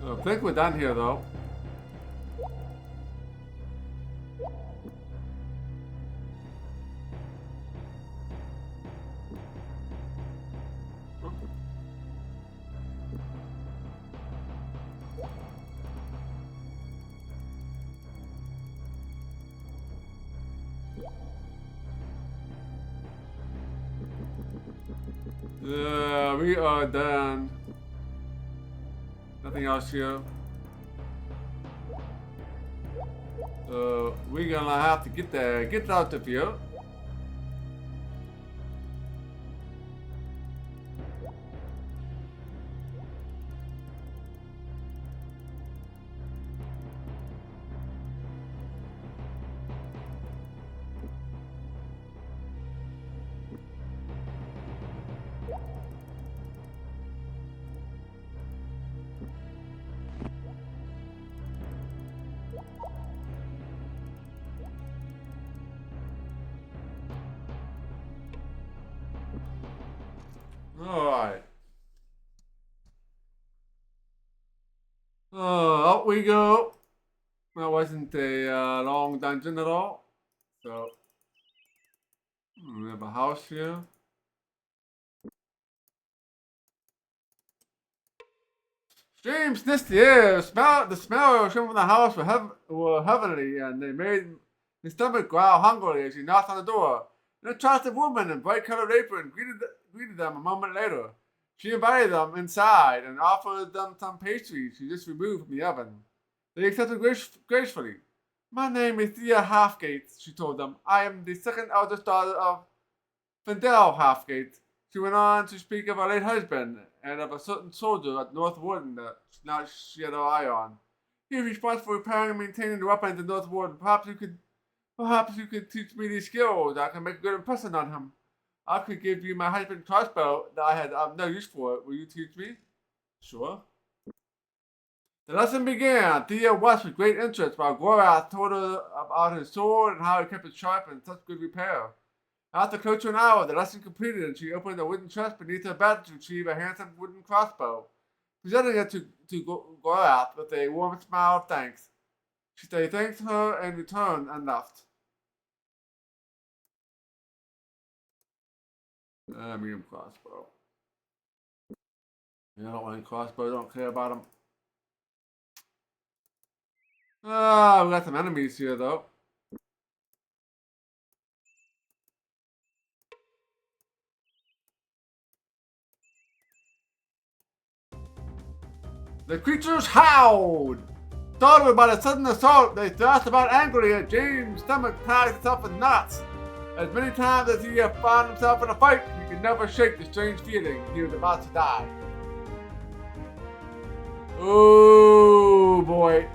I think we're done here though. We are done. Nothing else here. So we're gonna have to get out of here. Alright. Out we go. That wasn't a long dungeon at all. So, we have a house here. Streams sniffed the air. The smell came from the house were heavenly, and they made his stomach growl hungrily as he knocked on the door. An attractive woman in bright-colored apron greeted them a moment later. She invited them inside and offered them some pastries she just removed from the oven. They accepted gracefully. My name is Thea Halfgate, she told them. I am the second eldest daughter of Fidel Halfgate. She went on to speak of her late husband and of a certain soldier at North Warden that now she had her eye on. He is responsible for repairing and maintaining the weapons in North Warden. Perhaps you could teach me these skills. I can make a good impression on him. I could give you my husband's crossbow that I had no use for it. Will you teach me? Sure. The lesson began. Thea watched with great interest while Gorath told her about his sword and how he kept it sharp and in such good repair. After close to an hour, the lesson completed, and she opened a wooden chest beneath her bed to retrieve a handsome wooden crossbow, presenting it to Gorath with a warm smile of thanks. They thanked her in return and left. Medium crossbow. I don't want any crossbow, don't care about them. We got some enemies here though. The creatures howled! Startled by the sudden assault, they thrashed about angrily as James' stomach tied itself in knots. As many times as he had found himself in a fight, he could never shake the strange feeling he was about to die. Oh boy.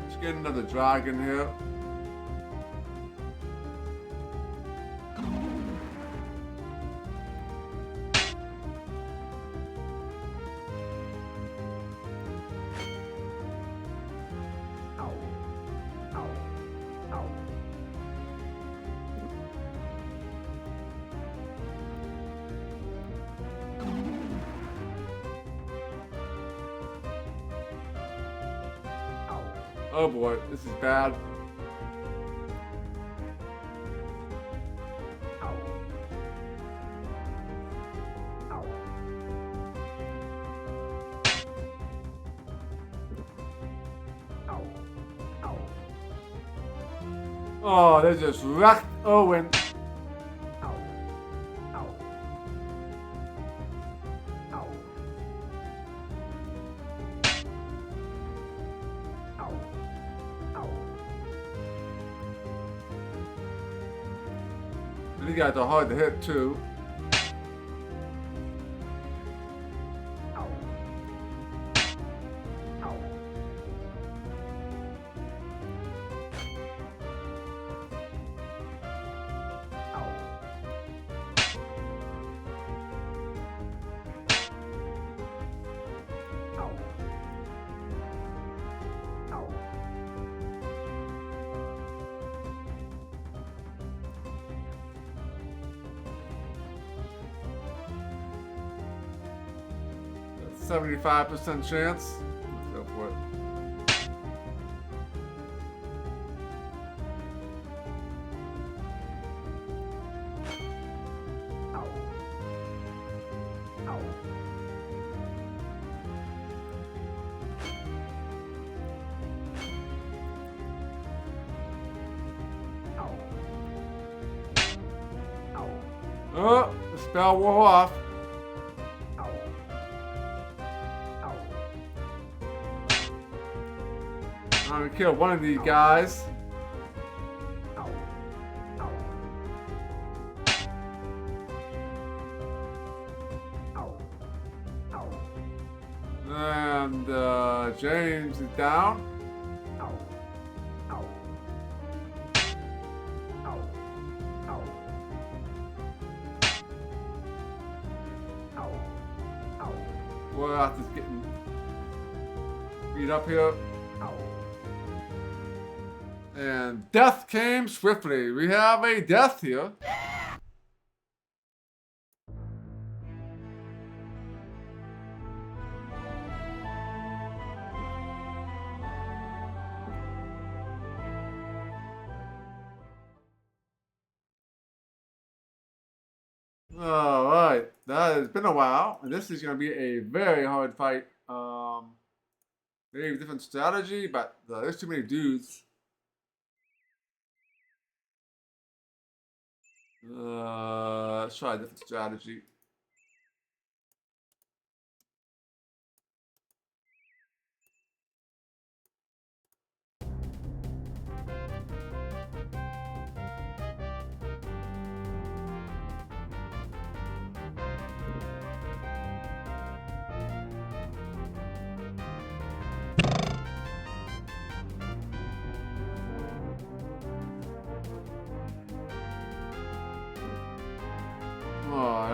Let's get another dragon here. Oh boy, this is bad. Oh, they just wrecked Owen. These guys are hard to hit too. That's 75% chance. Let's go for it. Oh, the spell wore off. I'm gonna kill one of these guys. And James is down. Boy, after getting beat up here. And death came swiftly. We have a death here. Alright, that has been a while. And this is going to be a very hard fight. Maybe different strategy, but there's too many dudes. Let's try a different strategy.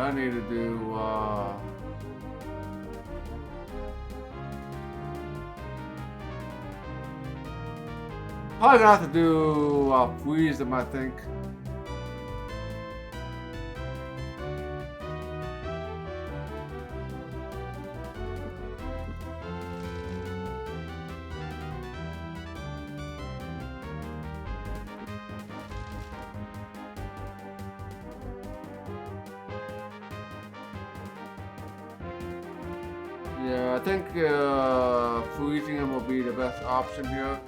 I need to do probably gonna have to do freeze them, I think. Yeah, I think freezing him will be the best option here.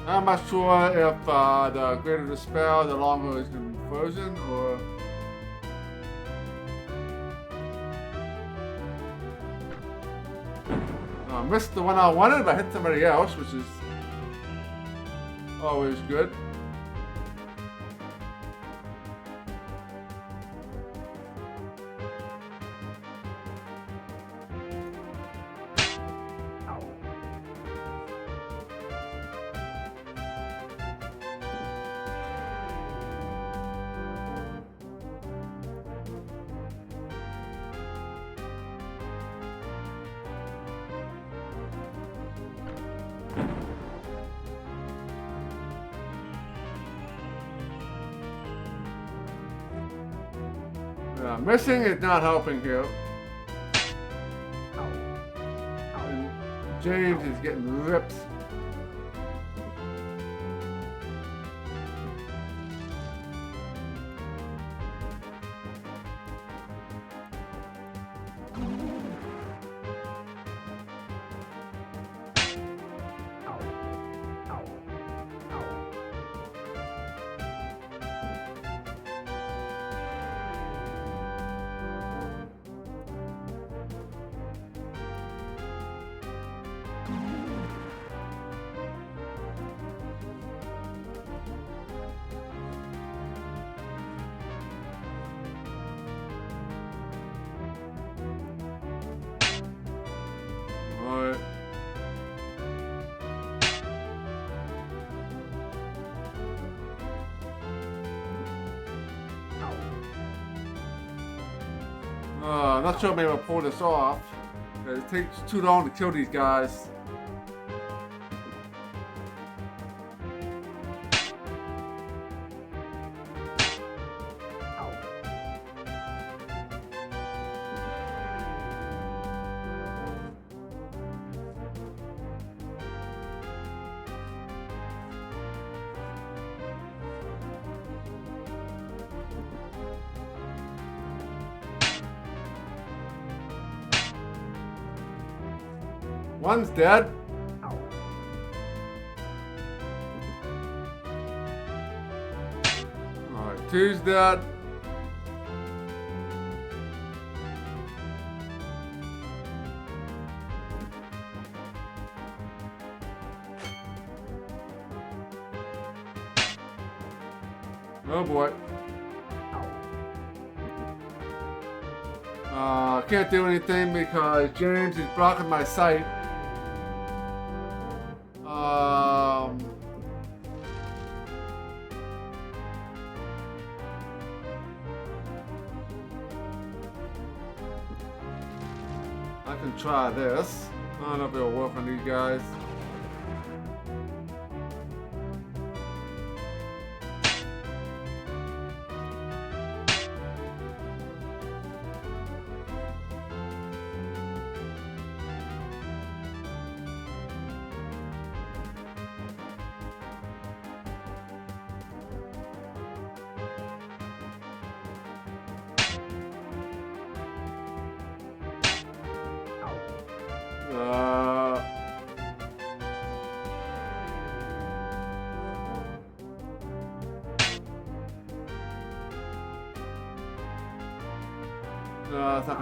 I'm not sure if the greater the spell, the longer it's going to be frozen, or... I missed the one I wanted, but I hit somebody else, which is always good. Missing is not helping here. And James is getting ripped. Alright. I'm not sure maybe I'll pull this off. It takes too long to kill these guys. One's dead. Alright, two's dead. Oh boy. Can't do anything because James is blocking my sight. I can try this. I don't know if it'll work on these guys.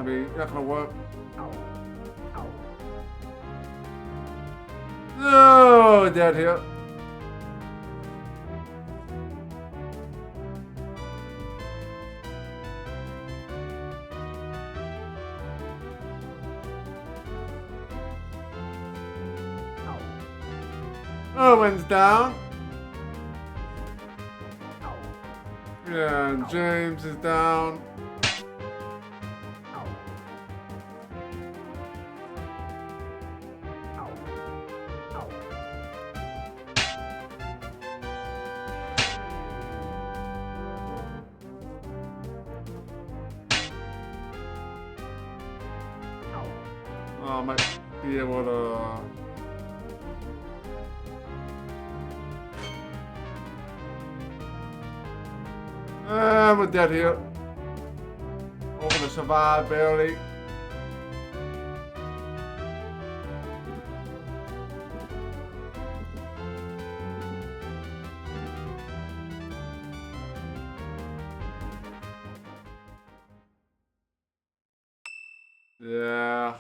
It's not gonna work. No, dead here. Owen's down. And James is down. I might be able to... we're dead here. We're gonna survive barely. Yeah.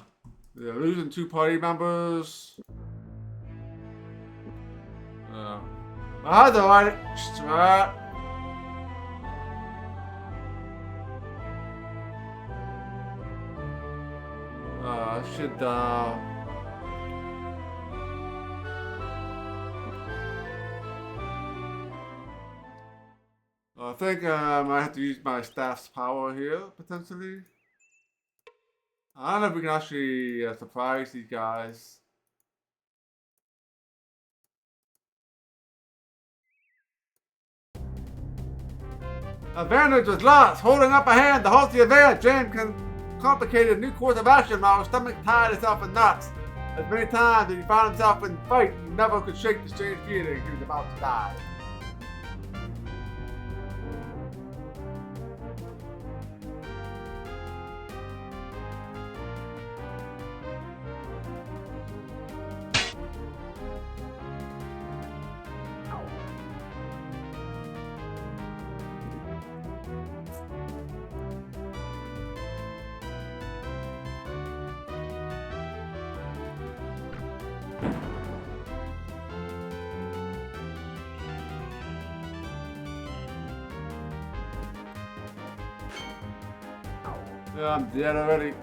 They're losing 2 party members. That's alright. Should I think I might have to use my staff's power here, potentially. I don't know if we can actually surprise these guys. Advantage was lost. Holding up a hand to halt the advance, James can complicate a new course of action while his stomach tied itself in knots. As many times as he found himself in fight, he never could shake the strange feeling he was about to die. Yeah, I'm dead already.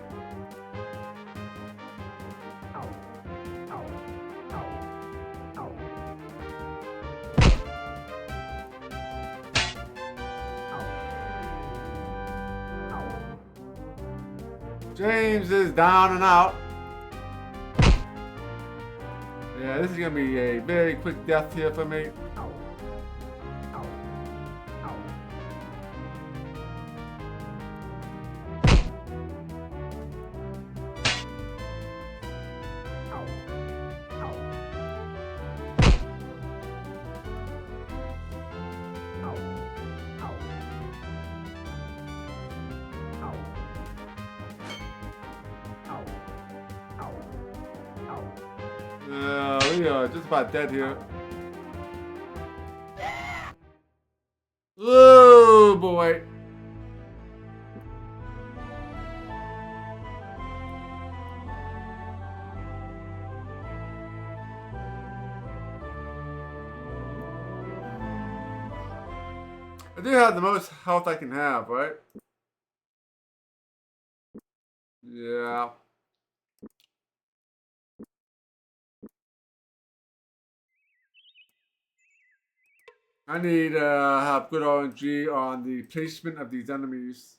James is down and out. Yeah, this is gonna be a very quick death here for me. We are just about dead here. Oh boy. I do have the most health I can have, right? Yeah. I need to have good RNG on the placement of these enemies.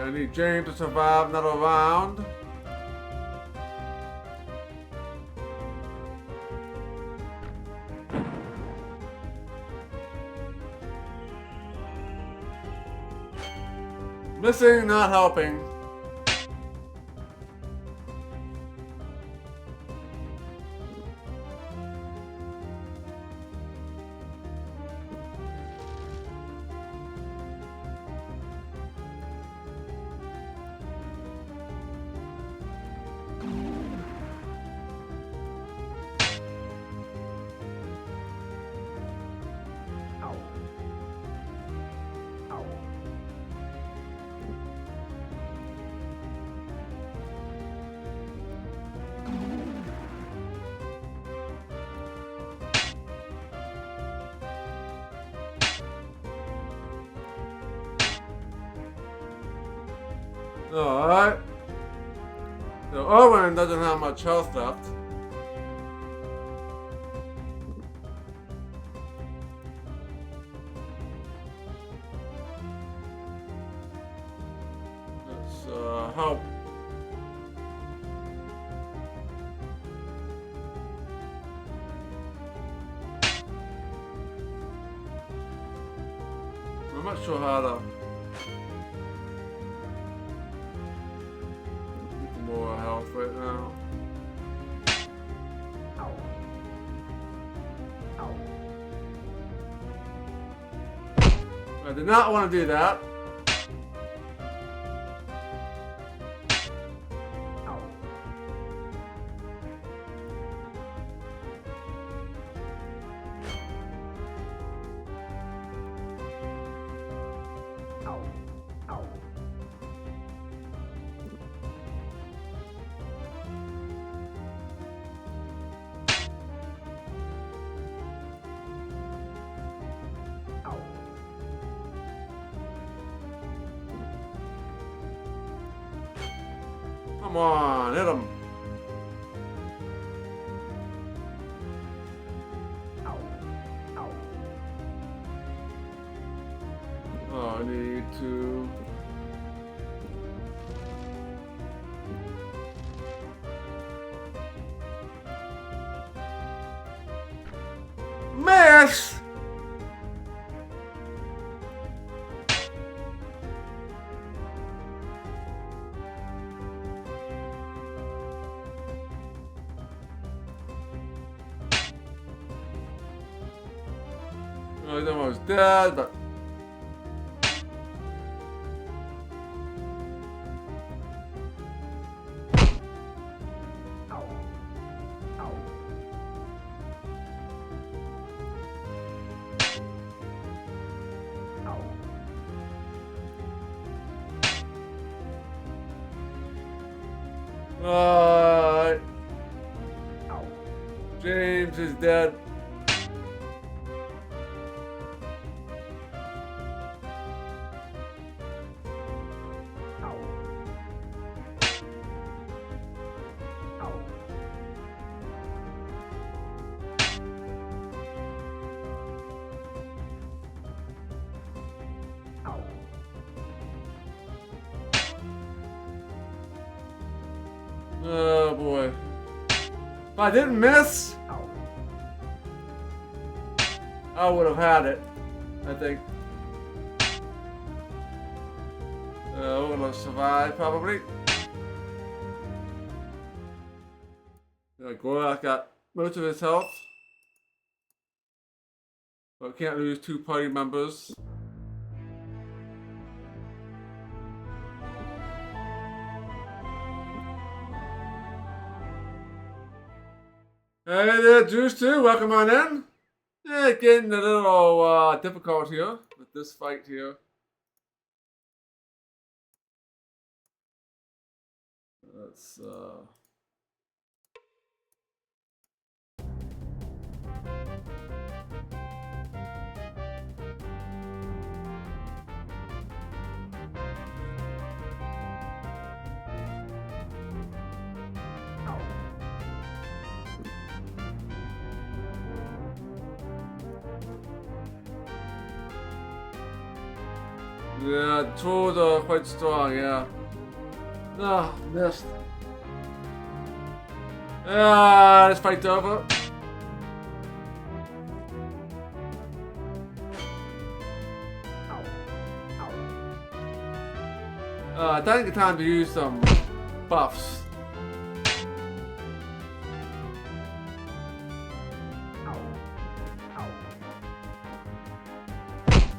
I need James to survive another round. Missing, not helping. Alright. So Owen doesn't have much health left. Let's help. I'm not sure how to more health right now. I did not want to do that. Come on, hit him. Oh, I need to... Miss! Oh, he's almost dead, but... James is dead. Oh boy. If I didn't miss, I would have had it, I think. We're gonna survive, probably. Gorak got most of his health. But can't lose 2 party members. Hey there, Juice 2, welcome on in. Yeah, getting a little difficult here with this fight here. Let's yeah, the trolls are quite strong, yeah. Ah, missed. Ah, this fight's over. I think it's time to use some buffs.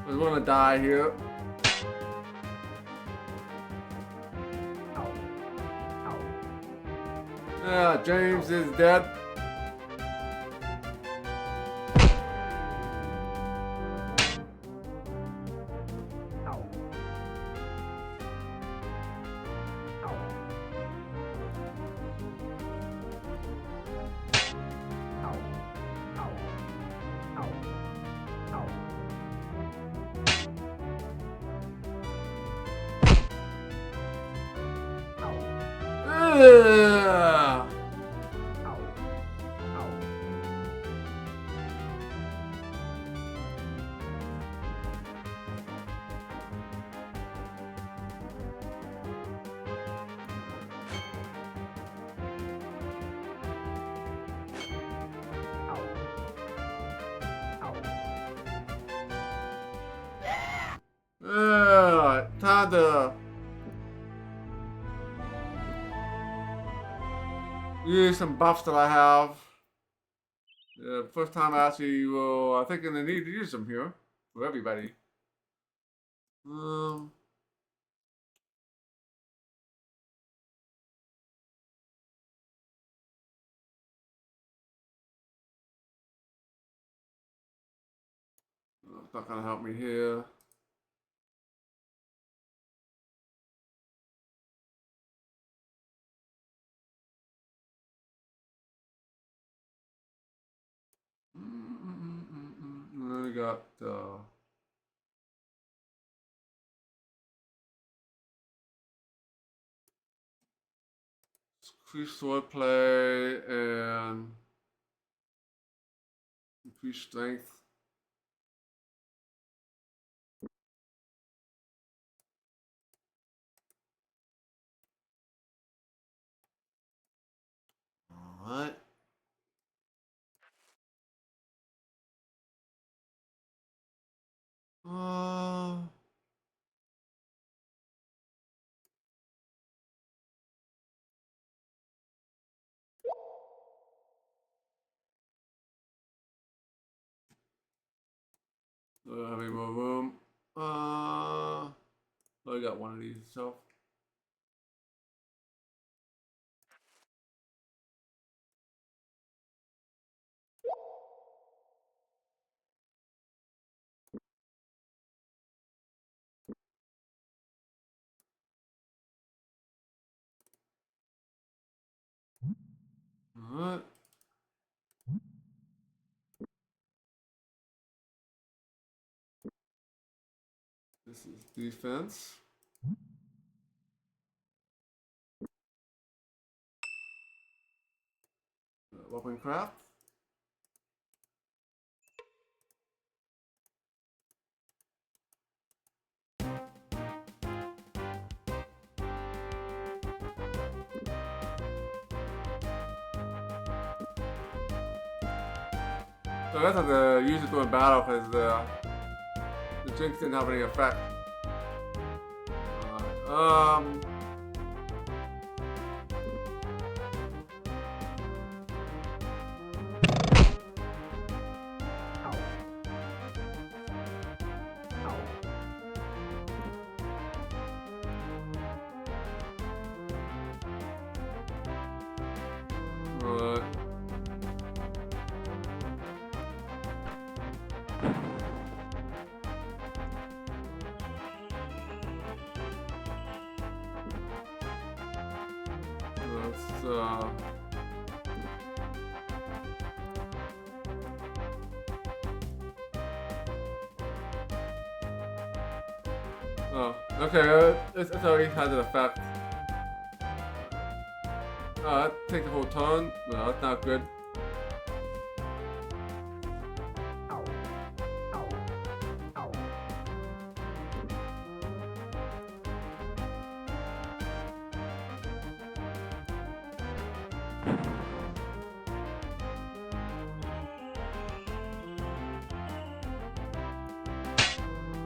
We're gonna die here. Yeah, James is dead. Ugh. Time to use some buffs that I have. First time I actually will, I think I need to use them here for everybody. It's not gonna help me here. And then we got increased swordplay and increased strength. Alright. Having more room. I got one of these, so. Alright. This is defense. Weapon craft. So that's how to use it during battle because the jinx didn't have any effect. Alright. Let's oh, okay, it's already has an effect. Take the whole turn. No, that's not good.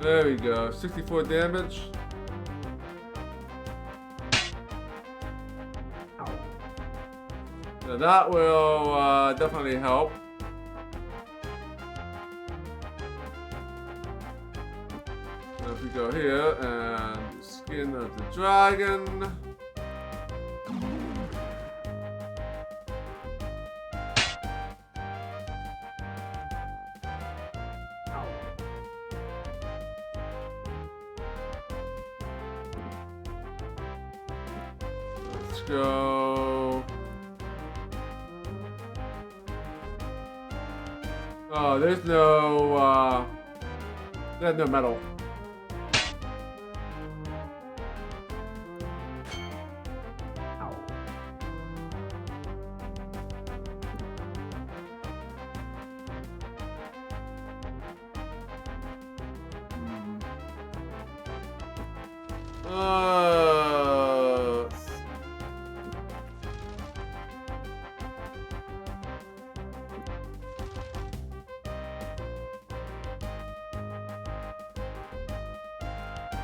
There we go, 64 damage. Now that will definitely help. So if we go here and skin of the dragon. Let's go. Oh, there's no metal.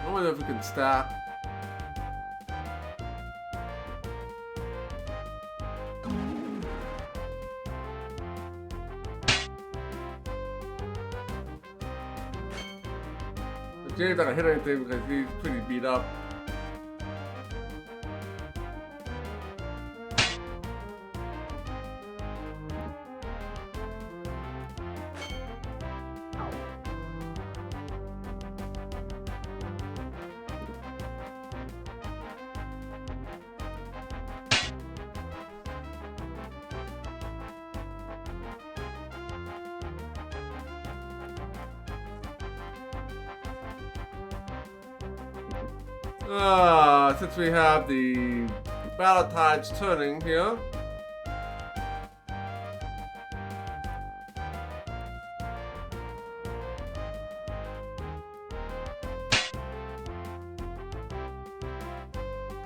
I wonder if we can stack. James not gonna hit anything because he's pretty beat up. Since we have the battle tides turning here.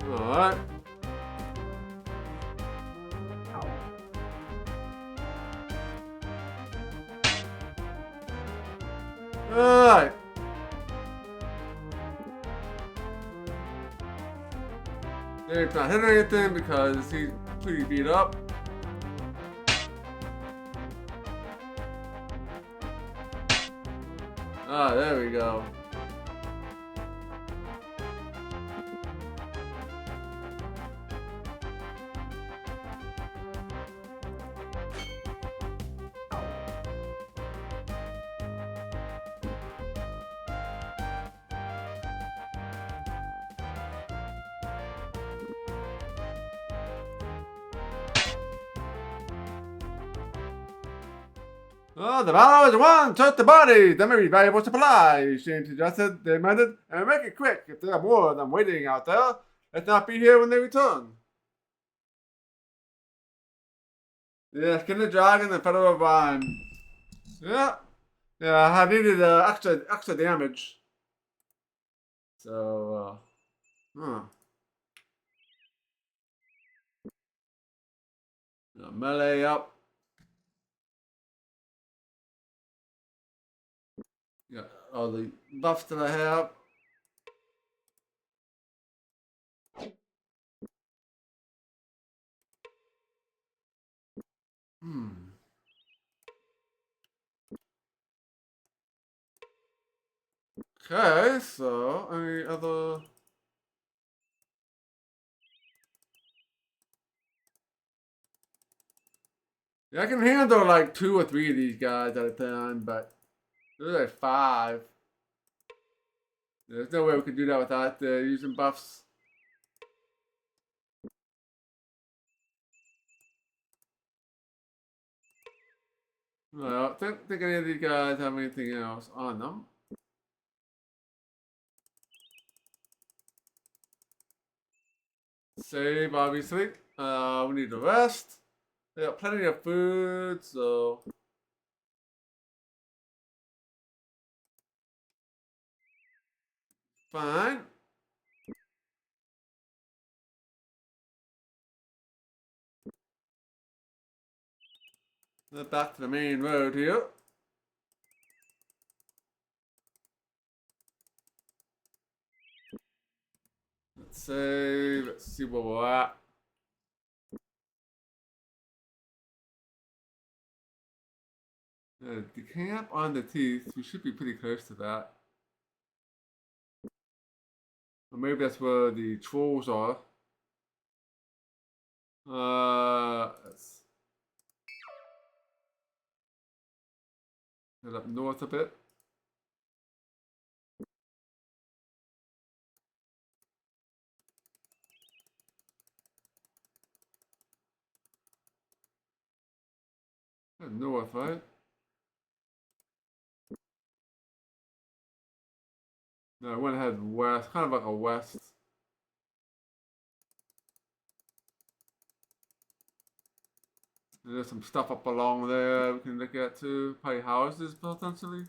Alright. Alright. Dave's not hitting anything because he's pretty beat up. Ah, there we go. Oh, the battle is won! Search the body! There may be valuable supplies, Shane suggested. They amended, and make it quick. If there are more of them waiting out there, let's not be here when they return. Yeah, skin the dragon and federal vine. Yeah. Yeah, I needed extra damage. So, melee up. Got all the buffs that I have. Okay, so any other? Yeah, I can handle like 2 or 3 of these guys at a time, but there's like 5. There's no way we could do that without using buffs. I don't think any of these guys have anything else on them. Save, obviously. We need to rest. We got plenty of food, so. Fine. Back to the main road here. Let's save. Let's see where we're at. The camp on the teeth. We should be pretty close to that. Or maybe that's where the trolls are. Let's head up north a bit. North, right? No, I went ahead west, kind of like a west. There's some stuff up along there we can look at too. Probably houses potentially.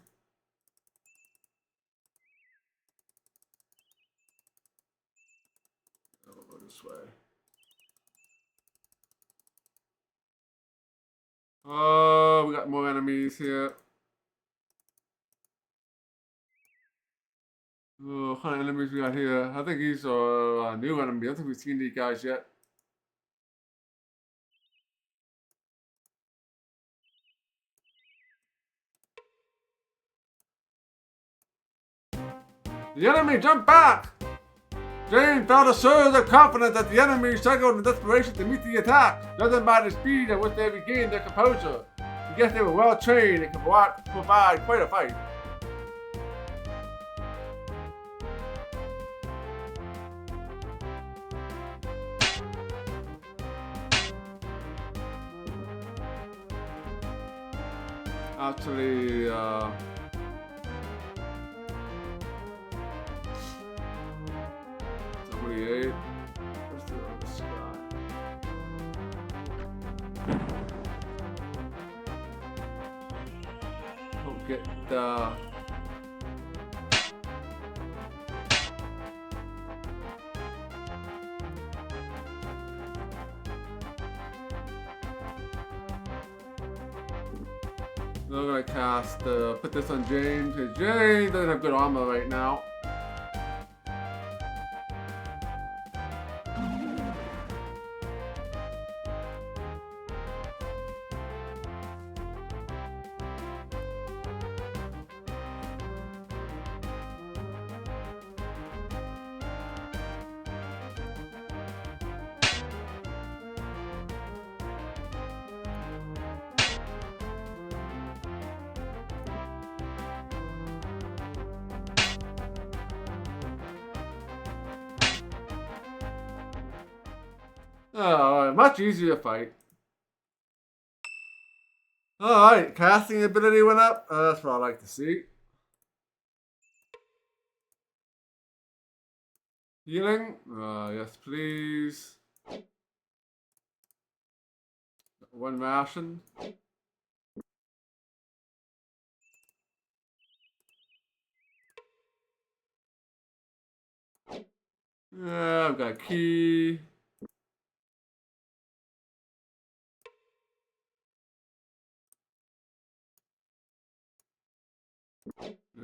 I'll go this way. Oh, we got more enemies here. Oh, what kind of enemies we got here? I think these are new enemies. I don't think we've seen these guys yet. The enemy jumped back! Jane felt a surge of confidence as the enemy struggled in desperation to meet the attack, judging by the speed at which they regained their composure. I guess they were well trained and could provide quite a fight. Actually, 28. What's the other sky? Don't get the. We're gonna cast, put this on James, because James doesn't have good armor right now. Alright, much easier fight. Alright, casting ability went up. That's what I like to see. Healing? Yes, please. One ration. Yeah, I've got a key.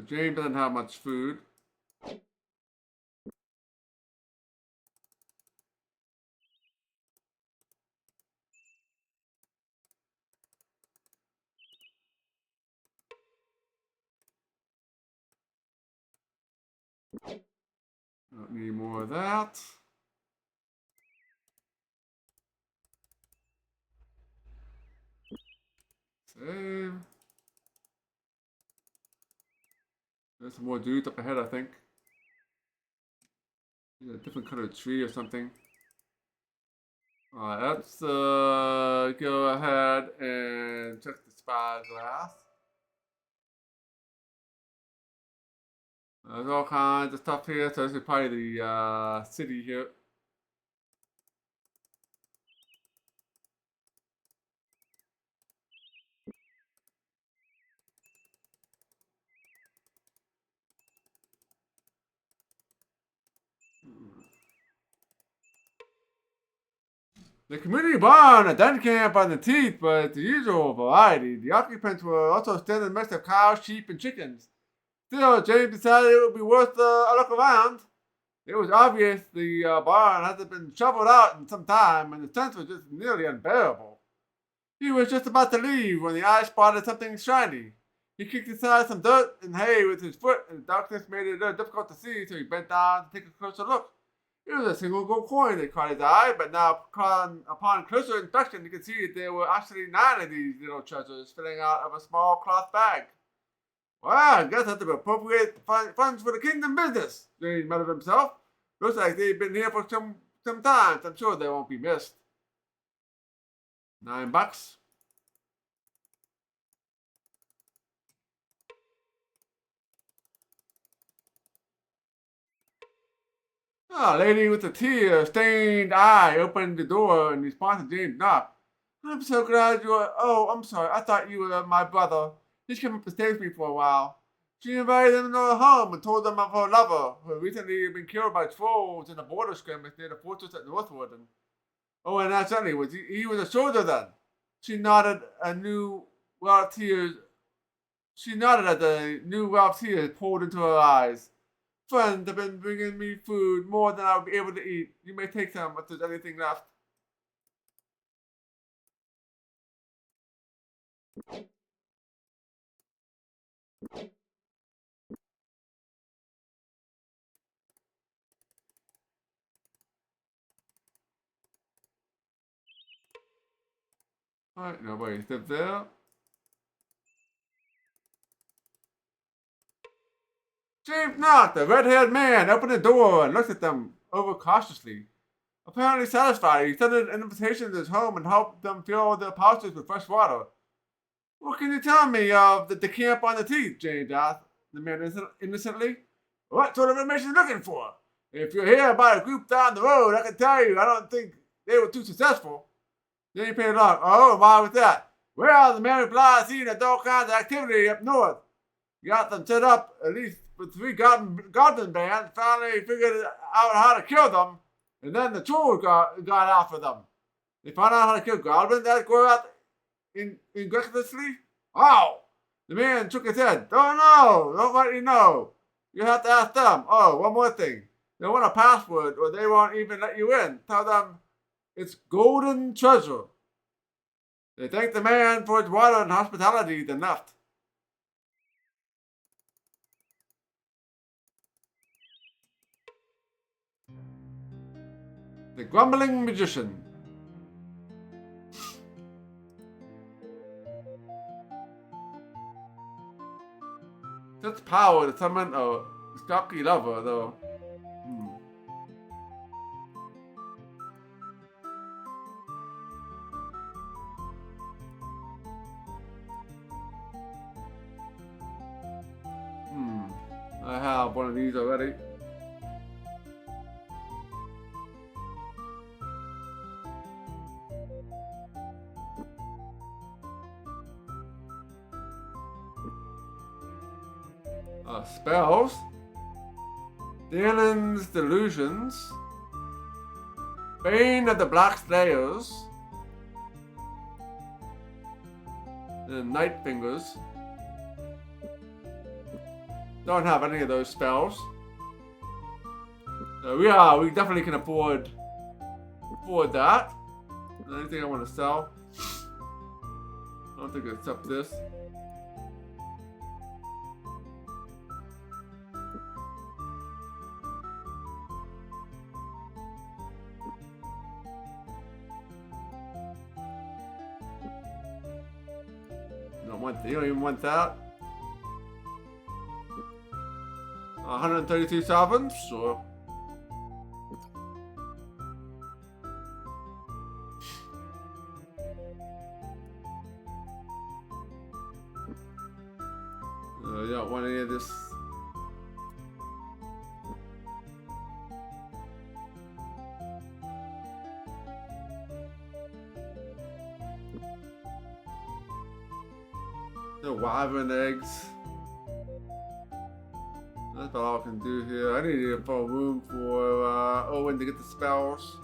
James doesn't have much food. Don't need more of that. Save. There's some more dudes up ahead, I think. A different color tree or something. Alright, let's go ahead and check the spyglass. There's all kinds of stuff here, so this is probably the city here. The community barn, a den camp on the teeth, but the usual variety. The occupants were also still a mix of cows, sheep, and chickens. Still, James decided it would be worth a look around. It was obvious the barn hasn't been shoveled out in some time, and the stench was just nearly unbearable. He was just about to leave when the eye spotted something shiny. He kicked aside some dirt and hay with his foot, and the darkness made it difficult to see, so he bent down to take a closer look. It was a single gold coin that caught his eye, but now upon closer inspection, he could see that there were actually 9 of these little treasures filling out of a small cloth bag. Well, I guess I have to appropriate funds for the kingdom business, James muttered to himself. Looks like they've been here for some time, so I'm sure they won't be missed. $9. A lady with a tear-stained eye opened the door in response to James' knock. I'm so glad you are. Oh, I'm sorry. I thought you were my brother. He's come up to stay with me for a while. She invited him to her home and told them of her lover, who had recently been killed by trolls in a border skirmish near the fortress at Northwood. Oh, and naturally, he was a soldier then. She nodded as the new well of tears poured into her eyes. Friends have been bringing me food more than I'll be able to eat. You may take some if there's anything left. Alright, nobody stepped there. James knocked. The red-haired man opened the door and looked at them over cautiously. Apparently satisfied, he sent an invitation to his home and helped them fill their pouches with fresh water. What can you tell me of the camp on the teeth? James asked the man innocently. What sort of information are you looking for? If you're here about a group down the road, I can tell you, I don't think they were too successful. Then you paid along. Oh, why was that? Well, the man replied, seeing that all kinds of activity up north. Got them set up, at least with 3 goblin bands, finally figured out how to kill them, and then the trolls got after them. They found out how to kill goblins that go out aggressively? Oh! The man shook his head. Don't know. Nobody know. You have to ask them. Oh, one more thing. They want a password or they won't even let you in. Tell them it's golden treasure. They thanked the man for his water and hospitality, then left. The Grumbling Magician. Such power to summon a stocky lover, though. I have one of these already. Spells. Dylan's Delusions. Bane of the Black Slayers. And Night Fingers. Don't have any of those spells. So we definitely can afford that. Anything I want to sell? I don't think except this. You don't even want that? 132 sovereigns? Sure. You don't want any of this. The wyvern eggs. That's about all I can do here. I need to find room for Owen to get the spells.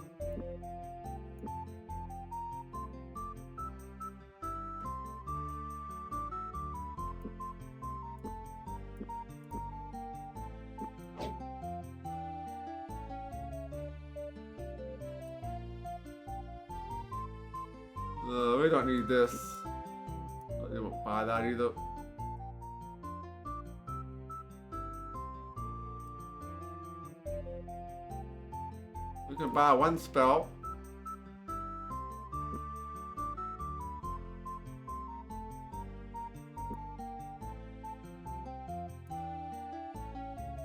We don't need this. They won't buy that either. We can buy one spell.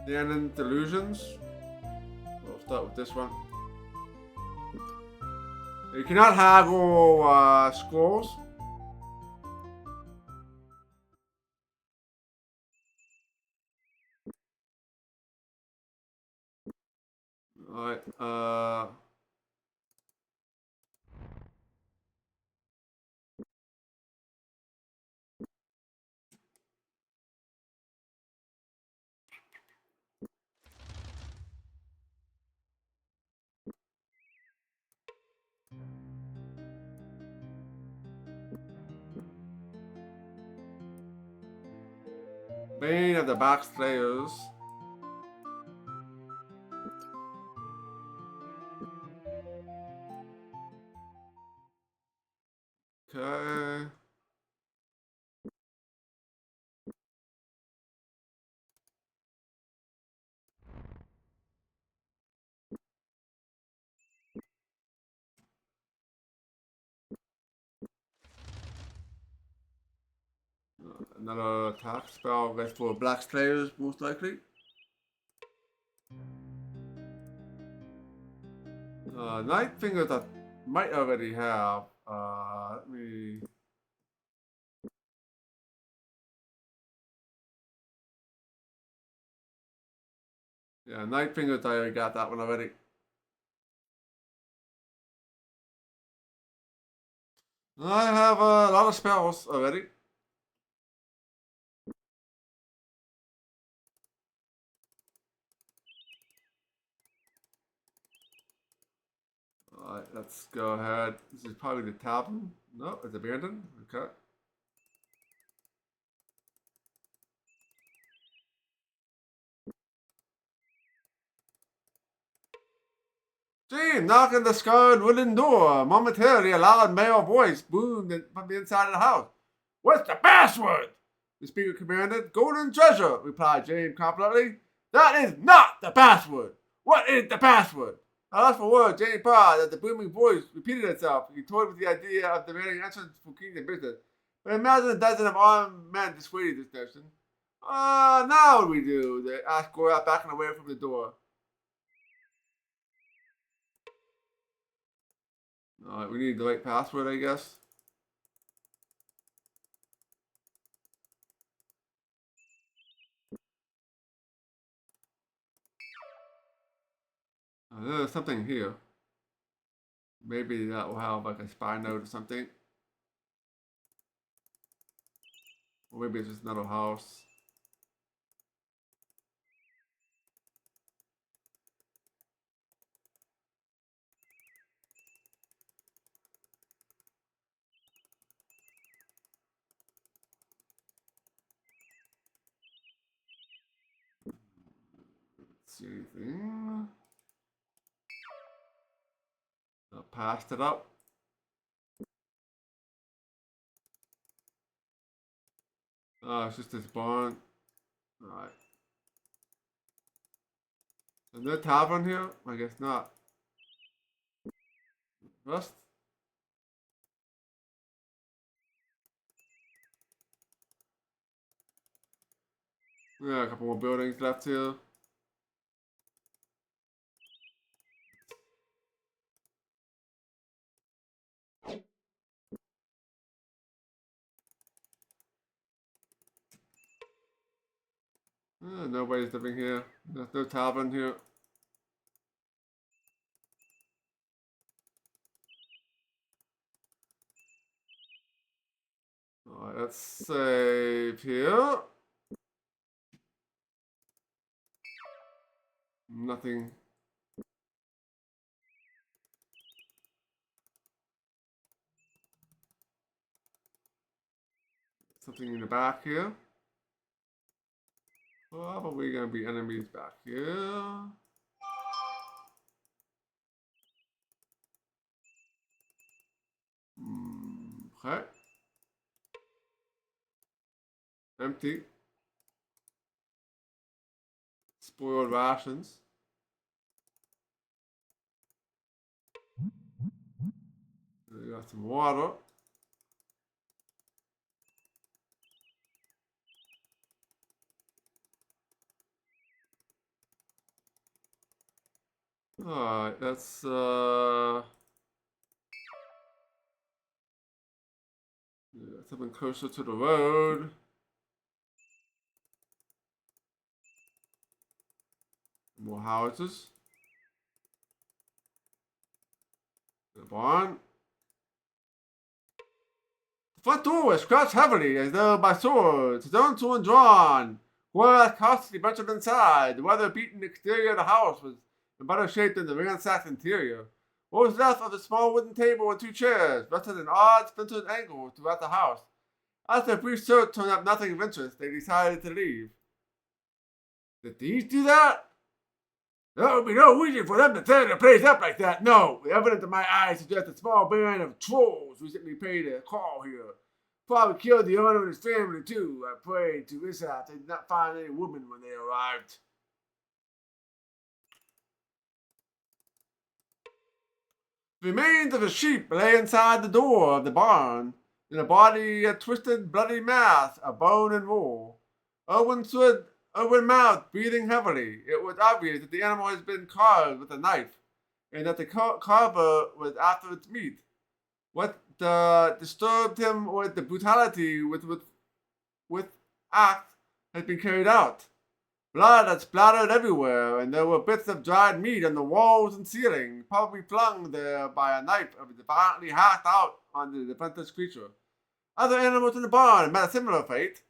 Then Delusions. We'll start with this one. You cannot haggle scrolls. Alright, Bane of the Black Slayers. Okay. Another attack spell goes for Black Slayers, most likely. Night Fingers I might already have. Let me. Yeah, Night Fingers, I already got that one already. I have a lot of spells already. Alright, let's go ahead. This is probably the tavern. No, it's abandoned. Okay. Gene, knock on the scarred wooden door. Momentarily, a loud male voice boomed from the inside of the house. What's the password? The speaker commanded. Golden treasure, replied James confidently. That is not the password. What is the password? Lost for words, James paused as the booming voice repeated itself. He toyed with the idea of demanding entrance for kingdom business. But imagine a dozen of armed men dissuaded this notion. Now what do we do? They asked Gorat, backing away from the door. Alright, we need the right password, I guess. There's something here. Maybe that will have like a spy note or something. Or maybe it's just another house. Let's see anything. I passed it up. It's just this barn. Alright. Is there a tavern here? I guess not. Rust? Yeah, a couple more buildings left here. Nobody's living here. There's no tavern here. Alright, let's save here. Nothing. Something in the back here. Probably gonna be enemies back here. Okay. Empty. Spoiled rations. We got some water. Alright, that's something closer to the road. More houses. The barn. The front door was scratched heavily as though by swords, its own sword drawn. Whereas cautiously ventured inside, the weather-beaten exterior of the house was in better shape than the ransacked interior. What was left of the small wooden table and 2 chairs rested in odd, splintered angles throughout the house. After a brief search turned up nothing of interest, they decided to leave. Did these do that? There would be no reason for them to tear the place up like that. No, the evidence in my eyes suggests a small band of trolls recently paid a call here. Probably killed the owner and his family too. I prayed to Isaac they did not find any woman when they arrived. The remains of a sheep lay inside the door of the barn, in a body a twisted, bloody mass of bone and wool. Owen stood open mouthed, breathing heavily. It was obvious that the animal had been carved with a knife, and that the carver was after its meat. What disturbed him was the brutality with act had been carried out. Blood had splattered everywhere, and there were bits of dried meat on the walls and ceiling, probably flung there by a knife violently hacked out on the defenseless creature. Other animals in the barn met a similar fate.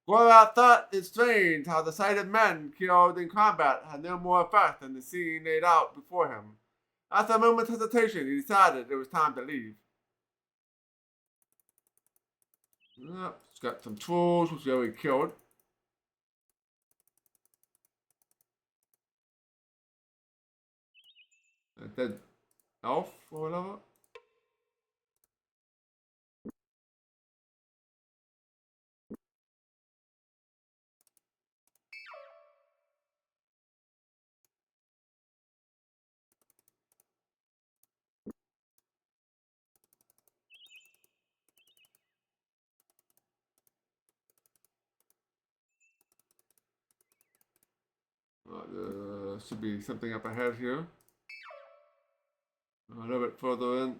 Gorath thought it strange how the sight of men killed in combat had no more effect than the scene laid out before him. After a moment's hesitation, he decided it was time to leave. Yep, it's got some tools, which we already killed. A dead elf or whatever. Should be something up ahead here. A little bit further in.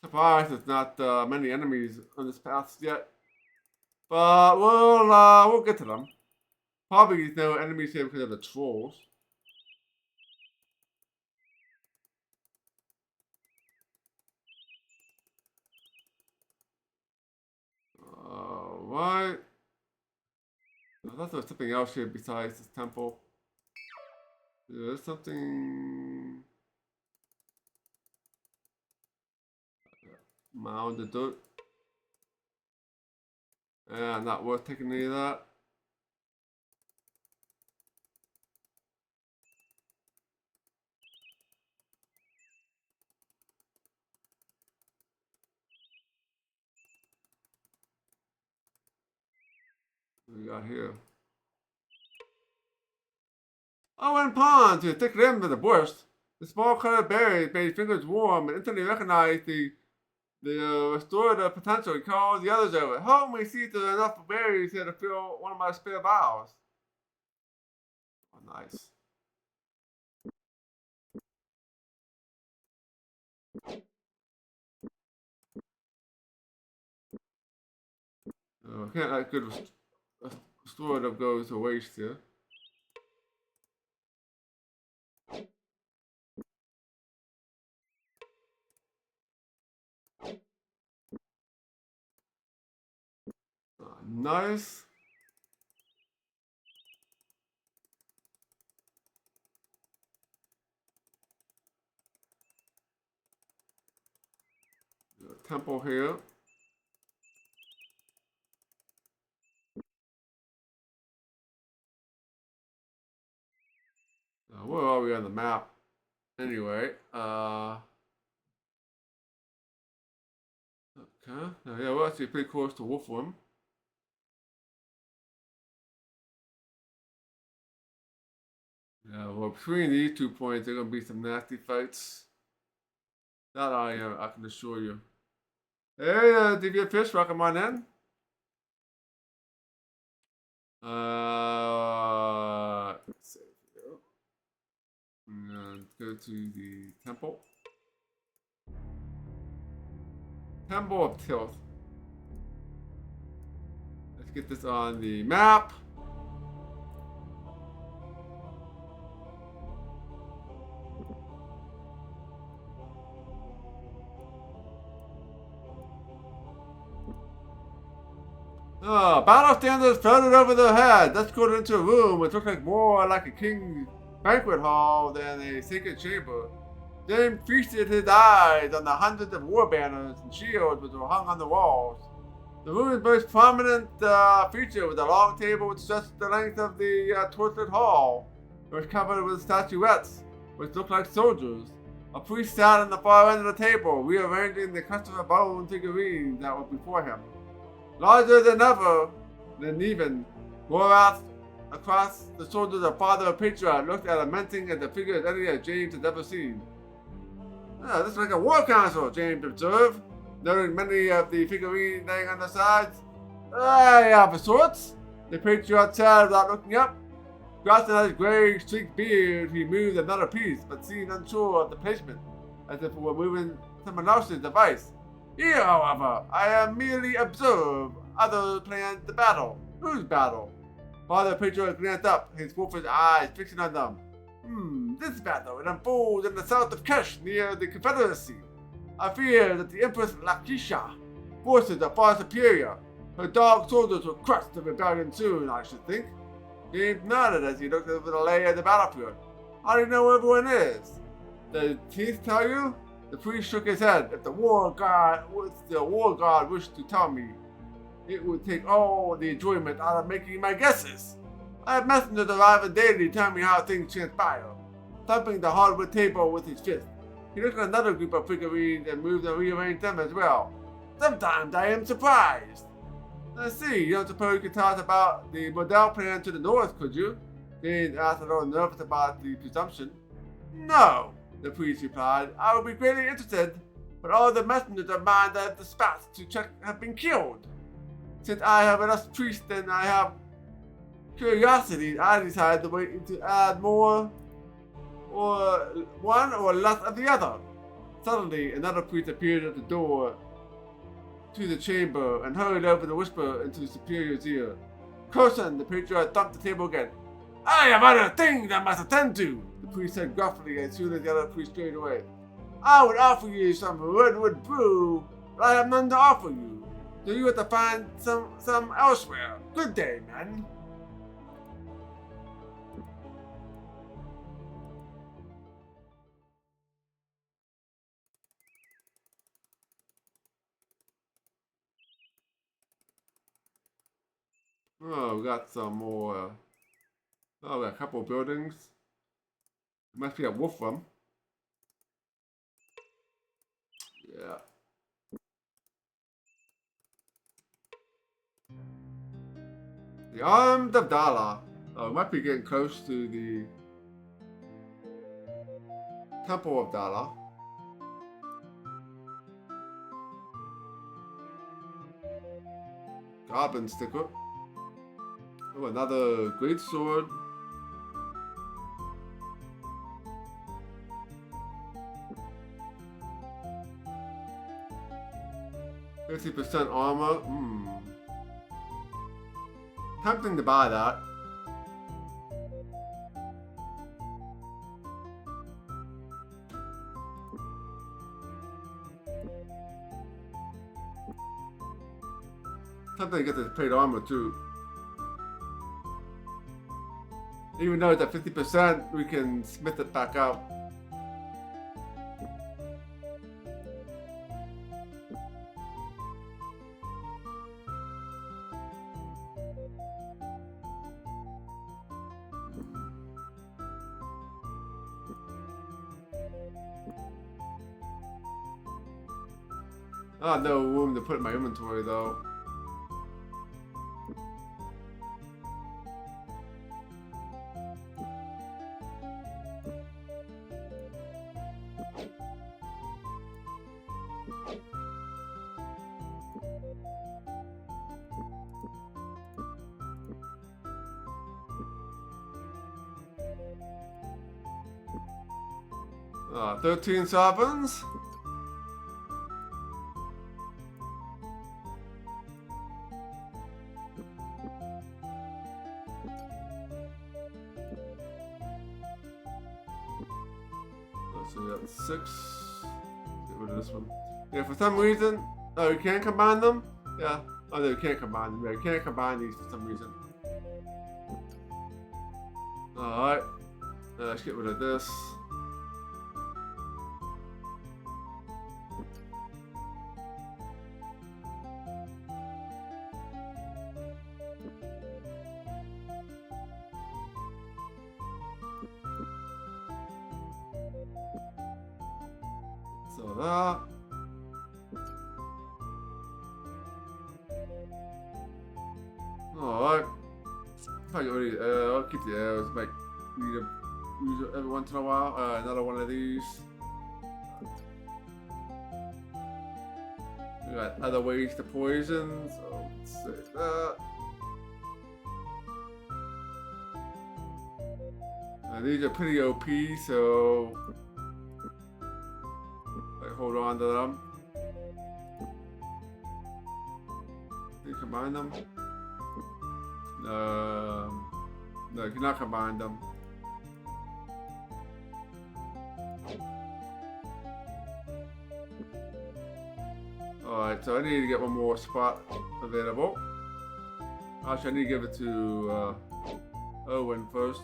Surprised there's not many enemies on this path yet. But we'll get to them. Probably there's no enemies here because of the trolls. Right. I thought there was something else here besides this temple. There's something. Mound of dirt. Yeah, not worth taking any of that. What we got here? Oh, and pond to the thick limbs of the bush. The small colored berries made fingers warm and instantly recognized the restorative potential. He called the others over. Help me see if there are enough berries here to fill one of my spare vials. Oh, nice. Can't let good restorative go to waste here. Nice. Temple here. Where are we on the map? Anyway, okay. Yeah, we're actually pretty close to Wolfram. Yeah, well, between these 2 points, there are gonna be some nasty fights. That I can assure you. Hey, Deviant Fish, welcome on in. Let's see here. And go to the temple. Temple of Tilth. Let's get this on the map. Battle standards floated over their head, escorted into a room which looked more like a king's banquet hall than a sacred chamber. James feasted his eyes on the hundreds of war banners and shields which were hung on the walls. The room's most prominent feature was a long table which stretched the length of the tortured hall. It was covered with statuettes, which looked like soldiers. A priest sat on the far end of the table, rearranging the cluster of bone figurines that were before him. Larger than ever, than even, Gorath, across the shoulders of Father of Patriarch, looked at lamenting at the figure as any that James had ever seen. This is like a war council, James observed, noting many of the figurines laying on the sides. Yeah, of sorts, the Patriarch said without looking up. Grasping at his gray, streaked beard, he moved another piece, but seemed unsure of the placement, as if it were moving someone else's device. Here, however, I am merely observe. Others plan the battle. Whose battle? Father Patriarch glanced up, his wolfish eyes fixing on them. This battle, it unfolds in the south of Kesh, near the Confederacy. I fear that the Empress Lakisha forces are far superior. Her dog soldiers will crush the rebellion soon, I should think. James nodded as he looked over the lay of the battlefield. How do you know where everyone is? Did Teeth tell you? The priest shook his head. If the war god wished to tell me, it would take all the enjoyment out of making my guesses. I have messengers arriving daily telling me how things transpire. Thumping the hardwood table with his fist, he looked at another group of figurines and moved and rearranged them as well. Sometimes I am surprised. Let's see, you don't suppose you could tell us about the Model plan to the north, could you? James asked, a little nervous about the presumption. No, the priest replied. I would be greatly interested, but all the messengers of mine that have dispatched to check have been killed. Since I have less priests than I have curiosity, I decided to add more or one or less of the other. Suddenly, another priest appeared at the door to the chamber and hurried over to whisper into the superior's ear. Cursing, the patriarch thumped the table again. I have other things I must attend to, the priest said gruffly as soon as the other priest strayed away. I would offer you some redwood brew, but I have none to offer you. So you have to find some elsewhere. Good day, man. Oh, we got some more. Oh, we got a couple of buildings. Must be a wolf room. Yeah. The Arms of Dala. Oh, we might be getting close to the Temple of Dala. Goblin sticker. Oh, another great sword. %50 armor. Tempting to buy that. Tempting to get this plate armor too. Even though it's at 50%, we can smith it back out. I have no room to put in my inventory though. Ah, 13 sovereigns. So we got 6. Get rid of this one. Yeah, for some reason, oh, you can't combine them? Yeah. Oh, no, you can't combine them. Yeah, you can't combine these for some reason. Alright. Let's get rid of this. So that. Alright. I'll keep the arrows. Might need to use it every once in a while. Another one of these. We got other ways to poison, so let's save that. These are pretty OP, so hold on to them. combine them? No, you cannot combine them. Alright, so I need to get one more spot available. Actually, I need to give it to Owen first.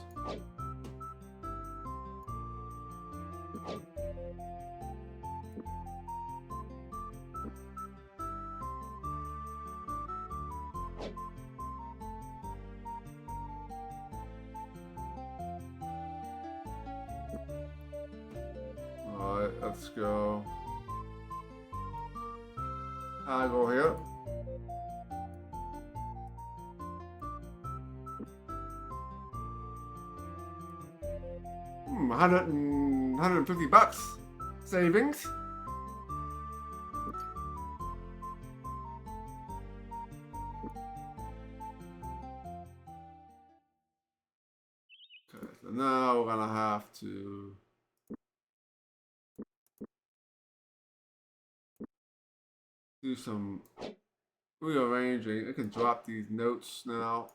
Alright, let's go. I go here. $150 savings. Okay, so now we're gonna have to do some rearranging. I can drop these notes now.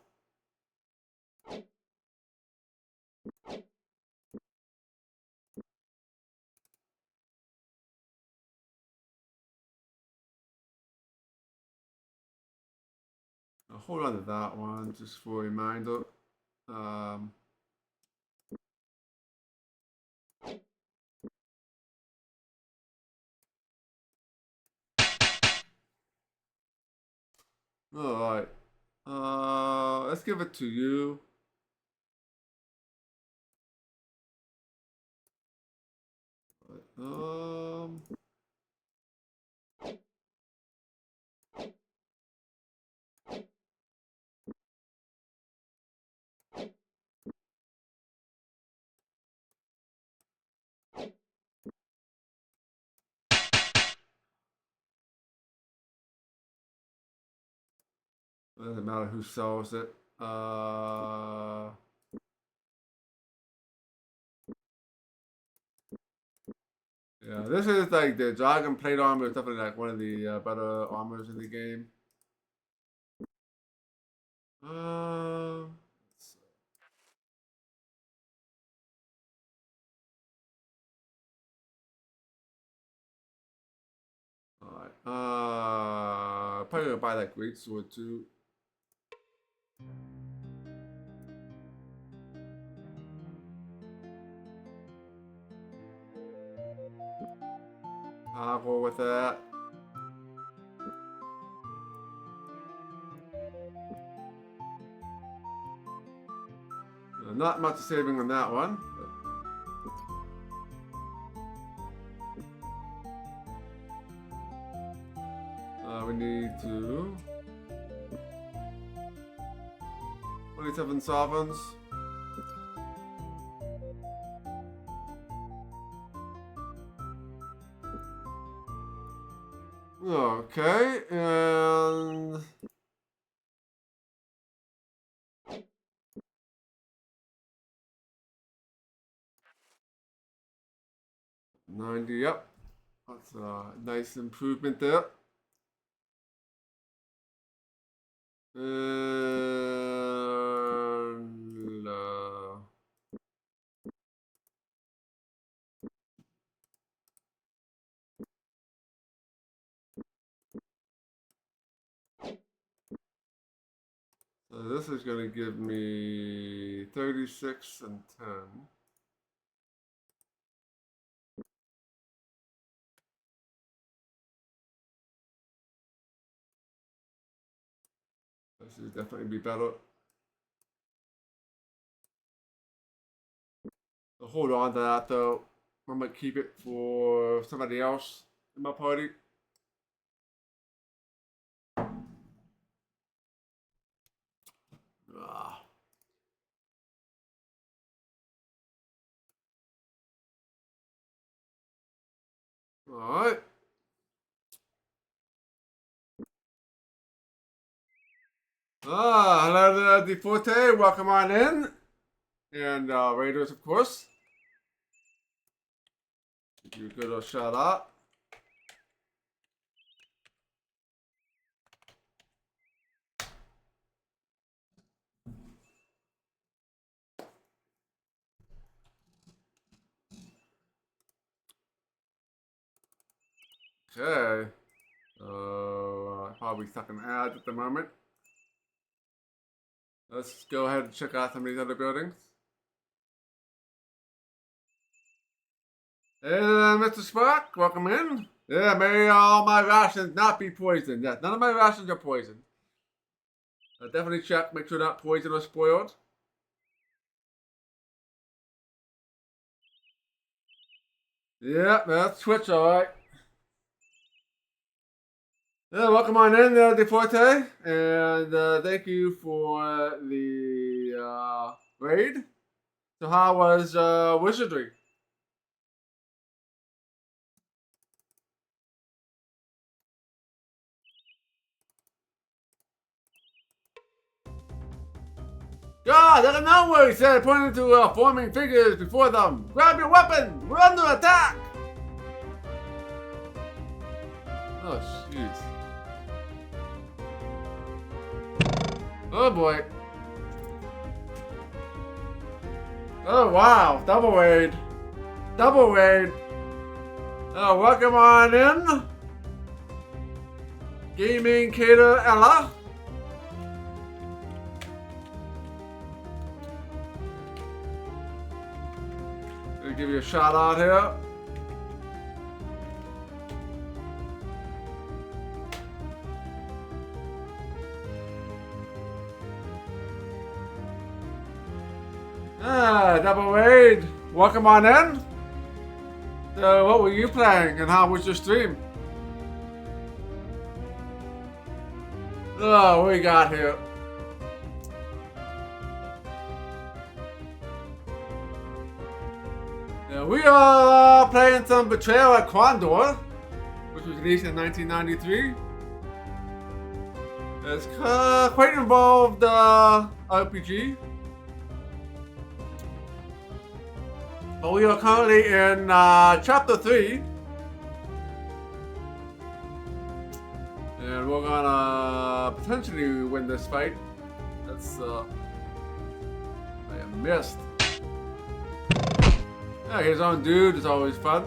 I'll hold on to that one just for a reminder. Alright. Let's give it to you. Doesn't matter who sells it. Yeah, this is like the dragon plate armor is definitely like one of the better armors in the game. Alright. Probably gonna buy that great sword too. I'll go with that. Not much saving on that one. We need to 27 sovereigns. Okay, and 90, yep. That's a nice improvement there. And so this is going to give me 36 and 10. This should definitely be better. I'll hold on to that though. I'm going to keep it for somebody else in my party. Ah. All right. Hello there, Deforte. Welcome on in. And Raiders, of course. Give you a good old shout out. Okay. Probably stuck in ads at the moment. Let's go ahead and check out some of these other buildings. Hey, Mr. Spark, welcome in. Yeah, may all my rations not be poisoned. Yes, none of my rations are poisoned. Definitely check, make sure not poisoned or spoiled. Yeah, that's Twitch, alright. Yeah, welcome on in, DeForte, and thank you for the raid. So how was Wizardry? God, out of nowhere, he said, pointing to forming figures before them. Grab your weapon! We're under attack! Oh, jeez. Oh, boy. Oh, wow. Double raid. Double raid. Oh, welcome on in. Gaming Cater Ella. Gonna give you a shout out here. Double raid. Welcome on in. So, what were you playing and how was your stream? Oh, what we got here? Yeah, we are playing some Betrayal at Krondor, which was released in 1993. It's quite involved RPG. But we are currently in chapter 3. And we're gonna potentially win this fight. That's I missed. Yeah, his own dude is always fun.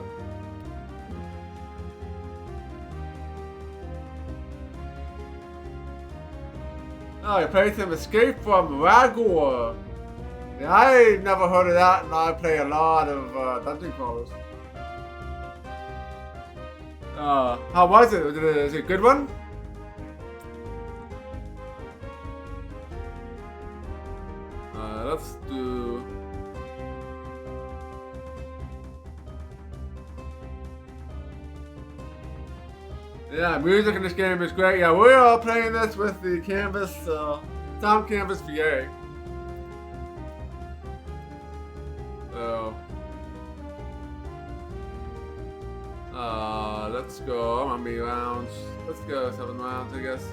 Oh, he played some Escape from Ragor. Yeah, I never heard of that, and I play a lot of dungeon crawlers. How was it? Is it a good one? Let's do. Yeah, music in this game is great. Yeah, we're all playing this with the Canvas, Sound Canvas VA. So, let's go. How many rounds? Let's go 7 rounds, I guess.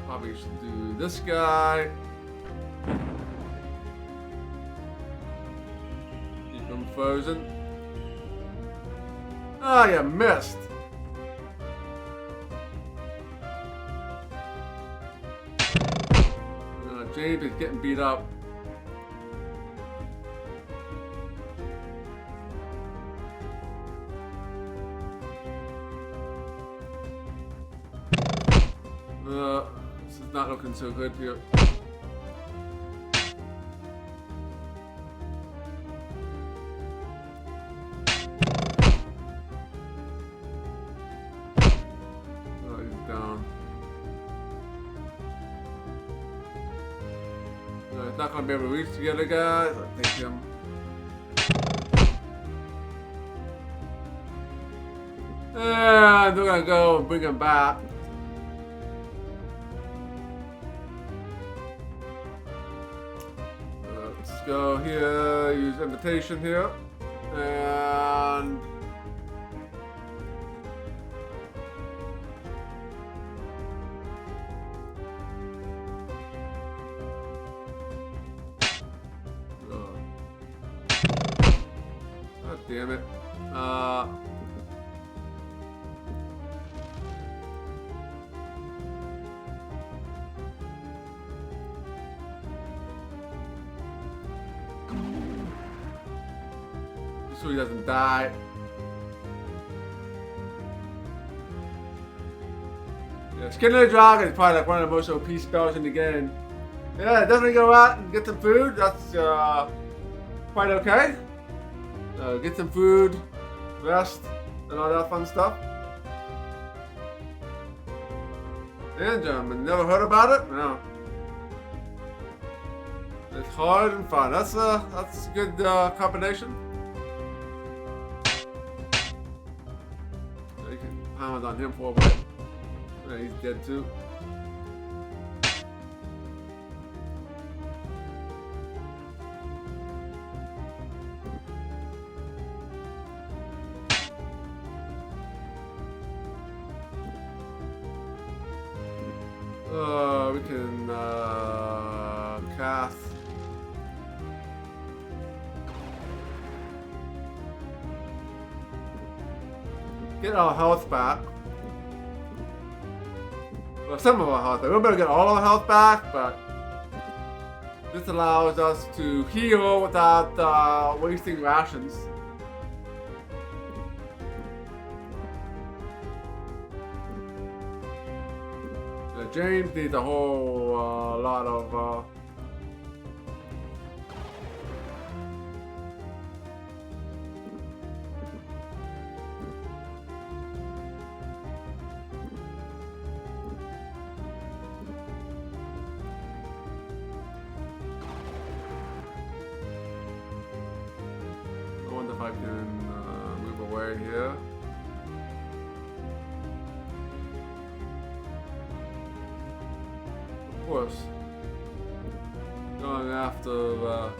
Probably should do this guy. Keep him frozen. Ah, you missed. James is getting beat up. This is not looking so good here. Oh, he's down. No, it's not going to be able to reach the other guys. I'll take him. And we're going to go and bring him back. Let's go here, use invitation here, and God damn it. So he doesn't die. Skin of the Dragon is probably like one of the most OP spells in the game. Yeah, definitely go out and get some food. That's quite okay. Get some food, rest, and all that fun stuff. And gentlemen, never heard about it? No. It's hard and fun. That's a good combination. You can pound on him for a bit. Yeah, he's dead too. We can cast. Get our health back. Well, some of our health back. We're going to get all our health back, but this allows us to heal without wasting rations. James needs a whole lot of I wonder if I can move away here. Of course. Going after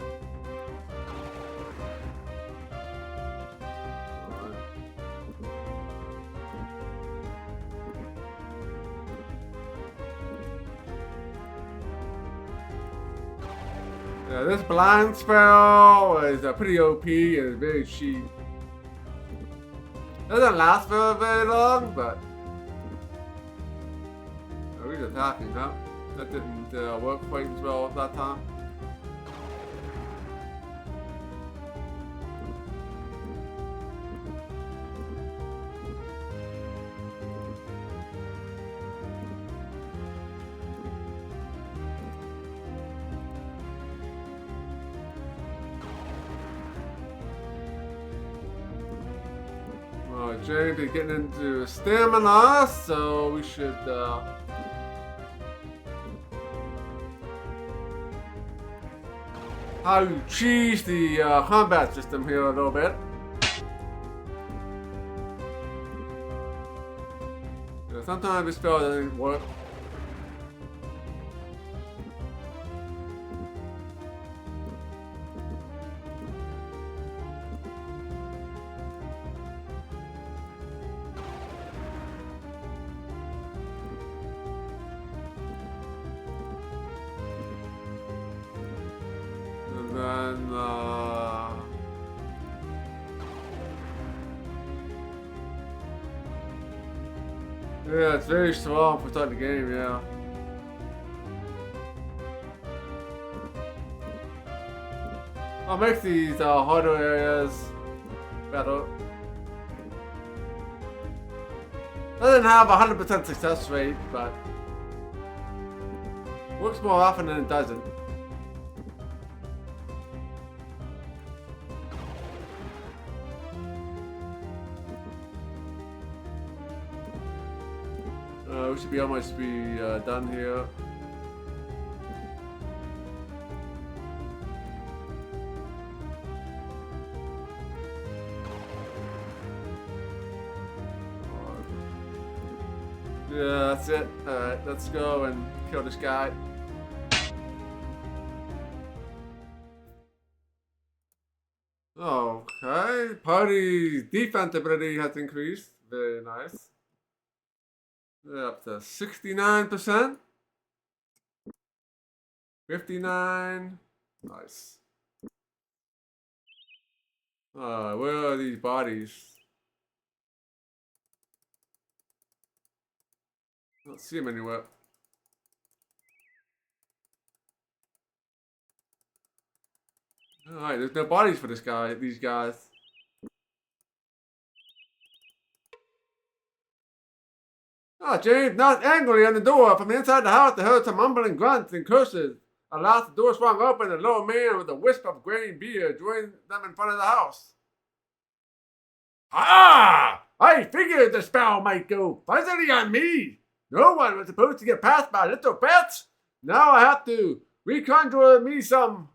yeah, this blind spell is pretty OP and it's very cheap. Doesn't last for very long, but he's attacking, huh? That didn't work quite as well at that time. James is getting into stamina, so we should how you cheese the combat system here a little bit. Yeah, sometimes this spell doesn't work. Yeah, it's very strong for starting the game, yeah. I'll make these harder areas better. Doesn't have 100% success rate, but works more often than it doesn't. We should be almost done here. Yeah, that's it. Alright, let's go and kill this guy. Okay, party's defense ability has increased. Very nice. They're up to 69%. 59. Nice. Where are these bodies? I don't see them anywhere. Alright, there's no bodies for this guy, these guys. James knocked angrily on the door. From inside the house, they heard some mumbling grunts and curses. At last, the door swung open, and a little man with a wisp of graying beard joined them in front of the house. Ah! I figured the spell might go fuzzily on me. No one was supposed to get past my little pets. Now I have to reconjure me some.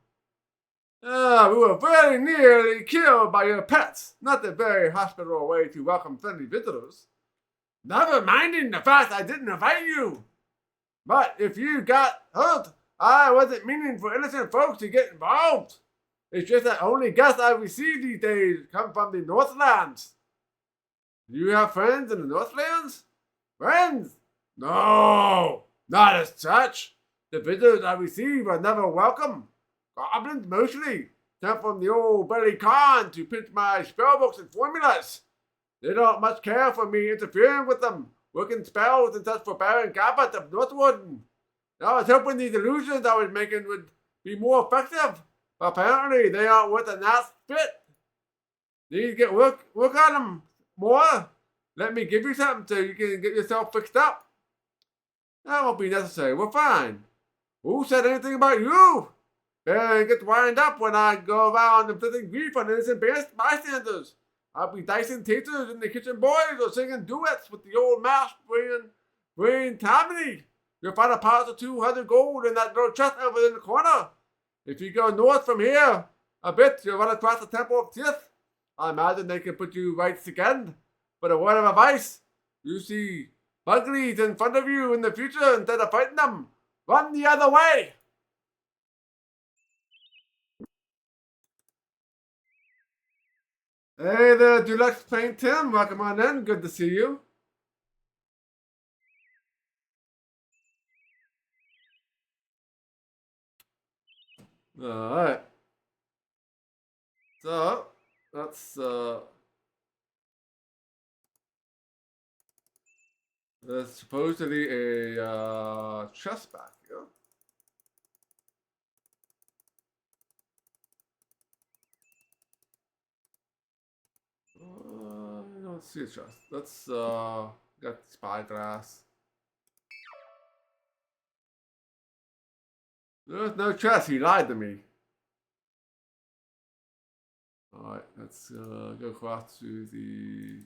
We were very nearly killed by your pets. Not a very hospitable way to welcome friendly visitors. Never minding the fact I didn't invite you. But if you got hurt, I wasn't meaning for innocent folks to get involved. It's just that only guests I receive these days come from the Northlands. Do you have friends in the Northlands? Friends? No, not as such. The visitors I receive are never welcome. Goblins mostly, sent from the old Belly Khan to pinch my spellbooks and formulas. They don't much care for me interfering with them, working spells and such for Baron Gabbett of Northwood. I was hoping these illusions I was making would be more effective, but apparently they aren't worth a gnat's spit. Need to get work on them more? Let me give you something so you can get yourself fixed up. That won't be necessary. We're fine. Who said anything about you? Baron gets wind up when I go around inflicting grief on innocent bystanders. I'll be dicing taters in the kitchen boys or singing duets with the old mouse brain Tammany. You'll find a pile of 200 gold in that little chest over in the corner. If you go north from here a bit, you'll run across the Temple of Tith. I imagine they can put you right again. But a word of advice, you see uglies in front of you in the future instead of fighting them, run the other way. Hey there, Deluxe Paint Tim. Welcome on in. Good to see you. Alright. So, that's there's supposedly a chest back here. I don't see a chest. Let's get spyglass. There's no chest. He lied to me. Alright, let's go across to the.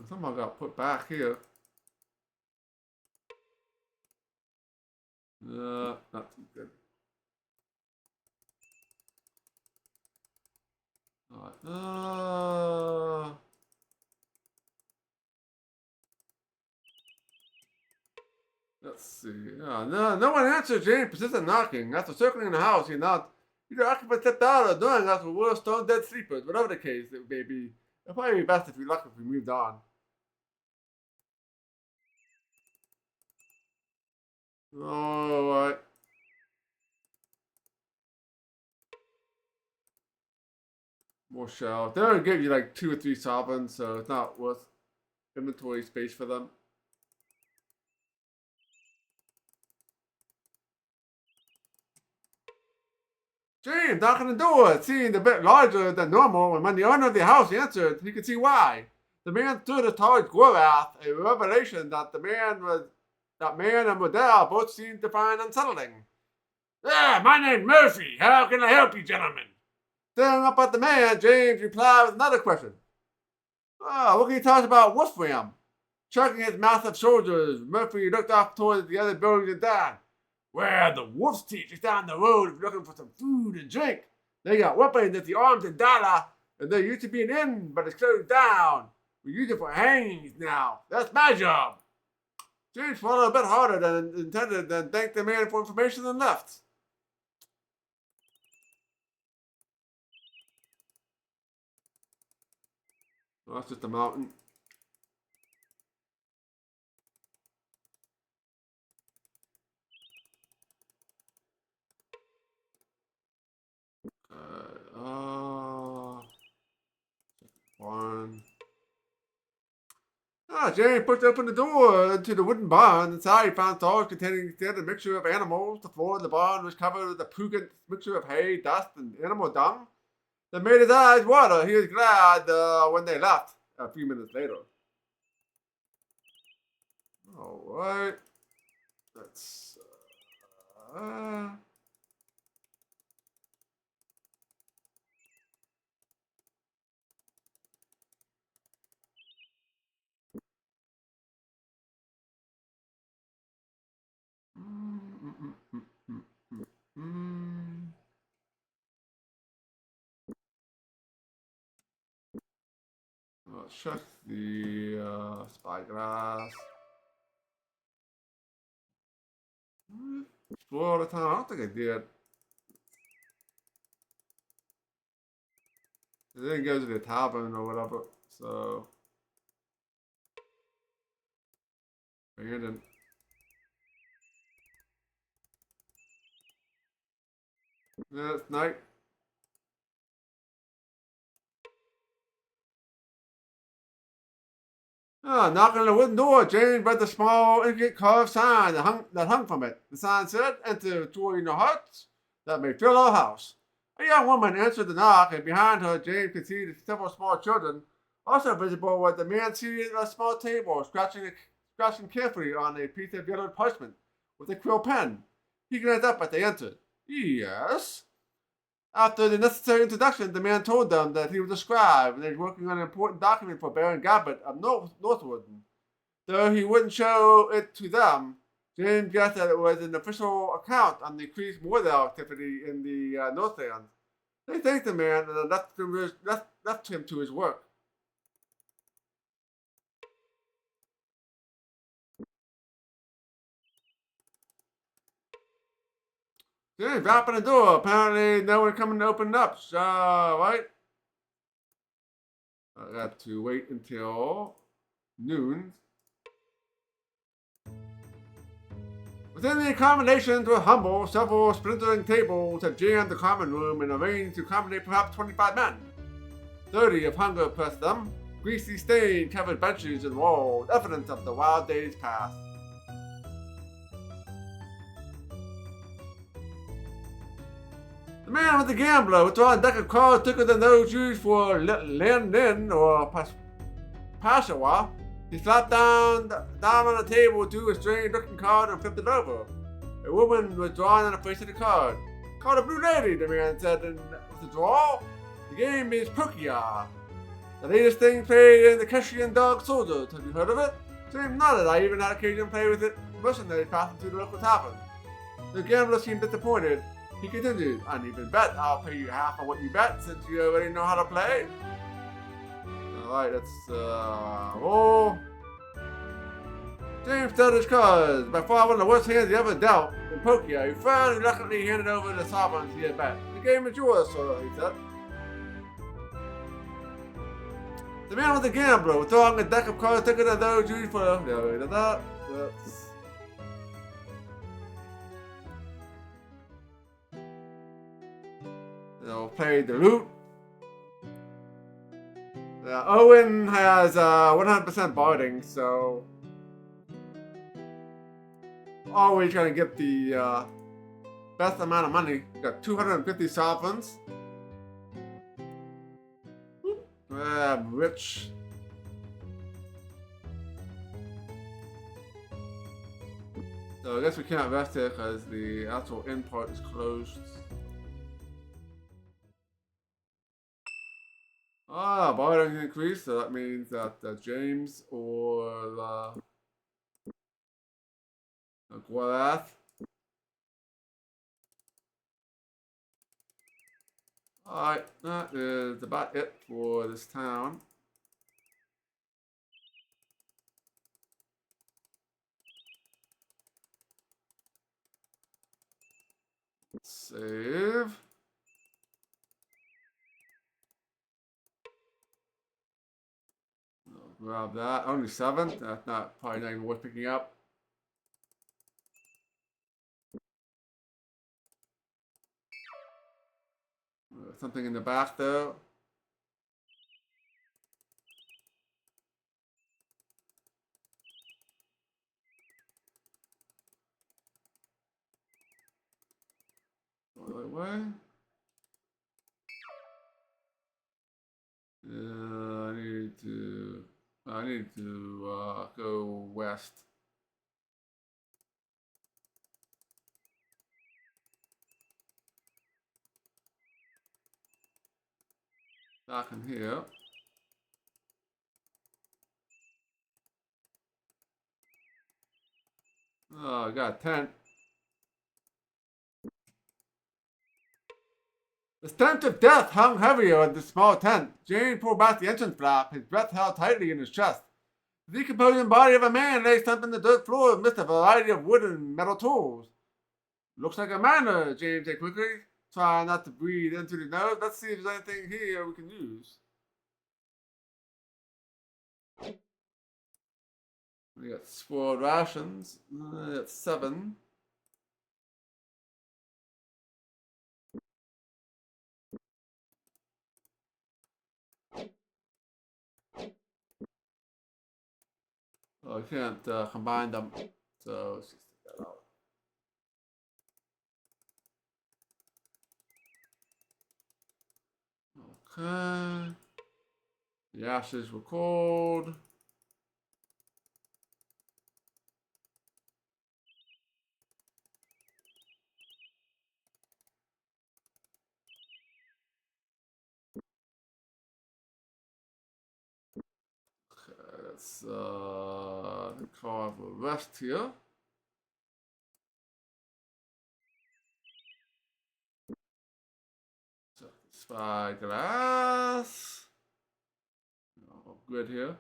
Somehow got put back here. Not too good. Alright. Let's see. No one answered James' persistent knocking. After circling the house, he knocked. Either occupant stepped out or doing us were worse stone dead sleepers. Whatever the case it may be, it'll probably be best if we moved on. Alright. More shells. They're gonna give you like 2 or 3 sovereigns, so it's not worth inventory space for them. James knocking the door. It seemed a bit larger than normal, and when the owner of the house answered, he could see why. The man stood as tall as Gorath, a revelation that man and Modell both seemed to find unsettling. My name's Murphy. How can I help you, gentlemen? Staring up at the man, James replied with another question. What can you tell us about Wolfram? Checking his massive shoulders, Murphy looked off towards the other buildings and died. Well, the Wolf's Teeth is down the road if you're looking for some food and drink. They got weapons at the Arms and Dollar, and there used to be an inn, but it's closed down. We use it for hangings now. That's my job. James swallowed a bit harder than intended, then thanked the man for information and left. Oh, that's just a mountain. One. James pushed open the door into the wooden barn. Inside, he found stalls containing a standard mixture of animals. The floor of the barn was covered with a pungent mixture of hay, dust, and animal dung that made his eyes water. He was glad when they left a few minutes later. All right. Let's... Let's check the spyglass. Explore all the time. I don't think I did. I didn't go to the tavern or whatever, so abandoned. Yeah, it's night. Knocking on the wooden door, James read the small intricate carved sign that hung from it. The sign said, "Enter joy your hearts that may fill our house." A young woman answered the knock, and behind her, James could see several small children. Also visible was the man seated at a small table, scratching carefully on a piece of yellowed parchment with a quill pen. He glanced up as they entered. "Yes?" After the necessary introduction, the man told them that he was a scribe and he was working on an important document for Baron Gabbett of Northwood. Though he wouldn't show it to them, James guessed that it was an official account on the increased mortal activity in the Northlands. They thanked the man and left him to his work. James rapped on the door. Apparently, no one coming to open up. Right? I got to wait until noon. Within the accommodations were humble. Several splintering tables had jammed the common room and arranged to accommodate perhaps 25 men. 30 of hunger pressed them. Greasy stain covered benches and walls, evidence of the wild days past. The man was a gambler, withdrawing a deck of cards thicker than those used for Lin or Pashawa. He slapped down on the table to a strange-looking card and flipped it over. A woman was drawn on the face of the card. "Call the Blue Lady," the man said with a drawl. "The game is Pokia, the latest thing played in the Keshian Dog Soldiers. Have you heard of it?" James nodded. "I even had occasion to play with it mercenaries passing through the local tavern." The gambler seemed disappointed. He continued, "An even bet. I'll pay you half of what you bet since you already know how to play." Alright, let's roll. James dealt his cards. By far one of the worst hands he ever dealt in Pokia. He frowned and reluctantly handed over the sovereigns he had bet. "The game is yours, sir," he said. The man was a gambler, withdrawing a deck of cards thicker than those used for play the loot. Owen has 100% barding, so always gonna get the best amount of money. Got 250 sovereigns. Rich. So I guess we can't rest here because the actual inn part is closed. Barding increased, so that means that James or Gwarath. Alright, that is about it for this town. Save. Grab that. Only 7. That's probably not even worth picking up. Something in the back though. way. I need to go west. Back in here. Oh, I got a tent. The stench of death hung heavier in the small tent. Jane pulled back the entrance flap, his breath held tightly in his chest. The decomposing body of a man lay slumped on the dirt floor amidst a variety of wood and metal tools. Looks like a miner, Jane said quickly, trying not to breathe into the nose. Let's see if there's anything here we can use. We got spoiled rations. That's 7. Oh, I can't combine them, so let's just take that out. Okay. The ashes were cold. Okay, let's carve a rest here. Spyglass. Oh, good here.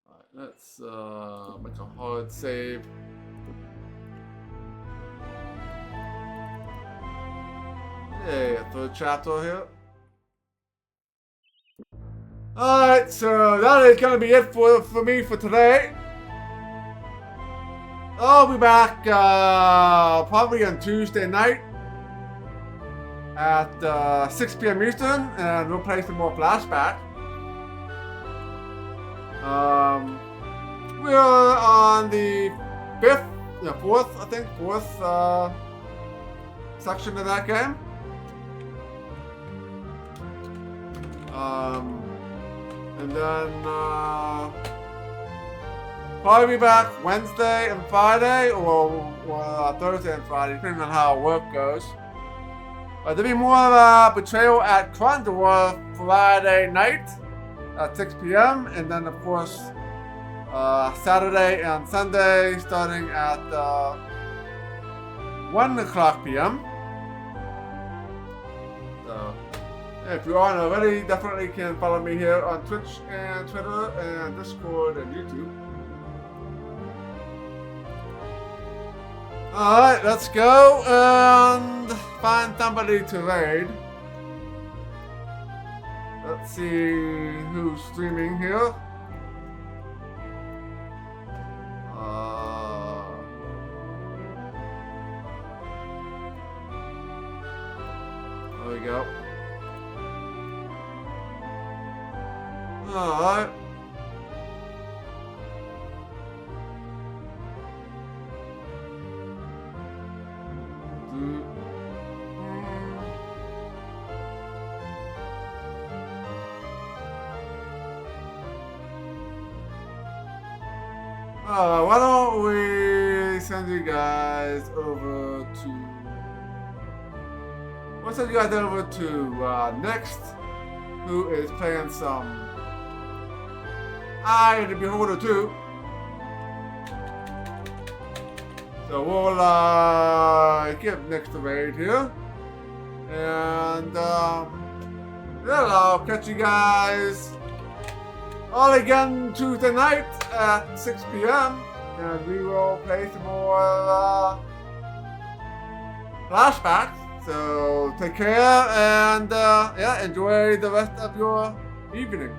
Alright, let's make a hard save. Yeah, third chapter here. Alright, so that is gonna be it for me for today. I'll be back probably on Tuesday night at 6 p.m. Eastern, and we'll play some more Flashback. We're on the 4th section of that game. And then probably be back Wednesday and Friday, or Thursday and Friday, depending on how work goes. There'll be more Betrayal at Krondor Friday night at 6 p.m. And then, of course, Saturday and Sunday starting at 1 o'clock p.m. So, if you aren't already, definitely can follow me here on Twitch and Twitter and Discord and YouTube. Alright, let's go and find somebody to raid. Let's see who's streaming here. There we go. Alright. Why don't we send you guys over to... We'll send you guys over to Next, who is playing some Eye of the Beholder 2. So we'll give Next a raid here. And yeah, I'll catch you guys all again Tuesday night at 6 p.m. and we will play some more Flashback. So take care and yeah, enjoy the rest of your evening.